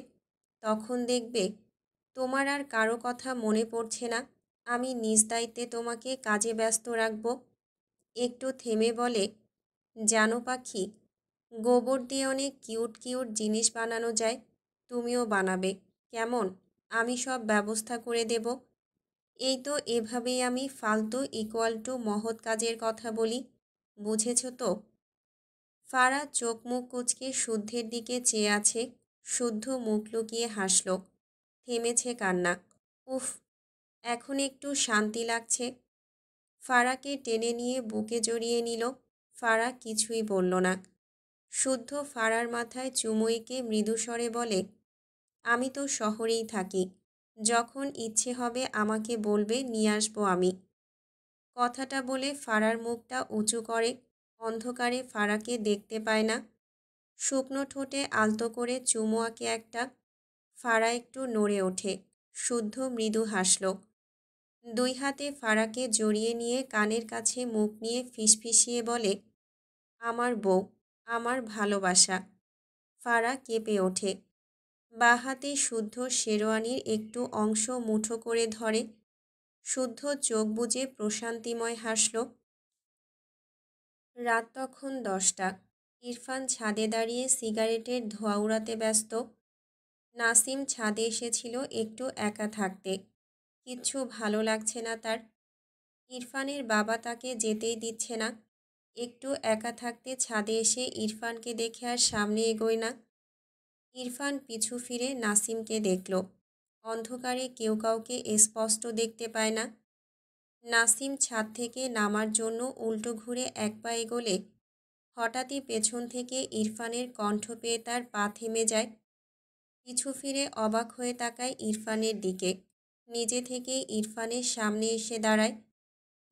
তখন দেখবে তোমার আর কারো কথা মনে পড়ছে না। আমি নিজ দায়িত্বে তোমাকে কাজে ব্যস্ত রাখব। একটু থেমে বলে, জানো পাখি, গোবর দিয়ে অনেক কিউট কিউট জিনিস বানানো যায়, তুমিও বানাবে কেমন? আমি সব ব্যবস্থা করে দেব। এই তো এভাবেই আমি ফালতু ইকুয়াল টু মহৎ কাজের কথা বলি, বুঝেছ তো? ফারা চোখ মুখ কুঁচকে শুদ্ধের দিকে চেয়ে আছে। শুদ্ধ মুখ লুকিয়ে হাসল। থেমেছে কান্না। উফ, এখন একটু শান্তি লাগছে। ফারাকে টেনে নিয়ে বুকে জড়িয়ে নিল। ফারা কিছুই বলল না। শুদ্ধ ফারার মাথায় চুমু এঁকে মৃদুস্বরে বলে, আমি তো শহরেই থাকি, যখন ইচ্ছে হবে আমাকে বলবে, নিয়ে আসবো আমি। কথাটা বলে ফারার মুখটা উঁচু করে। অন্ধকারে ফারাকে দেখতে পায় না। শুকনো ঠোঁটে আলতো করে চুমু আঁকে একটা। ফারা একটু নড়ে ওঠে। শুদ্ধ মৃদু হাসল। দুই হাতে ফারাকে জড়িয়ে নিয়ে কানের কাছে মুখ নিয়ে ফিসফিসিয়ে বলে, আমার বউ, আমার ভালোবাসা। ফারা কেঁপে ওঠে। বাঁ হাতে শুদ্ধ শেরওয়ানির একটু অংশ মুঠো করে ধরে। শুদ্ধ চোখ বুজে প্রশান্তিময় হাসল। রাত তখন 10টা। ইরফান ছাদে দাঁড়িয়ে সিগারেটের ধোঁয়া উড়াতে ব্যস্ত। নাসিম ছাদে এসেছিল একটু একা থাকতে। কিচ্ছু ভালো লাগছে না তার। ইরফানের বাবা তাকে যেতেই দিচ্ছে না। একটু একা থাকতে ছাদে এসে ইরফানকে দেখে আর সামনে এগোয় না। ইরফান পিছু ফিরে নাসিমকে দেখল। অন্ধকারে কেউ কাউকে স্পষ্ট দেখতে পায় না। নাসিম ছাদ থেকে নামার জন্য উল্টো ঘুরে এক পা এগোলে হঠাৎই পেছন থেকে ইরফানের কণ্ঠ পেয়ে তার পা থেমে যায়। পিছু ফিরে অবাক হয়ে তাকায় ইরফানের দিকে। নিজে থেকেই ইরফানের সামনে এসে দাঁড়ায়।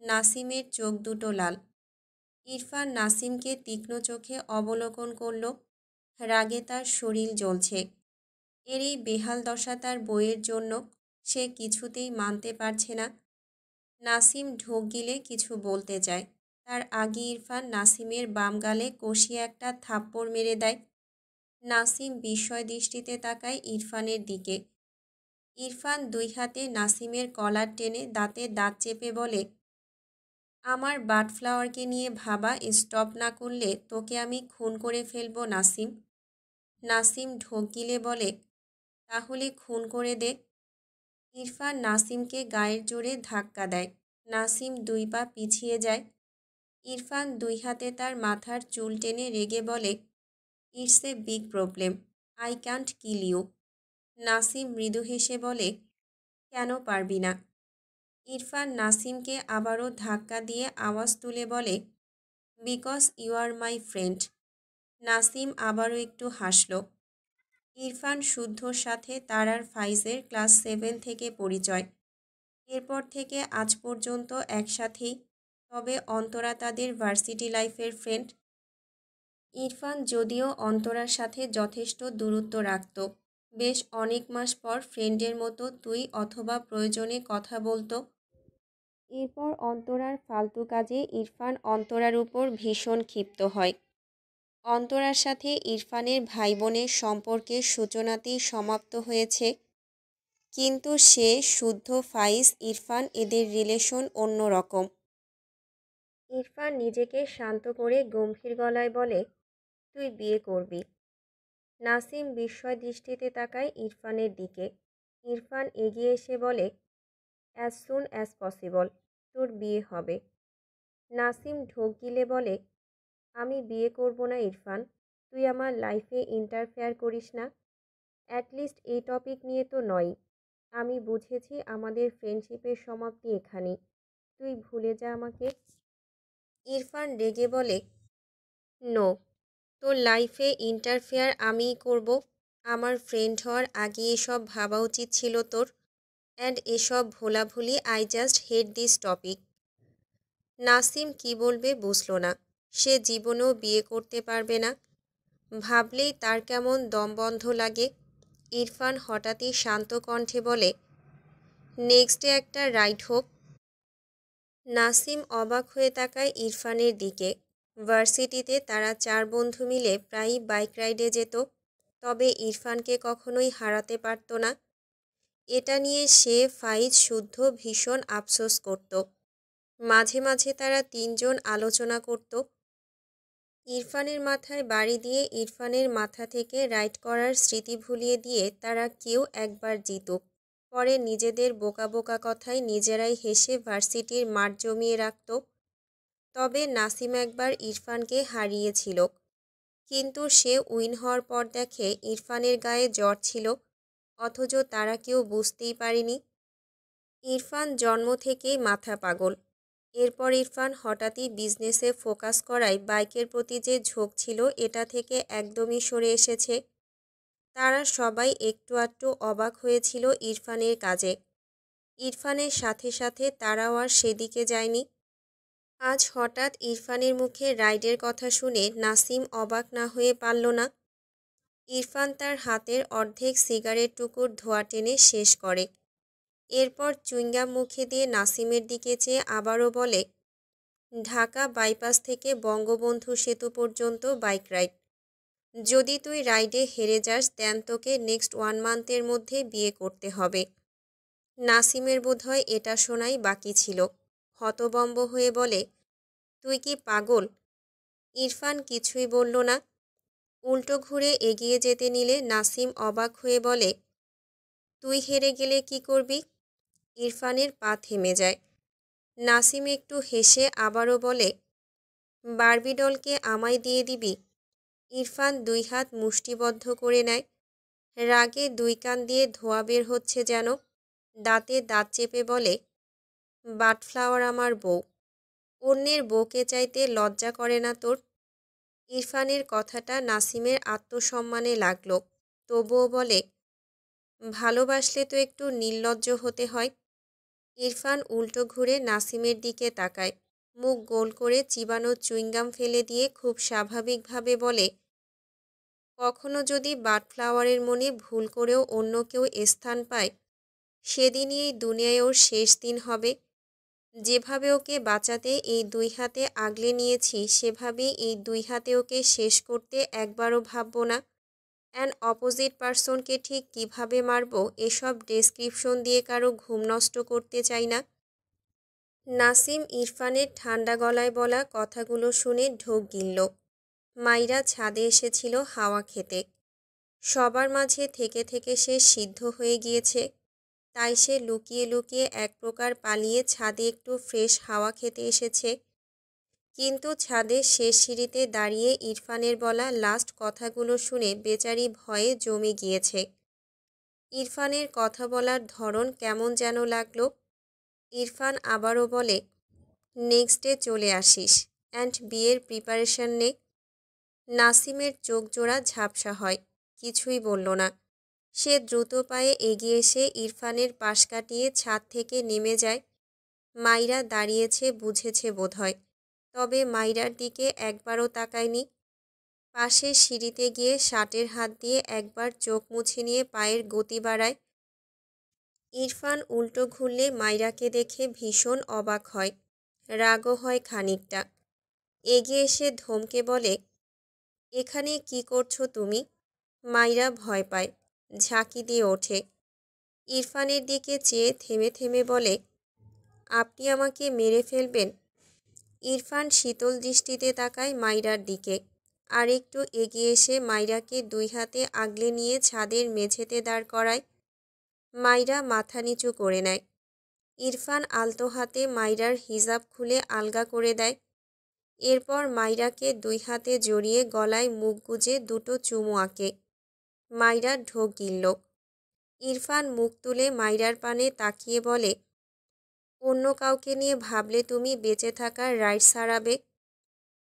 নাসিমের চোখ দুটো লাল। ইরফান নাসিমকে তীক্ষ্ণ চোখে অবলোকন করল। রাগে তার শরীর জ্বলছে। এর এই বেহাল দশা তার বইয়ের জন্য। সে কিছুতেই মানতে পারছে না। নাসিম ঢোক গিলে কিছু বলতে চায়। তার আগে ইরফান নাসিমের বাম গালে কষিয়ে একটা থাপ্পড় মেরে দেয়। নাসিম বিস্ময় দৃষ্টিতে তাকায় ইরফানের দিকে। ইরফান দুই হাতে নাসিমের কলার টেনে দাঁতে দাঁত চেপে বলে, আমার বাডফ্লাওয়ারকে নিয়ে ভাবা স্টপ না করলে তোকে আমি খুন করে ফেলবো নাসিম। নাসিম ঢোক গিলে বলে, তাহলে খুন করে দে। ইরফান নাসিমকে গায়ের জোরে ধাক্কা দেয়। নাসিম দুই পা পিছিয়ে যায়। ইরফান দুই হাতে তার মাথার চুল টেনে রেগে বলে, it's a big problem, I can't kill you. Nasim মৃদু হেসে বলে, কেন পারবি না? ইরফান নাসিমকে আবারও ধাক্কা দিয়ে আওয়াজ তুলে বলে, because you are my friend. Nasim আবারও একটু হাসল। ইরফান শুদ্ধর সাথে তার আর ফাইজের ক্লাস 7 থেকে পরিচয়। এরপর থেকে আজ পর্যন্ত একসাথেই। তবে অন্তরা তাদের ভার্সিটি লাইফের ফ্রেন্ড। ইরফান যদিও অন্তরার সাথে যথেষ্ট দূরত্ব রাখত। বেশ অনেক মাস পর ফ্রেন্ডের মতো তুই অথবা প্রয়োজনে কথা বলতো। এরপর অন্তরার ফালতু কাজে ইরফান অন্তরার উপর ভীষণ ক্ষিপ্ত হয়। অন্তরার সাথে ইরফানের ভাই বোনের সম্পর্কের সূচনাতেই সমাপ্ত হয়েছে। কিন্তু সে, শুদ্ধ, ফাইজ, ইরফান এদের রিলেশন অন্যরকম। ইরফান নিজেকে শান্ত করে গম্ভীর গলায় বলে, তুই বিয়ে করবি। নাসিম বিস্ময় দৃষ্টিতে তাকায় ইরফানের দিকে। ইরফান এগিয়ে এসে বলে, অ্যাজ সুন অ্যাজ পসিবল, তোর বিয়ে হবে। নাসিম ঢোক গিলে বলে, আমি বিয়ে করব না ইরফান, তুই আমার লাইফে ইন্টারফেয়ার করিস না। অ্যাটলিস্ট এই টপিক নিয়ে তো নয়। আমি বুঝেছি আমাদের ফ্রেন্ডশিপের সমাপ্তি এখানেই, তুই ভুলে যা আমাকে। ইরফান রেগে বলে, নো, তোর লাইফে ইন্টারফেয়ার আমিই করব। আমার ফ্রেন্ড হওয়ার আগে এসব ভাবা উচিত ছিল তোর। অ্যান্ড এসব ভোলাভুলি, I just hate this topic. Nasim কি বলবে বুঝল না। সে জীবনেও বিয়ে করতে পারবে না। ভাবলেই তার কেমন দমবন্ধ লাগে। ইরফান হঠাৎই শান্ত কণ্ঠে বলে, নেক্সট ডে একটা রাইড হোক। নাসিম অবাক হয়ে তাকায় ইরফানের দিকে। ভার্সিটিতে তারা 4 বন্ধু মিলে প্রায়ই বাইক রাইডে যেত। তবে ইরফানকে কখনোই হারাতে পারত না। এটা নিয়ে সে, ফাইজ, শুদ্ধ ভীষণ আফসোস করত। মাঝে মাঝে তারা 3 জন আলোচনা করত। ইরফানের মাথায় বাড়ি দিয়ে ইরফানের মাথা থেকে রাইড করার স্মৃতি ভুলিয়ে দিয়ে তারা কেউ একবার জিতুক। পরে নিজেদের বোকা বোকা কথায় নিজেরাই হেসে ভার্সিটির মাঠ জমিয়ে রাখত। তবে নাসিম একবার ইরফানকে হারিয়েছিল। কিন্তু সে উইন হওয়ার পর দেখে ইরফানের গায়ে জ্বর ছিল। অথচ তারা কেউ বুঝতেই পারেনি। ইরফান জন্ম থেকেই মাথা পাগল। এরপর ইরফান হঠাৎই বিজনেসে ফোকাস করায় বাইকের প্রতি যে ঝোঁক ছিল এটা থেকে একদমই সরে এসেছে। তারা সবাই একটু আধটু অবাক হয়েছিল ইরফানের কাজে। ইরফানের সাথে সাথে তারাও আর সেদিকে যায়নি। আজ হঠাৎ ইরফানের মুখে রাইডের কথা শুনে নাসিম অবাক না হয়ে পারল না। ইরফান তার হাতের অর্ধেক সিগারেট টুকুর ধোঁয়া টেনে শেষ করে। এরপর চুইংগাম মুখে দিয়ে নাসিমের দিকে চেয়ে আবারও বলে, ঢাকা বাইপাস থেকে বঙ্গবন্ধু সেতু পর্যন্ত বাইক রাইড। যদি তুই রাইডে হেরে যাস দেন তোকে নেক্সট 1 মান্থের মধ্যে বিয়ে করতে হবে। নাসিমের বোধহয় এটা শোনাই বাকি ছিল। হতবম্ব হয়ে বলে, তুই কি পাগল? ইরফান কিছুই বলল না। উল্টো ঘুরে এগিয়ে যেতে নিলে নাসিম অবাক হয়ে বলে, তুই হেরে গেলে কি করবি? ইরফানের পা থেমে যায়। নাসিম একটু হেসে আবারও বলে, বারবি ডলকে আমায় দিয়ে দিবি? ইরফান 2 হাত মুষ্টিবদ্ধ করে নেয়। রাগে 2 কান দিয়ে ধোঁয়া বের হচ্ছে যেন। দাঁতে দাঁত চেপে বলে, বাটফ্লাওয়ার আমার বউ। অন্যের বউকে চাইতে লজ্জা করে না তোর? ইরফানের কথাটা নাসিমের আত্মসম্মানে লাগল। তবুও বলে, ভালোবাসলে তো একটু নির্লজ্জ হতে হয়। ইরফান উল্টো ঘুরে নাসিমের দিকে তাকায়। মুখ গোল করে চিবানো চুইংগাম ফেলে দিয়ে খুব স্বাভাবিকভাবে বলে, কখনো যদি বাটফ্লাওয়ারের মনে ভুল করেও অন্য কেউ স্থান পায়, সেদিনই এই দুনিয়ায় ওর শেষ দিন হবে। যেভাবে ওকে বাঁচাতে এই 2 হাতে আগলে নিয়েছি সেভাবেই এই 2 হাতে ওকে শেষ করতে একবারও ভাবব না। অ্যান অপোজিট পারসনকে ঠিক কিভাবে মারব এসব ডেসক্রিপশন দিয়ে কারো ঘুম নষ্ট করতে চাই না। নাসিম ইরফানের ঠান্ডা গলায় বলা কথাগুলো শুনে ঢোক গিলল। মাইরা ছাদে এসেছিল হাওয়া খেতে। সবার মাঝে থেকে থেকে সে সিদ্ধ হয়ে গিয়েছে। তাই সে লুকিয়ে লুকিয়ে এক প্রকার পালিয়ে ছাদে একটু ফ্রেশ হাওয়া খেতে এসেছে। কিন্তু ছাদের শেষ সিঁড়িতে দাঁড়িয়ে ইরফানের বলা লাস্ট কথাগুলো শুনে বেচারি ভয়ে জমে গিয়েছে। ইরফানের কথা বলার ধরন কেমন যেন লাগলো। ইরফান আবারও বলে, নেক্সট ডে চলে আসিস অ্যান্ড বিয়ের প্রিপারেশন নে। নাসিমের চোখ জোড়া ঝাপসা হয়। কিছুই বলল না। সে দ্রুত পায়ে এগিয়ে এসে ইরফানের পাশ কাটিয়ে ছাদ থেকে নেমে যায়। মাইরা দাঁড়িয়েছে বুঝেছে বোধহয়। তবে মাইরার দিকে একবারও তাকায়নি। পাশে সিঁড়িতে গিয়ে শার্টের হাত দিয়ে একবার চোখ মুছে নিয়ে পায়ের গতি বাড়ায়। ইরফান উল্টো ঘুরলে মাইরাকে দেখে ভীষণ অবাক হয়। রাগও হয় খানিকটা। এগিয়ে এসে ধমকে বলে, এখানে কি করছো তুমি? মাইরা ভয় পায়। ঝাঁকি দিয়ে ওঠে। ইরফানের দিকে চেয়ে থেমে থেমে বলে, আপনি আমাকে মেরে ফেলবেন? ইরফান শীতল দৃষ্টিতে তাকায় মাইরার দিকে। আর একটু এগিয়ে এসে মাইরাকে 2 হাতে আগলে নিয়ে ছাদের মেঝেতে দাঁড় করায়। মাইরা মাথা নিচু করে নেয়। ইরফান আলতো হাতে মাইরার হিজাব খুলে আলগা করে দেয়। এরপর মাইরাকে 2 হাতে জড়িয়ে গলায় মুখ গুজে 2টো চুমু আঁকে। মাইরা ঢোক গিলল। ইরফান মুখ তুলে মাইরার পানে তাকিয়ে বলে, অন্য কাউকে নিয়ে ভাবলে তুমি বেঁচে থাকার রাইটস হারাবে।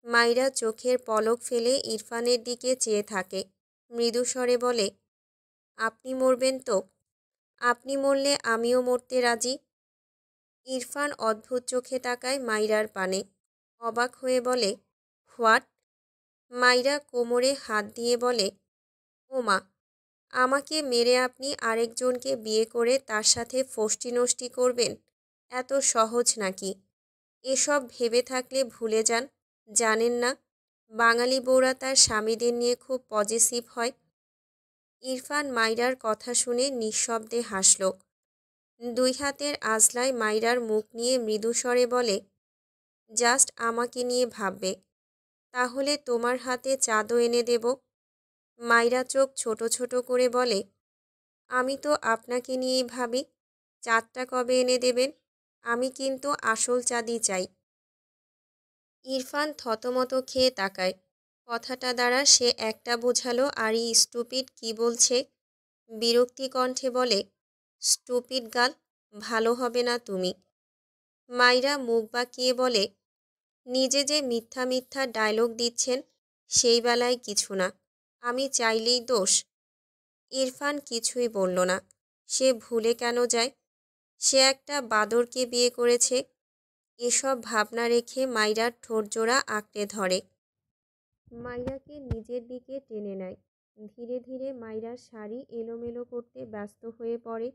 মাইরা চোখের পলক ফেলে ইরফানের দিকে চেয়ে থাকে। মৃদু স্বরে বলে, আপনি মরবেন তো? আপনি মরলে আমিও মরতে রাজি। ইরফান অদ্ভুত চোখে তাকায় মাইরার পানে। অবাক হয়ে বলে, হোয়াট? মাইরা কোমরে হাত দিয়ে বলে, ওমা, আমাকে মেরে আপনি আরেকজনকে বিয়ে করে তার সাথে ফষ্টি নষ্টি করবেন? এত সহজ নাকি? এসব ভেবে থাকলে ভুলে যান। জানেন না, বাঙালি বউরা তার স্বামীদের নিয়ে খুব পজেসিভ হয়। ইরফান মাইরার কথা শুনে নিঃশব্দে হাসল। 2 হাতের আজলায় মাইরার মুখ নিয়ে মৃদুস্বরে বলে, জাস্ট আমাকে নিয়ে ভাববে। তাহলে তোমার হাতে চাঁদও এনে দেব। মাইরা চোখ ছোট ছোট করে বলে, আমি তো আপনাকে নিয়েই ভাবি। চাঁদটা কবে এনে দেবেন? আমি কিন্তু আসল চাঁদই চাই। ইরফান থতমত খেয়ে তাকায়। কথাটা দ্বারা সে একটা বোঝালো আর ই স্টুপিড কি বলছে। বিরক্তি কণ্ঠে বলে, স্টুপিড গার্ল, ভালো হবে না তুমি। মাইরা মুখ বাঁকিয়ে বলে, নিজে যে মিথ্যা মিথ্যা ডায়লগ দিচ্ছেন সেই বেলায় কিছু না, আমি চাইলেই দোষ। ইরফান কিছুই বলল না। সে ভুলে কেন যায়? সে একটা বাদরকে বিয়ে করেছে। এসব ভাবনা রেখে মাইরার ঠোঁটজোড়া আঁকড়ে ধরে। মাইরাকে নিজের দিকে টেনে নেয়। ধীরে ধীরে মাইরার শাড়ি এলোমেলো করতে ব্যস্ত হয়ে পড়ে।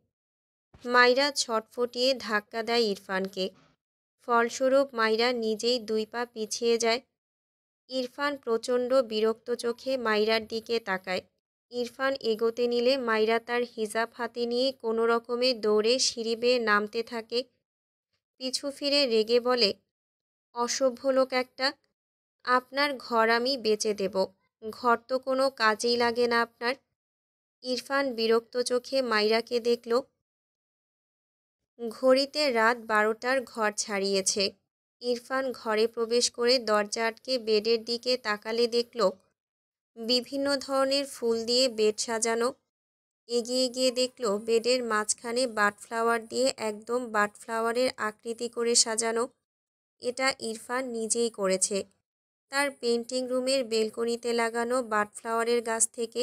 মাইরা ছটফটিয়ে ধাক্কা দেয় ইরফানকে। ফলস্বরূপ মাইরা নিজেই 2 পা পিছিয়ে যায়। ইরফান প্রচণ্ড বিরক্ত চোখে মাইরার দিকে তাকায়। ইরফান এগোতে নিলে মাইরা তার হিজাব হাতে নিয়ে কোনো রকমে দৌড়ে সিঁড়ি বেয়ে নামতে থাকে। পিছু ফিরে রেগে বলে, অসভ্য লোক একটা, আপনার ঘর আমি বেচে দেব। ঘর তো কোনো কাজেই লাগে না আপনার। ইরফান বিরক্ত চোখে মাইরাকে দেখল। ঘড়িতে রাত 12টার ঘর ছাড়িয়েছে। ইরফান ঘরে প্রবেশ করে দরজা আটকে বেডের দিকে তাকালে দেখল বিভিন্ন ধরনের ফুল দিয়ে বেড সাজানো। এগিয়ে গিয়ে দেখল বেডের মাঝখানে বাডফ্লাওয়ার দিয়ে একদম বাডফ্লাওয়ারের আকৃতি করে সাজানো। এটা ইরফান নিজেই করেছে, তার পেন্টিং রুমের বেলকনিতে লাগানো বাডফ্লাওয়ারের গাছ থেকে।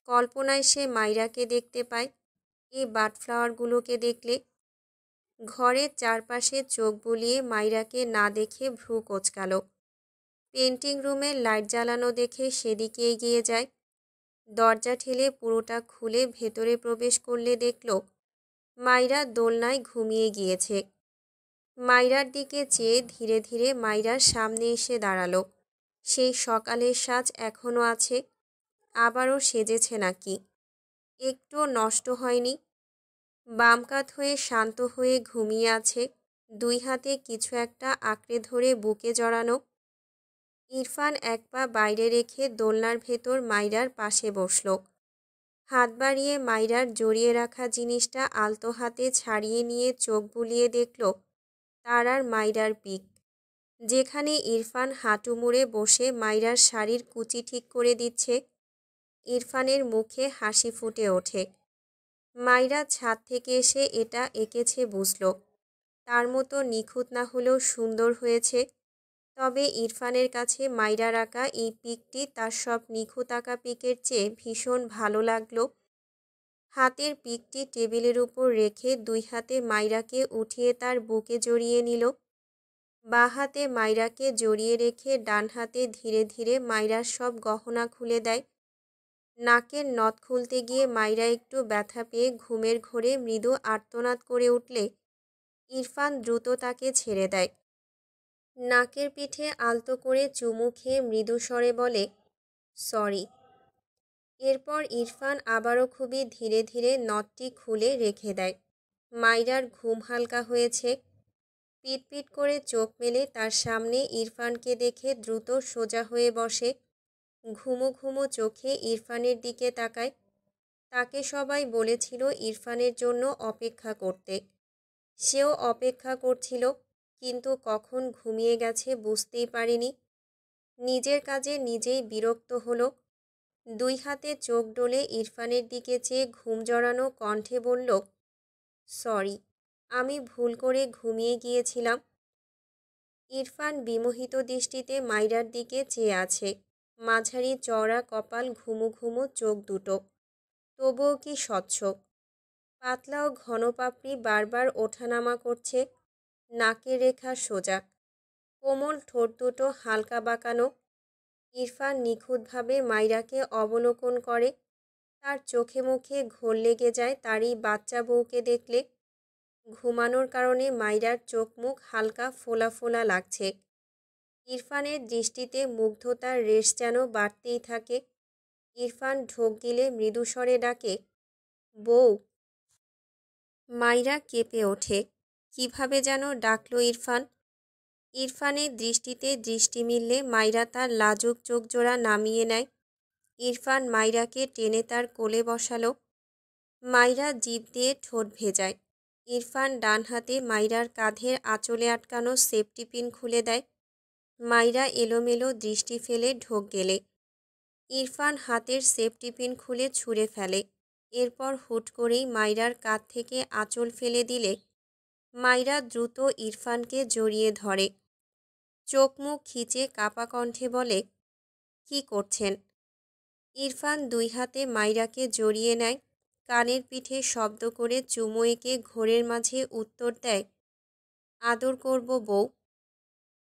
কল্পনায় সে মাইরাকে দেখতে পায়। এই বাডফ্লাওয়ারগুলোকে দেখলে ঘরের চারপাশে চোখ বুলিয়ে মাইরাকে না দেখে ভ্রু কোঁচকাল। পেন্টিং রুমের লাইট জ্বালানো দেখে সেদিকে এগিয়ে যায়। দরজা ঠেলে পুরোটা খুলে ভেতরে প্রবেশ করলে দেখল মাইরা দোলনায় ঘুমিয়ে গিয়েছে। মাইরার দিকে চেয়ে ধীরে ধীরে মাইরার সামনে এসে দাঁড়ালো। সেই সকালের সাজ এখনও আছে। আবারও সেজেছে নাকি? একটুও নষ্ট হয়নি। বাম কাত হয়ে শান্ত হয়ে ঘুমিয়ে আছে, 2 হাতে কিছু একটা আঁকড়ে ধরে বুকে জড়ানো। ইরফান 1 পা বাইরে রেখে দোলনার ভেতর মাইরার পাশে বসল। হাত বাড়িয়ে মাইরার জড়িয়ে রাখা জিনিসটা আলতো হাতে ছাড়িয়ে নিয়ে চোখ বুলিয়ে দেখল তার আর মাইরার পিক, যেখানে ইরফান হাঁটু মুড়ে বসে মাইরার শাড়ির কুচি ঠিক করে দিচ্ছে। ইরফানের মুখে হাসি ফুটে ওঠে। মাইরা ছাদ থেকে এসে এটা এঁকেছে বুঝল। তার মতো নিখুঁত না হলেও সুন্দর হয়েছে। তবে ইরফানের কাছে মাইরার আঁকা এই পিকটি তার সব নিখুঁত আঁকা পিকের চেয়ে ভীষণ ভালো লাগলো। হাতের পিকটি টেবিলের উপর রেখে 2 হাতে মাইরাকে উঠিয়ে তার বুকে জড়িয়ে নিল। বাঁ হাতে মাইরাকে জড়িয়ে রেখে ডান হাতে ধীরে ধীরে মাইরার সব গহনা খুলে দেয়। নাকের নথ খুলতে গিয়ে মাইরা একটু ব্যথা পেয়ে ঘুমের ঘোরে মৃদু আর্তনাদ করে উঠলে ইরফান দ্রুত তাকে ছেড়ে দেয়। নাকের পিঠে আলতো করে চুমু খেয়ে মৃদু স্বরে বলে, সরি। এরপর ইরফান আবারও খুবই ধীরে ধীরে নথটি খুলে রেখে দেয়। মাইরার ঘুম হালকা হয়েছে। পিটপিট করে চোখ মেলে তার সামনে ইরফানকে দেখে দ্রুত সোজা হয়ে বসে। ঘুমো ঘুমো চোখে ইরফানের দিকে তাকায়। তাকে সবাই বলেছিল ইরফানের জন্য অপেক্ষা করতে। সেও অপেক্ষা করছিল, কিন্তু কখন ঘুমিয়ে গেছে বুঝতেই পারেনি। নিজের কাজে নিজেই বিরক্ত হলো। 2 হাতে চোখ ডলে ইরফানের দিকে চেয়ে ঘুম জড়ানো কণ্ঠে বলল, সরি, আমি ভুল করে ঘুমিয়ে গিয়েছিলাম। ইরফান বিমোহিত দৃষ্টিতে মাইরার দিকে চেয়ে আছে। মাঝারি চওড়া কপাল, ঘুমো ঘুমো চোখ দুটো, তবুও কি স্বচ্ছ। পাতলা ও ঘন পাপড়ি বারবার ওঠানামা করছে। নাকের রেখা সোজা, কোমল ঠোঁট দুটো হালকা বাঁকানো। ইরফান নিখুঁতভাবে মাইরাকে অবলোকন করে। তার চোখে মুখে ঘোর লেগে যায় তারই বাচ্চা বউকে দেখলে। ঘুমানোর কারণে মাইরার চোখ মুখ হালকা ফোলা ফোলা লাগছে। ইরফানের দৃষ্টিতে মুগ্ধতার রেশ যেন বাড়তেই থাকে। ইরফান ঢোক গিলে মৃদুস্বরে ডাকে, বউ। মাইরা কেঁপে ওঠে। কিভাবে যেন ডাকলো ইরফান। ইরফানের দৃষ্টিতে দৃষ্টি মিললে মাইরা তার লাজুক চোখ জোড়া নামিয়ে নেয়। ইরফান মাইরাকে টেনে তার কোলে বসালো। মাইরা জিভ দিয়ে ঠোঁট ভেজায়। ইরফান ডান হাতে মাইরার কাঁধের আঁচলে আটকানো সেফটি পিন খুলে দেয়। মাইরা এলোমেলো দৃষ্টি ফেলে ঢোক গেলে ইরফান হাতের সেফটি পিন খুলে ছুঁড়ে ফেলে এরপর হুট করেই মাইরার কাঁধ থেকে আঁচল ফেলে দিলে মাইরা দ্রুত ইরফানকে জড়িয়ে ধরে। চোখ মুখ খিচে কাপা কণ্ঠে বলে, কি করছেন? ইরফান দুই হাতে মাইরাকে জড়িয়ে নেয়, কানের পিঠে শব্দ করে চুমু এঁকে ঘোরের মাঝে উত্তর দেয়, আদর করব বউ।